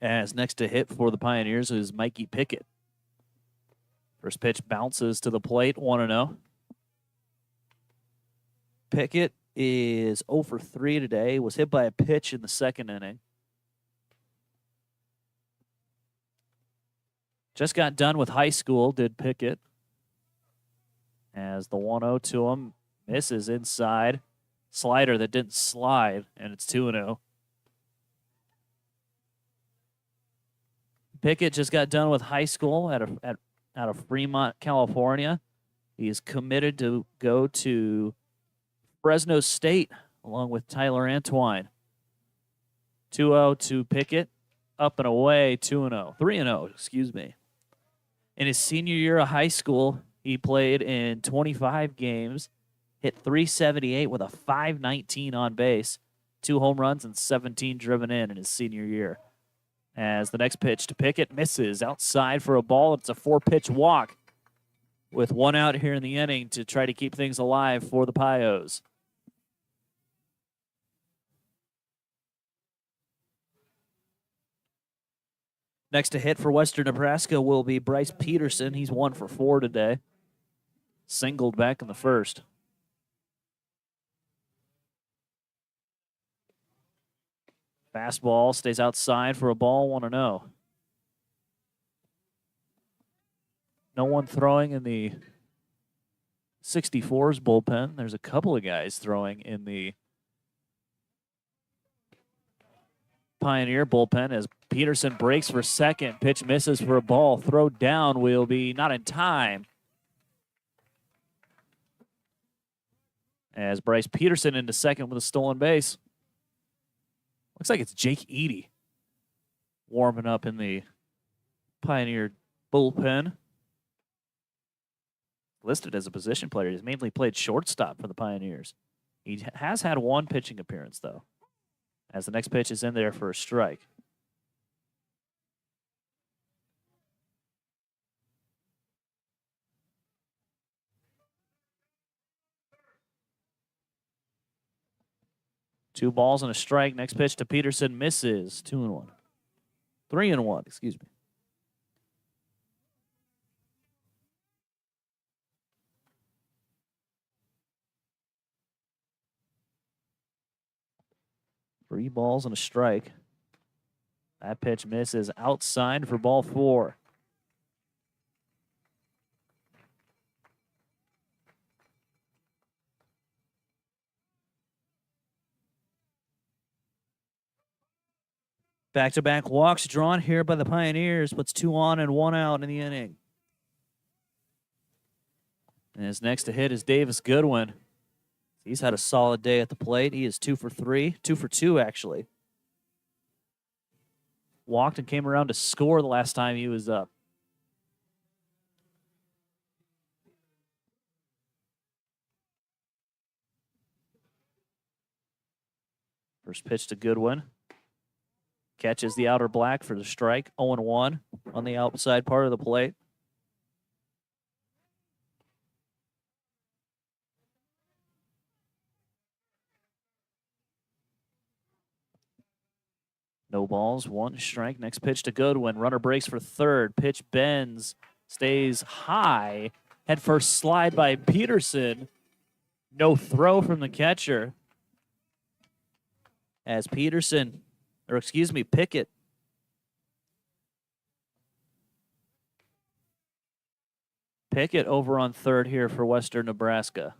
S1: As next to hit for the Pioneers is Mikey Pickett. First pitch bounces to the plate, 1-0. Pickett is 0 for 3 today. Was hit by a pitch in the 2nd inning. Just got done with high school, did Pickett. As the 1-0 to him misses inside. Slider that didn't slide, and it's 2-0. Pickett just got done with high school out of Fremont, California. He is committed to go to Fresno State along with Tyler Antwine. 2-0 to Pickett. Up and away, 2-0. 3-0, excuse me. In his senior year of high school, he played in 25 games, hit .378 with a .519 on base, 2 home runs and 17 driven in his senior year. As the next pitch to Pickett misses outside for a ball. It's a 4-pitch walk with 1 out here in the inning to try to keep things alive for the Pios. Next to hit for Western Nebraska will be Bryce Peterson. He's 1 for 4 today. Singled back in the 1st. Fastball stays outside for a ball, 1-0. No one throwing in the 64's bullpen. There's a couple of guys throwing in the Pioneer bullpen as Peterson breaks for 2nd. Pitch misses for a ball. Throw down will be not in time. As Bryce Peterson into 2nd with a stolen base. Looks like it's Jake Eady warming up in the Pioneer bullpen. Listed as a position player. He's mainly played shortstop for the Pioneers. He has had 1 pitching appearance, though, as the next pitch is in there for a strike. Two balls and a strike. Next pitch to Peterson misses. 2-1. 3-1, excuse me. Three balls and a strike. That pitch misses outside for ball 4. Back-to-back walks drawn here by the Pioneers. Puts 2 on and 1 out in the inning. And his next to hit is Davis Goodwin. He's had a solid day at the plate. He is 2 for 3. 2 for 2, actually. Walked and came around to score the last time he was up. First pitch to Goodwin. Catches the outer black for the strike. 0-1 on the outside part of the plate. No balls, 1 strike. Next pitch to Goodwin. Runner breaks for 3rd. Pitch bends, stays high. Head first slide by Peterson. No throw from the catcher. As Peterson, or excuse me, Pickett. Pickett over on third here for Western Nebraska.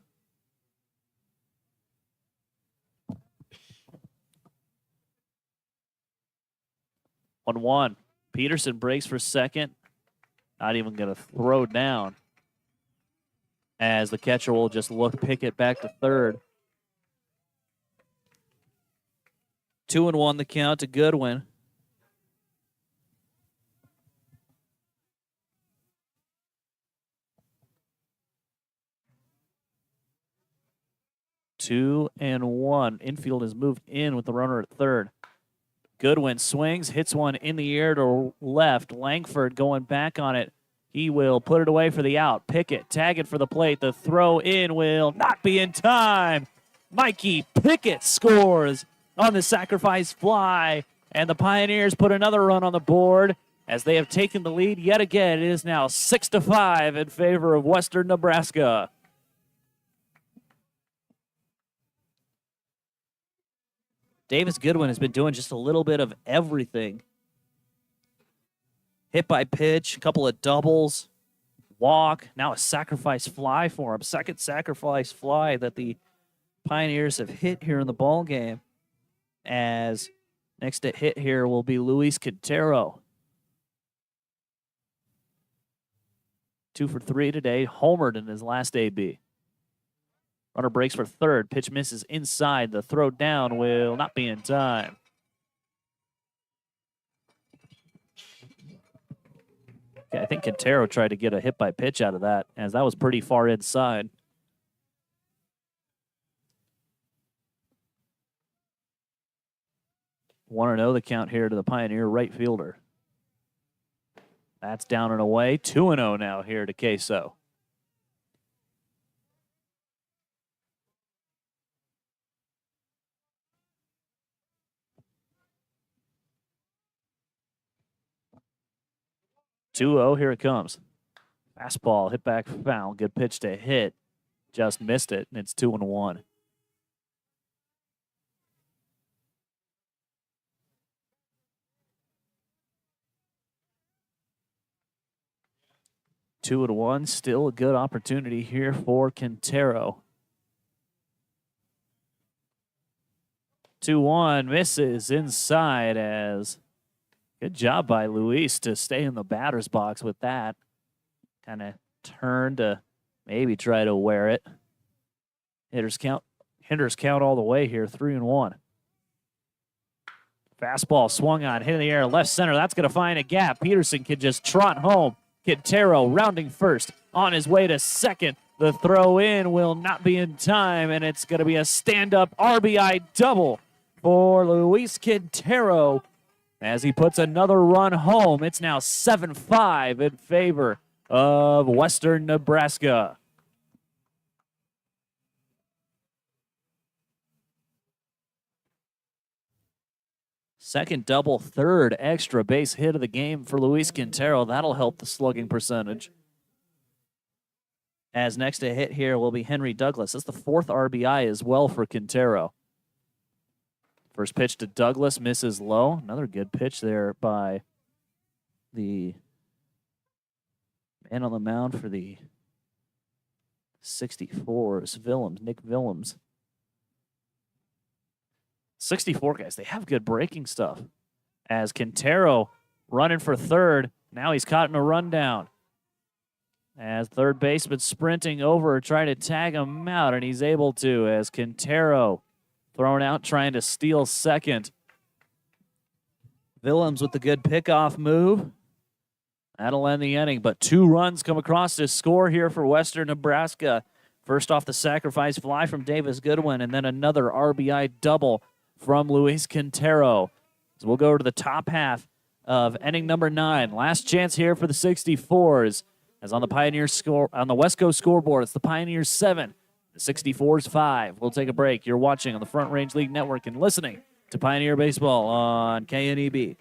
S1: On one. Peterson breaks for second. Not even going to throw down, as the catcher will just look Pickett back to third. 2-1 the count to Goodwin. Two and one. Infield has moved in with the runner at third. Goodwin swings, hits one in the air to left. Langford going back on it. He will put it away for the out. Pickett tag it for the plate. The throw in will not be in time. Mikey Pickett scores on the sacrifice fly, and the Pioneers put another run on the board as they have taken the lead yet again. It is now 6-5 in favor of Western Nebraska. Davis Goodwin has been doing just a little bit of everything. Hit by pitch, a couple of doubles, walk, now a sacrifice fly for him. Second sacrifice fly that the Pioneers have hit here in the ball game. As next to hit here will be Luis Quintero. 2 for 3 today, homered in his last AB. Runner breaks for third. Pitch misses inside. The throw down will not be in time. Okay, I think Quintero tried to get a hit by pitch out of that, as that was pretty far inside. Want to know the count here to the Pioneer right fielder. That's down and away. 2-0 now here to Queso. Here it comes. Fastball hit back foul. Good pitch to hit. Just missed it, and it's 2-1. Two and one, still a good opportunity here for Quintero. 2-1 misses inside, as good job by Luis to stay in the batter's box with that. Kind of turn to maybe try to wear it. Hitters count all the way here, 3-1. Fastball swung on, hit in the air, left center. That's going to find a gap. Peterson can just trot home. Quintero rounding first, on his way to second. The throw in will not be in time, and it's going to be a stand-up RBI double for Luis Quintero as he puts another run home. It's now 7-5 in favor of Western Nebraska. Second double, third extra base hit of the game for Luis Quintero. That'll help the slugging percentage. As next to hit here will be Henry Douglas. That's the fourth RBI as well for Quintero. First pitch to Douglas, misses low. Another good pitch there by the man on the mound for the 64's, Nick Willems. 64 guys, they have good breaking stuff. As Quintero running for third, now he's caught in a rundown. As third baseman sprinting over, trying to tag him out, and he's able to, as Quintero thrown out, trying to steal second. Willems with the good pickoff move. That'll end the inning, but 2 runs come across to score here for Western Nebraska. First off the sacrifice fly from Davis Goodwin, and then another RBI double from Luis Quintero. So we'll go to the top half of inning number 9. Last chance here for the 64's. As on the Pioneers score, on the West Coast scoreboard, it's the Pioneers 7, the 64's 5. We'll take a break. You're watching on the Front Range League Network and listening to Pioneer Baseball on KNEB.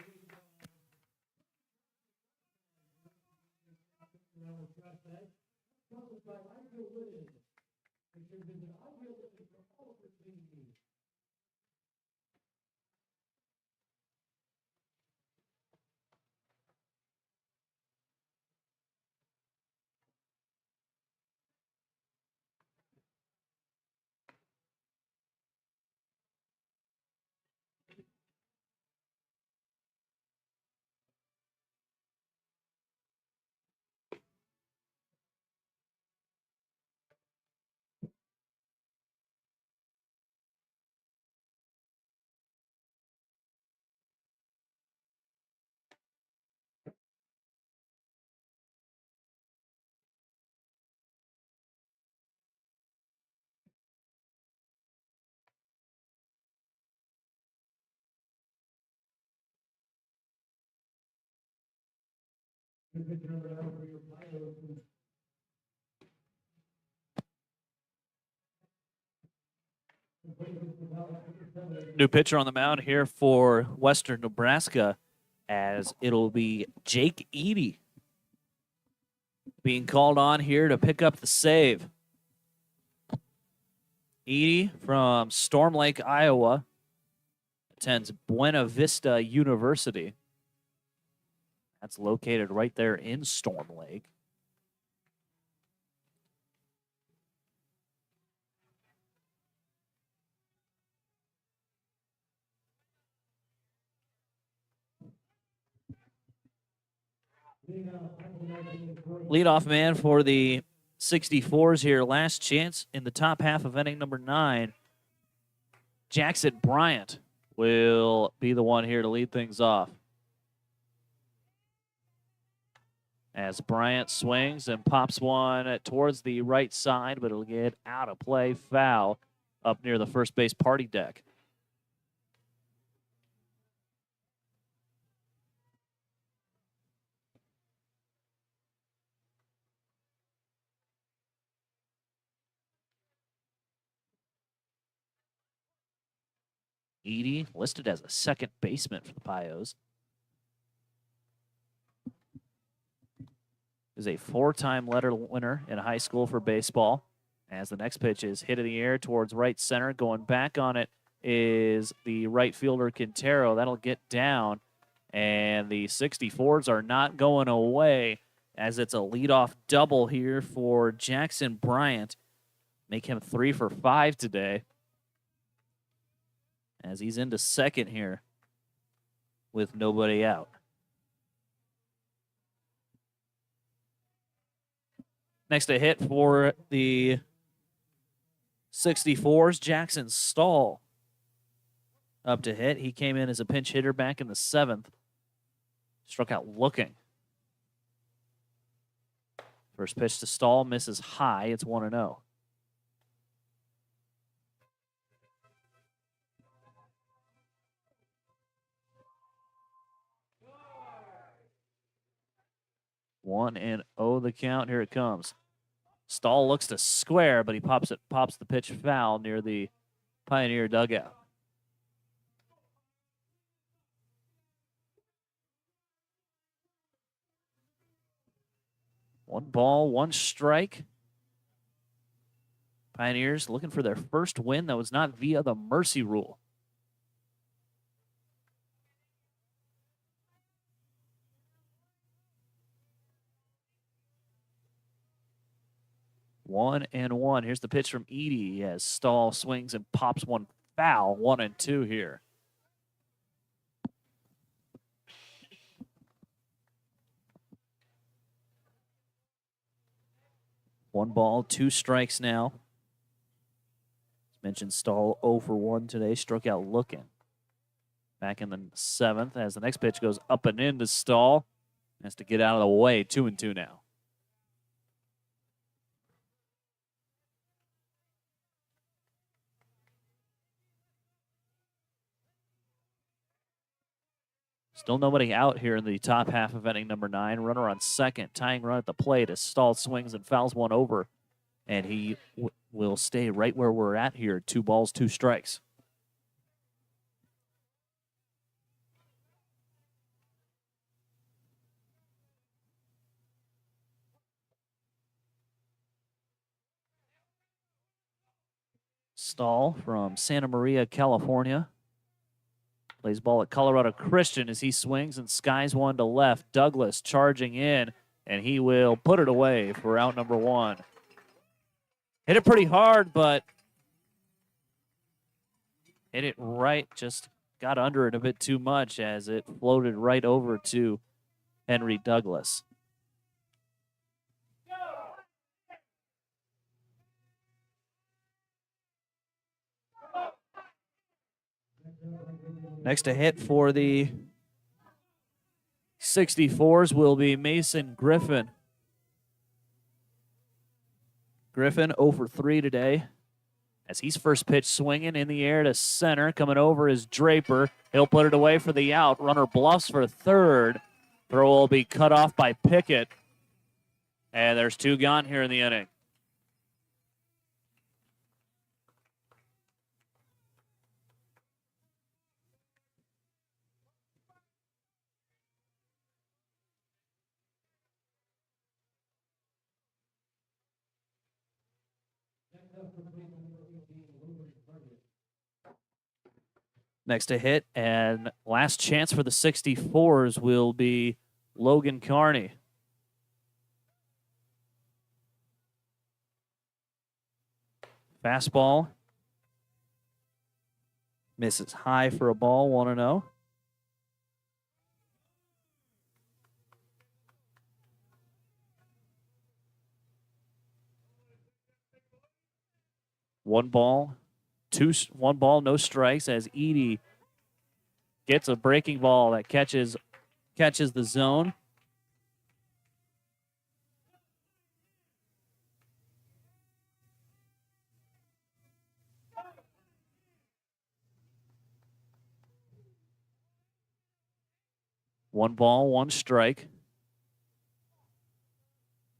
S1: New pitcher on the mound here for Western Nebraska, as it'll be Jake Eady being called on here to pick up the save. Eady from Storm Lake, Iowa, attends Buena Vista University. That's located right there in Storm Lake. Leadoff man for the 64's here. Last chance in the top half of inning number 9. Jackson Bryant will be the one here to lead things off. As Bryant swings and pops one towards the right side, but it'll get out of play, foul up near the first base party deck. Eady listed as a second baseman for the Pios. Is a 4-time letter winner in high school for baseball. As the next pitch is hit in the air towards right center. Going back on it is the right fielder Quintero. That'll get down. And the 64's are not going away, as it's a leadoff double here for Jackson Bryant. Make him 3 for 5 today, as he's into second here with nobody out. Next to hit for the 64's, Jackson Stahl up to hit. He came in as a pinch hitter back in the 7th. Struck out looking. First pitch to Stahl misses high. It's 1-0. One and oh the count. Here it comes. Stahl looks to square, but he pops the pitch foul near the Pioneer dugout. One ball, one strike. Pioneers looking for their first win that was not via the mercy rule. One and one. Here's the pitch from Eady as Stahl swings and pops one foul. 1-2 here. One ball, 2 strikes now. As mentioned, Stahl 0 for 1 today. Struck out looking. Back in the 7th as the next pitch goes up and in to Stahl. Has to get out of the way. 2-2 now. Still nobody out here in the top half of inning number 9. Runner on second, tying run at the plate as Stahl swings and fouls one over. And he will stay right where we're at here. 2 balls, 2 strikes. Stahl from Santa Maria, California. Plays ball at Colorado Christian as he swings and skies one to left. Douglas charging in, and he will put it away for out number 1. Hit it pretty hard, but hit it right. Just got under it a bit too much as it floated right over to Henry Douglas. Next to hit for the 64's will be Mason Griffin. Griffin 0 for 3 today as he's first pitch swinging in the air to center. Coming over is Draper. He'll put it away for the out. Runner bluffs for third, Throw will be cut off by Pickett. And there's 2 gone here in the inning. Next to hit, and last chance for the 64s will be Logan Carney. Fastball. Misses high for a ball, 1-0. One ball, no strikes as Edie gets a breaking ball that catches the zone. One ball, one strike.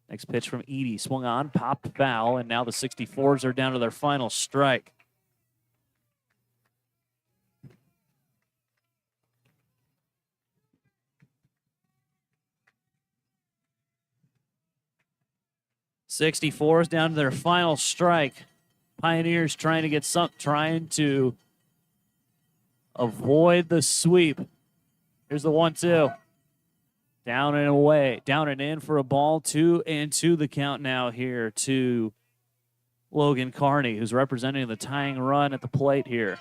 S1: Next pitch from Edie, swung on, popped foul, and now the 64s are down to their final strike. '64s down to their final strike. Pioneers trying to avoid the sweep. Here's the 1-2. Down and away, down and in for a ball. 2-2 the count now here to Logan Carney, who's representing the tying run at the plate here.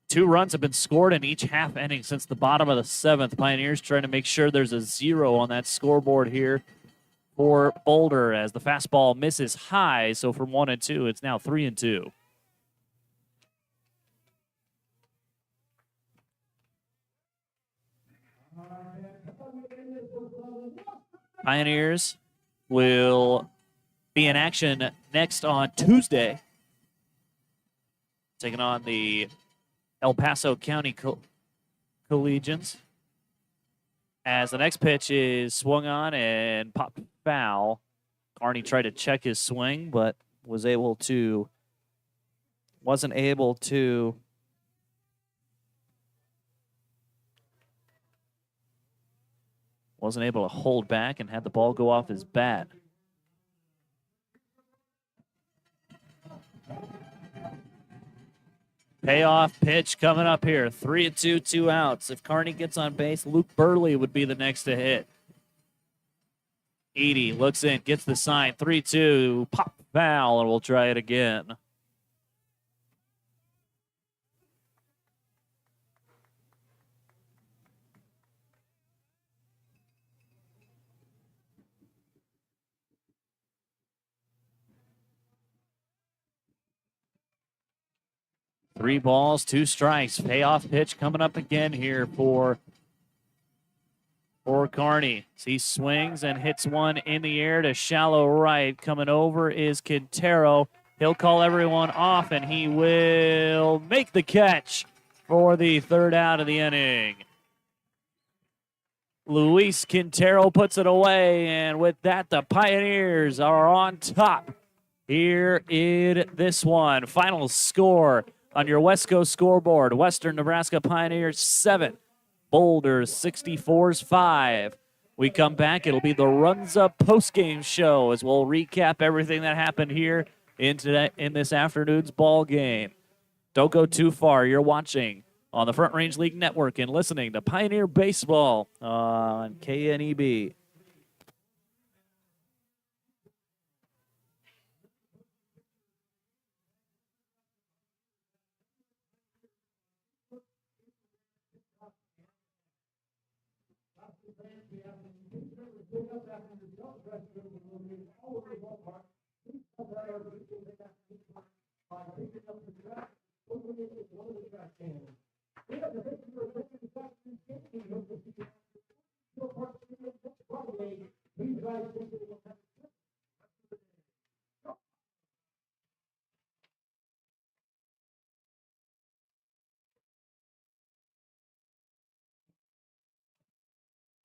S1: 2 runs have been scored in each half inning since the bottom of the 7th. Pioneers trying to make sure there's a 0 on that scoreboard here for Boulder as the fastball misses high. So from 1-2, it's now 3-2. Pioneers will be in action next on Tuesday, taking on the El Paso County Collegians. As the next pitch is swung on and popped foul. Carney tried to check his swing, but wasn't able to hold back and had the ball go off his bat. Payoff pitch coming up here. 3-2, 2 outs. If Carney gets on base, Luke Burley would be the next to hit. Edie looks in, gets the sign. 3-2, pop foul, and we'll try it again. Three balls, 2 strikes. Payoff pitch coming up again here for Carney. He swings and hits one in the air to shallow right. Coming over is Quintero. He'll call everyone off, and he will make the catch for the 3rd out of the inning. Luis Quintero puts it away, and with that, the Pioneers are on top here in this one. Final score on your West Coast scoreboard: Western Nebraska Pioneers 7, Boulder 64's 5. We come back, it'll be the Runza postgame show as we'll recap everything that happened here in this afternoon's ball game. Don't go too far. You're watching on the Front Range League Network and listening to Pioneer Baseball on KNEB.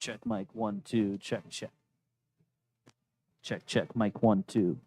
S1: Check, mic 1, 2. Check, check. Check, check, mic 1, 2.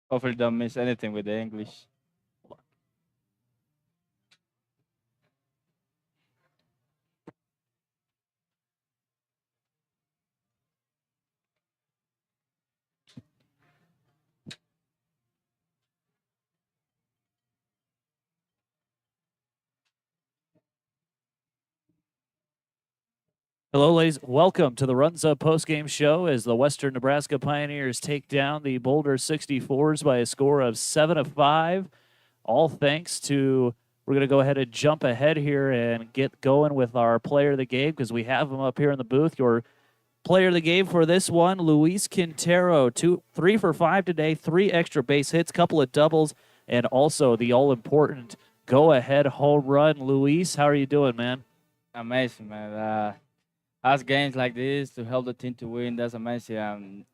S4: Hopefully don't miss anything with the English.
S1: Hello, ladies. Welcome to the Runs Up postgame show as the Western Nebraska Pioneers take down the Boulder 64's by a score of 7-5. All thanks to, we're going to go ahead and jump ahead here and get going with our player of the game because we have him up here in the booth. Your player of the game for this one, Luis Quintero, 3 for 5 today, 3 extra base hits, couple of doubles, and also the all-important go-ahead home run. Luis, how are you doing, man?
S4: Amazing, man. has games like this to help the team to win. That's amazing.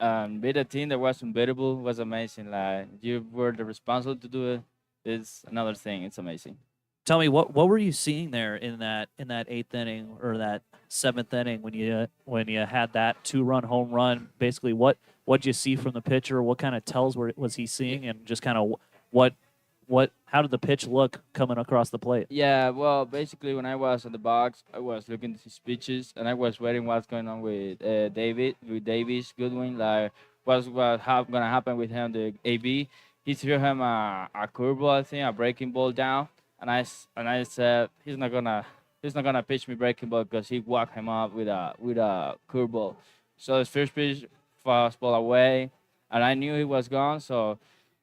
S4: Beat a team that was unbeatable was amazing. Like you were the responsible to do it. It's another thing. It's amazing.
S1: Tell me what were you seeing there in that eighth inning or that seventh inning when you had that 2-run home run? Basically, what'd you see from the pitcher? What kind of tells was he seeing, and just kind of what how did the pitch look coming across the plate?
S4: Yeah, well, basically, when I was in the box, I was looking at his pitches, and I was waiting what's going on with Davis Goodwin, like gonna happen with him, the AB. He threw him a curveball, I think, a breaking ball down, and I said he's not gonna pitch me breaking ball because he walked him up with a curveball. So his first pitch, fastball away, and I knew he was gone. So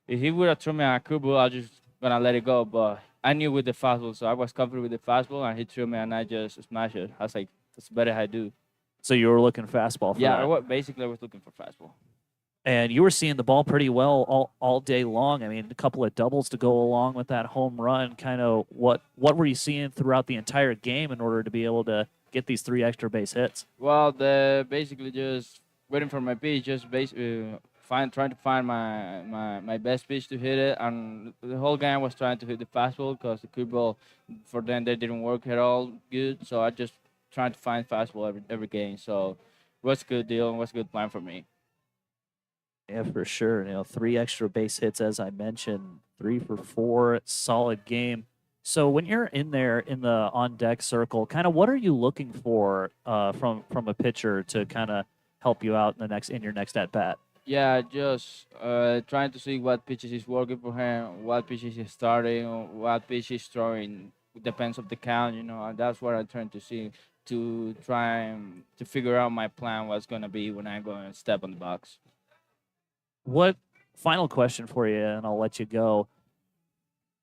S4: if he would have thrown me a curveball, I just gonna let it go. But I knew with the fastball, so I was confident with the fastball, and he threw me, and I just smashed it. I was like, that's better I do.
S1: So you were looking fastball for
S4: Yeah,
S1: that.
S4: basically I was looking for fastball.
S1: And you were seeing the ball pretty well all day long. I mean, a couple of doubles to go along with that home run. Kind of what were you seeing throughout the entire game in order to be able to get these 3 extra base hits?
S4: Well, the basically just waiting for my pitch, just trying to find my best pitch to hit it, and the whole game I was trying to hit the fastball because the curveball for them they didn't work at all good. So I just trying to find fastball every game. So it was a good deal and was a good plan for me.
S1: Yeah, for sure. 3 extra base hits, as I mentioned, 3 for 4, solid game. So when you're in there in the on deck circle, kind of what are you looking for from a pitcher to kind of help you out in your next at bat?
S4: Yeah, just trying to see what pitches is working for him, what pitches he's starting, what pitch he's throwing. Depends of the count, and that's what I'm trying to see to try and to figure out my plan, what's gonna be when I go and step on the box.
S1: What final question for you, and I'll let you go.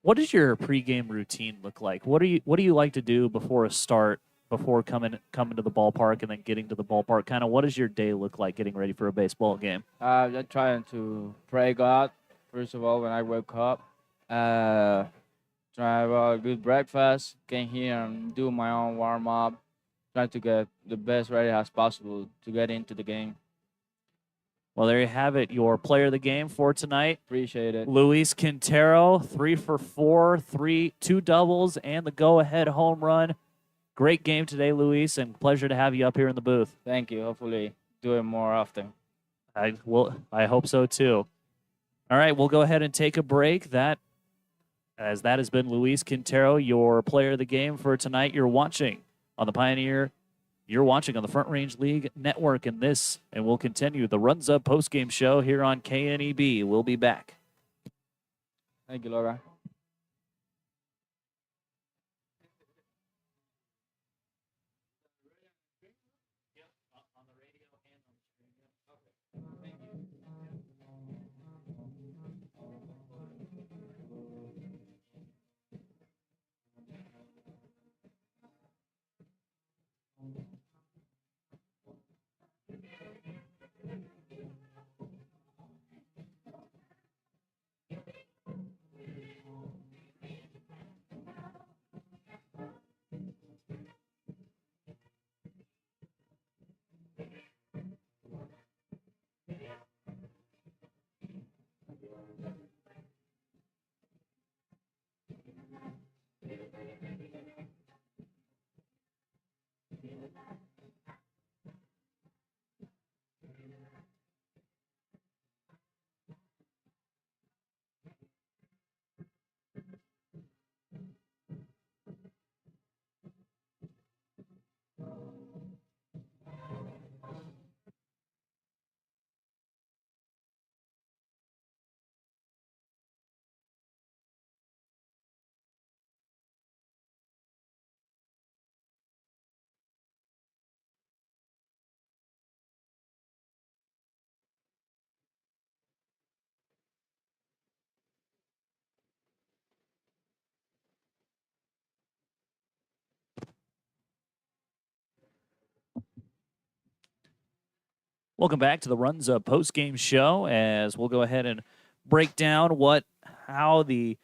S1: What does your pregame routine look like? What do you like to do before a start, before coming to the ballpark and then getting to the ballpark? Kind of what does your day look like getting ready for a baseball game?
S4: I'm trying to pray God first of all when I wake up. Uh, Try about a good breakfast. Came here and do my own warm up. Try to get the best ready as possible to get into the game.
S1: Well, there you have it. Your player of the game for tonight,
S4: Appreciate it.
S1: Luis Quintero, 3 for 4, 2 doubles, and the go-ahead home run. Great game today, Luis, and pleasure to have you up here in the booth.
S4: Thank you. Hopefully, do it more often.
S1: I hope so too. All right, we'll go ahead and take a break. That has been Luis Quintero, your player of the game for tonight. You're watching on the Front Range League Network, and we'll continue the Runs Up postgame show here on KNEB. We'll be back.
S4: Thank you, Laura.
S1: Welcome back to the Runs Up post-game show, as we'll go ahead and break down how the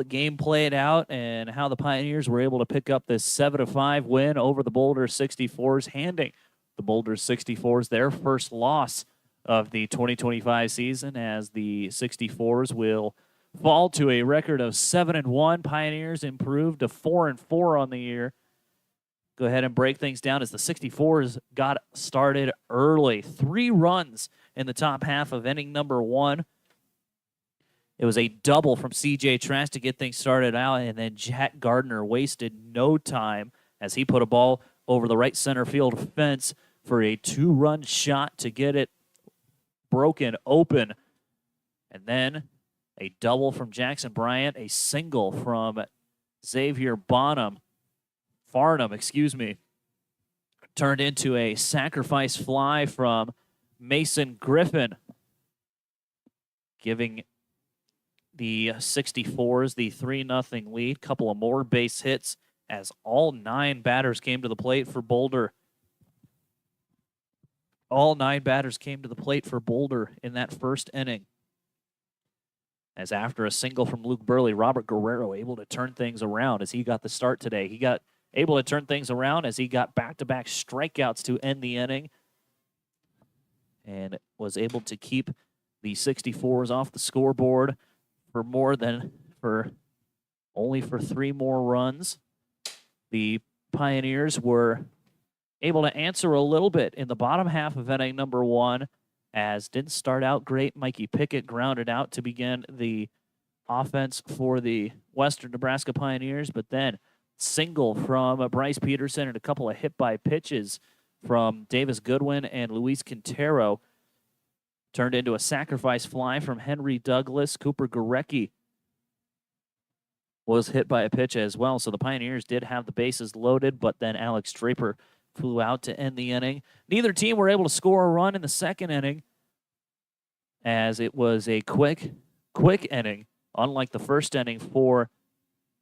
S1: game played out and how the Pioneers were able to pick up this 7-5 win over the Boulder 64's, handing the Boulder 64's, their first loss of the 2025 season, as the 64's will fall to a record of 7-1. Pioneers improved to 4-4 on the year. Go ahead and break things down as the 64's got started early. 3 runs in the top half of inning number 1. It was a double from C.J. Trask to get things started out, and then Jack Gardner wasted no time as he put a ball over the right center field fence for a 2-run shot to get it broken open. And then a double from Jackson Bryant, a single from Xavier Farnham, turned into a sacrifice fly from Mason Griffin, giving the 64's the 3-0 lead. Couple of more base hits as all 9 batters came to the plate for Boulder. All 9 batters came to the plate for Boulder in that first inning. As after a single from Luke Burley, Robert Guerrero able to turn things around as he got the start today. He got able to turn things around as he got back-to-back strikeouts to end the inning and was able to keep the 64's off the scoreboard for only 3 more runs. The Pioneers were able to answer a little bit in the bottom half of inning number 1, as didn't start out great. Mikey Pickett grounded out to begin the offense for the Western Nebraska Pioneers, but then single from Bryce Peterson and a couple of hit-by pitches from Davis Goodwin and Luis Quintero turned into a sacrifice fly from Henry Douglas. Cooper Gorecki was hit by a pitch as well, so the Pioneers did have the bases loaded, but then Alex Draper flew out to end the inning. Neither team were able to score a run in the second inning, as it was a quick inning, unlike the first inning for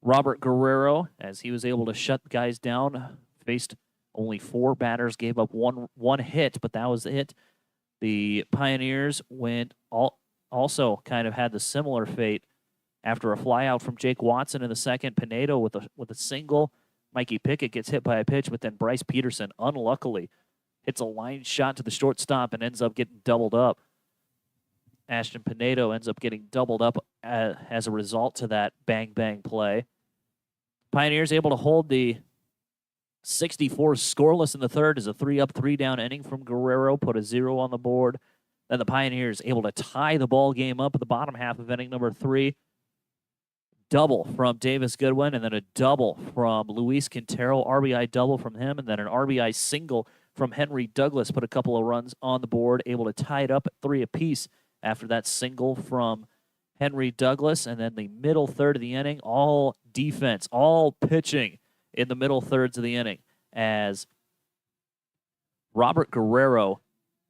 S1: Robert Guerrero, as he was able to shut guys down. Faced only 4 batters, gave up one hit, but that was it. The Pioneers also kind of had the similar fate after a flyout from Jake Watson in the second. Pinedo with a single. Mikey Pickett gets hit by a pitch, but then Bryce Peterson, unluckily, hits a line shot to the shortstop and ends up getting doubled up. Ashton Pinedo ends up getting doubled up as a result to that bang-bang play. Pioneers able to hold the 64 scoreless in the third as a 3-up, 3-down inning from Guerrero put a 0 on the board. Then the Pioneers able to tie the ball game up at the bottom half of inning number 3. Double from Davis Goodwin, and then a double from Luis Quintero, RBI double from him, and then an RBI single from Henry Douglas put a couple of runs on the board, able to tie it up at 3 apiece after that single from Henry Douglas. And then the middle third of the inning, all defense, all pitching in the middle thirds of the inning, as Robert Guerrero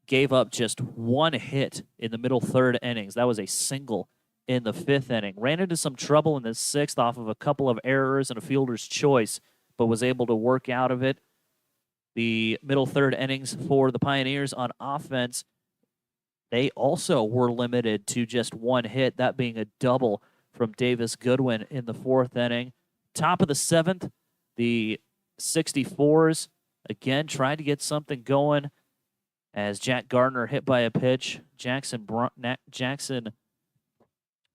S1: gave up just 1 hit in the middle third innings. That was a single in the 5th inning. Ran into some trouble in the 6th off of a couple of errors and a fielder's choice, but was able to work out of it. The middle third innings for the Pioneers on offense, they also were limited to just 1 hit, that being a double from Davis Goodwin in the 4th inning. Top of the 7th, the 64's again tried to get something going as Jack Gardner hit by a pitch. Jackson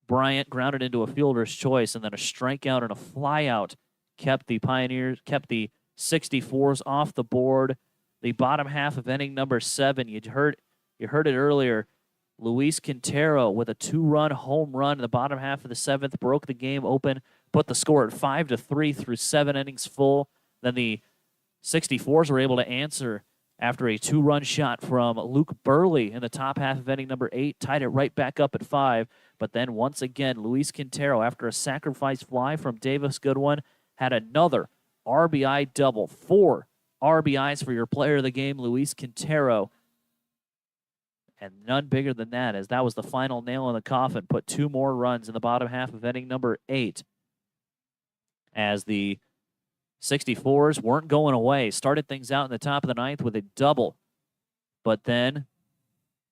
S1: Bryant grounded into a fielder's choice, and then a strikeout and a flyout kept the 64's off the board. The bottom half of inning number 7, you heard it earlier. Luis Quintero with a 2-run home run in the bottom half of the 7th broke the game open, put the score at 5-3 through 7 innings full. Then the 64's were able to answer after a 2-run shot from Luke Burley in the top half of inning number 8, tied it right back up at 5. But then once again, Luis Quintero, after a sacrifice fly from Davis Goodwin, had another RBI double. 4 RBIs for your player of the game, Luis Quintero. And none bigger than that, as that was the final nail in the coffin. Put 2 more runs in the bottom half of inning number 8. As the 64's weren't going away. Started things out in the top of the 9th with a double. But then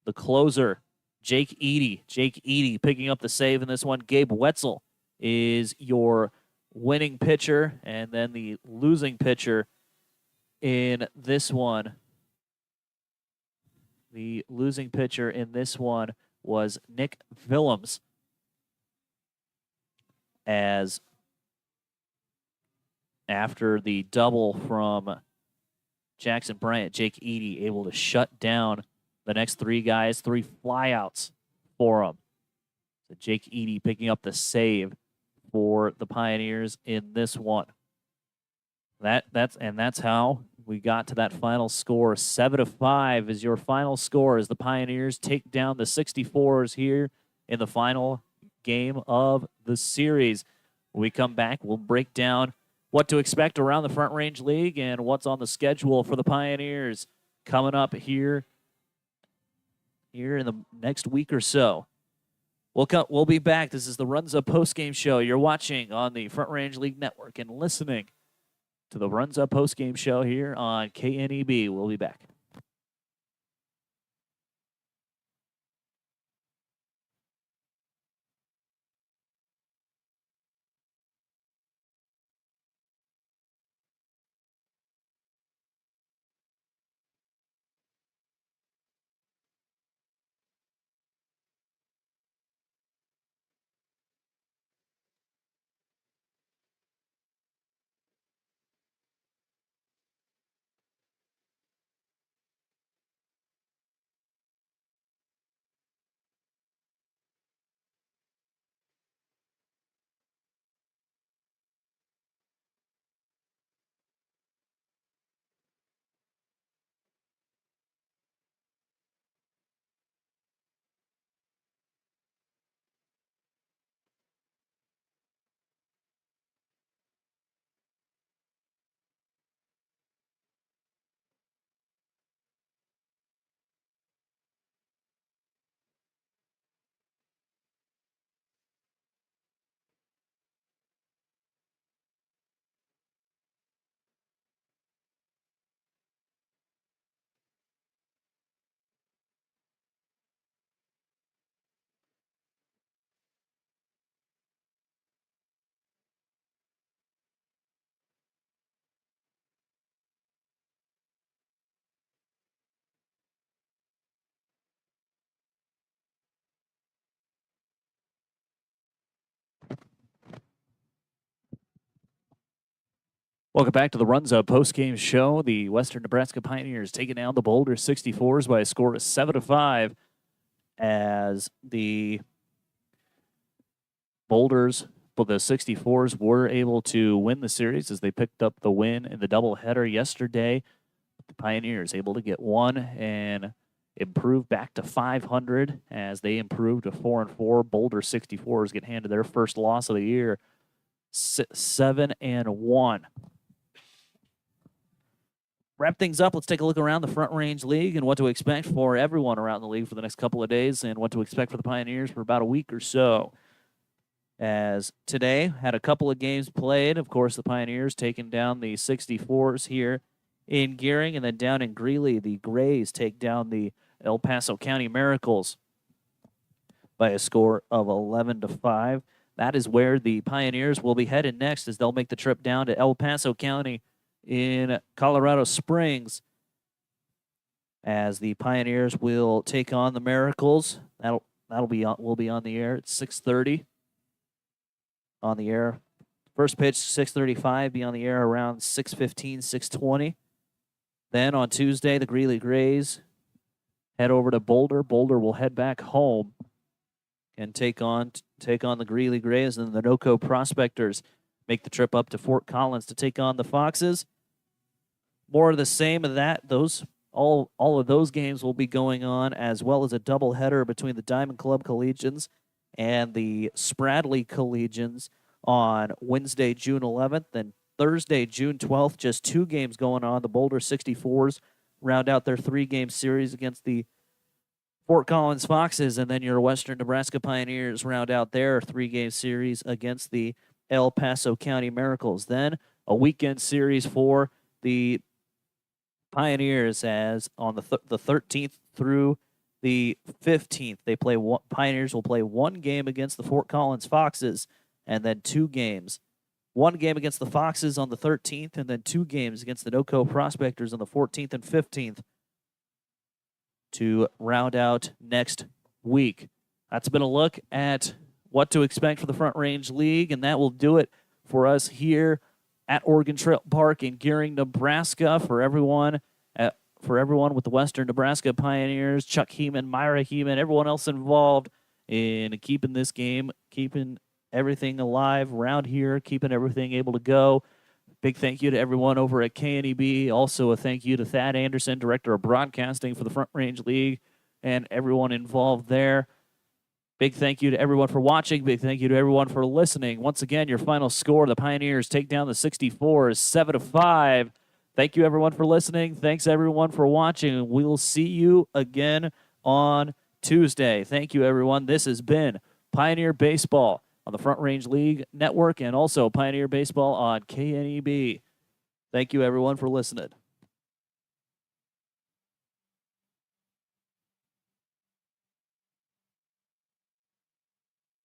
S1: the closer, Jake Eady picking up the save in this one. Gabe Wetzel is your winning pitcher, and then the losing pitcher in this one The losing pitcher in this one was Nick Willems, as after the double from Jackson Bryant, Jake Eady able to shut down the next three guys, 3 flyouts for him. So Jake Eady picking up the save for the Pioneers in this one. That's how we got to that final score. 7-5 is your final score as the Pioneers take down the 64's here in the final game of the series. When we come back, we'll break down what to expect around the Front Range League and what's on the schedule for the Pioneers coming up here in the next week or so. We'll be back. This is the Runs Up postgame show. You're watching on the Front Range League Network and listening to the Runs Up postgame show here on KNEB. We'll be back. Welcome back to the Runs Up postgame show. The Western Nebraska Pioneers taking down the Boulder 64's by a score of 7-5, as the Boulders, but the 64's were able to win the series as they picked up the win in the doubleheader yesterday. The Pioneers able to get one and improve back to 500 as they improved to 4-4. Boulder 64's get handed their first loss of the year, 7-1. Wrap things up. Let's take a look around the Front Range League and what to expect for everyone around the league for the next couple of days, and what to expect for the Pioneers for about a week or so. As today had a couple of games played. Of course, the Pioneers taking down the 64's here in Gering, and then down in Greeley, the Grays take down the El Paso County Miracles by a score of 11-5. That is where the Pioneers will be headed next, as they'll make the trip down to El Paso County in Colorado Springs, as the Pioneers will take on the Miracles. Will be on the air at 6:30. On the air, first pitch 6:35. Be on the air around 6:15, 6:20. Then on Tuesday, the Greeley Grays head over to Boulder. Boulder will head back home and take on the Greeley Grays, and the NoCo Prospectors make the trip up to Fort Collins to take on the Foxes. More of the same of that. All of those games will be going on, as well as a doubleheader between the Diamond Club Collegians and the Spradley Collegians on Wednesday, June 11th, and Thursday, June 12th. Just 2 games going on. The Boulder 64's round out their 3-game series against the Fort Collins Foxes, and then your Western Nebraska Pioneers round out their 3-game series against the El Paso County Miracles. Then a weekend series for the Pioneers, as on the 13th through the 15th, Pioneers will play 1 game against the Fort Collins Foxes, and then 2 games. 1 game against the Foxes on the 13th, and then 2 games against the NoCo Prospectors on the 14th and 15th. to round out next week. That's been a look at what to expect for the Front Range League, and that will do it for us here at Oregon Trail Park in Gering, Nebraska. For everyone with the Western Nebraska Pioneers, Chuck Heeman, Myra Heeman, everyone else involved in keeping this game, keeping everything alive around here, keeping everything able to go. Big thank you to everyone over at KNEB. Also a thank you to Thad Anderson, Director of Broadcasting for the Front Range League, and everyone involved there. Big thank you to everyone for watching. Big thank you to everyone for listening. Once again, your final score, the Pioneers take down the 64's 7-5. Thank you, everyone, for listening. Thanks, everyone, for watching. We'll see you again on Tuesday. Thank you, everyone. This has been Pioneer Baseball on the Front Range League Network and also Pioneer Baseball on KNEB. Thank you, everyone, for listening.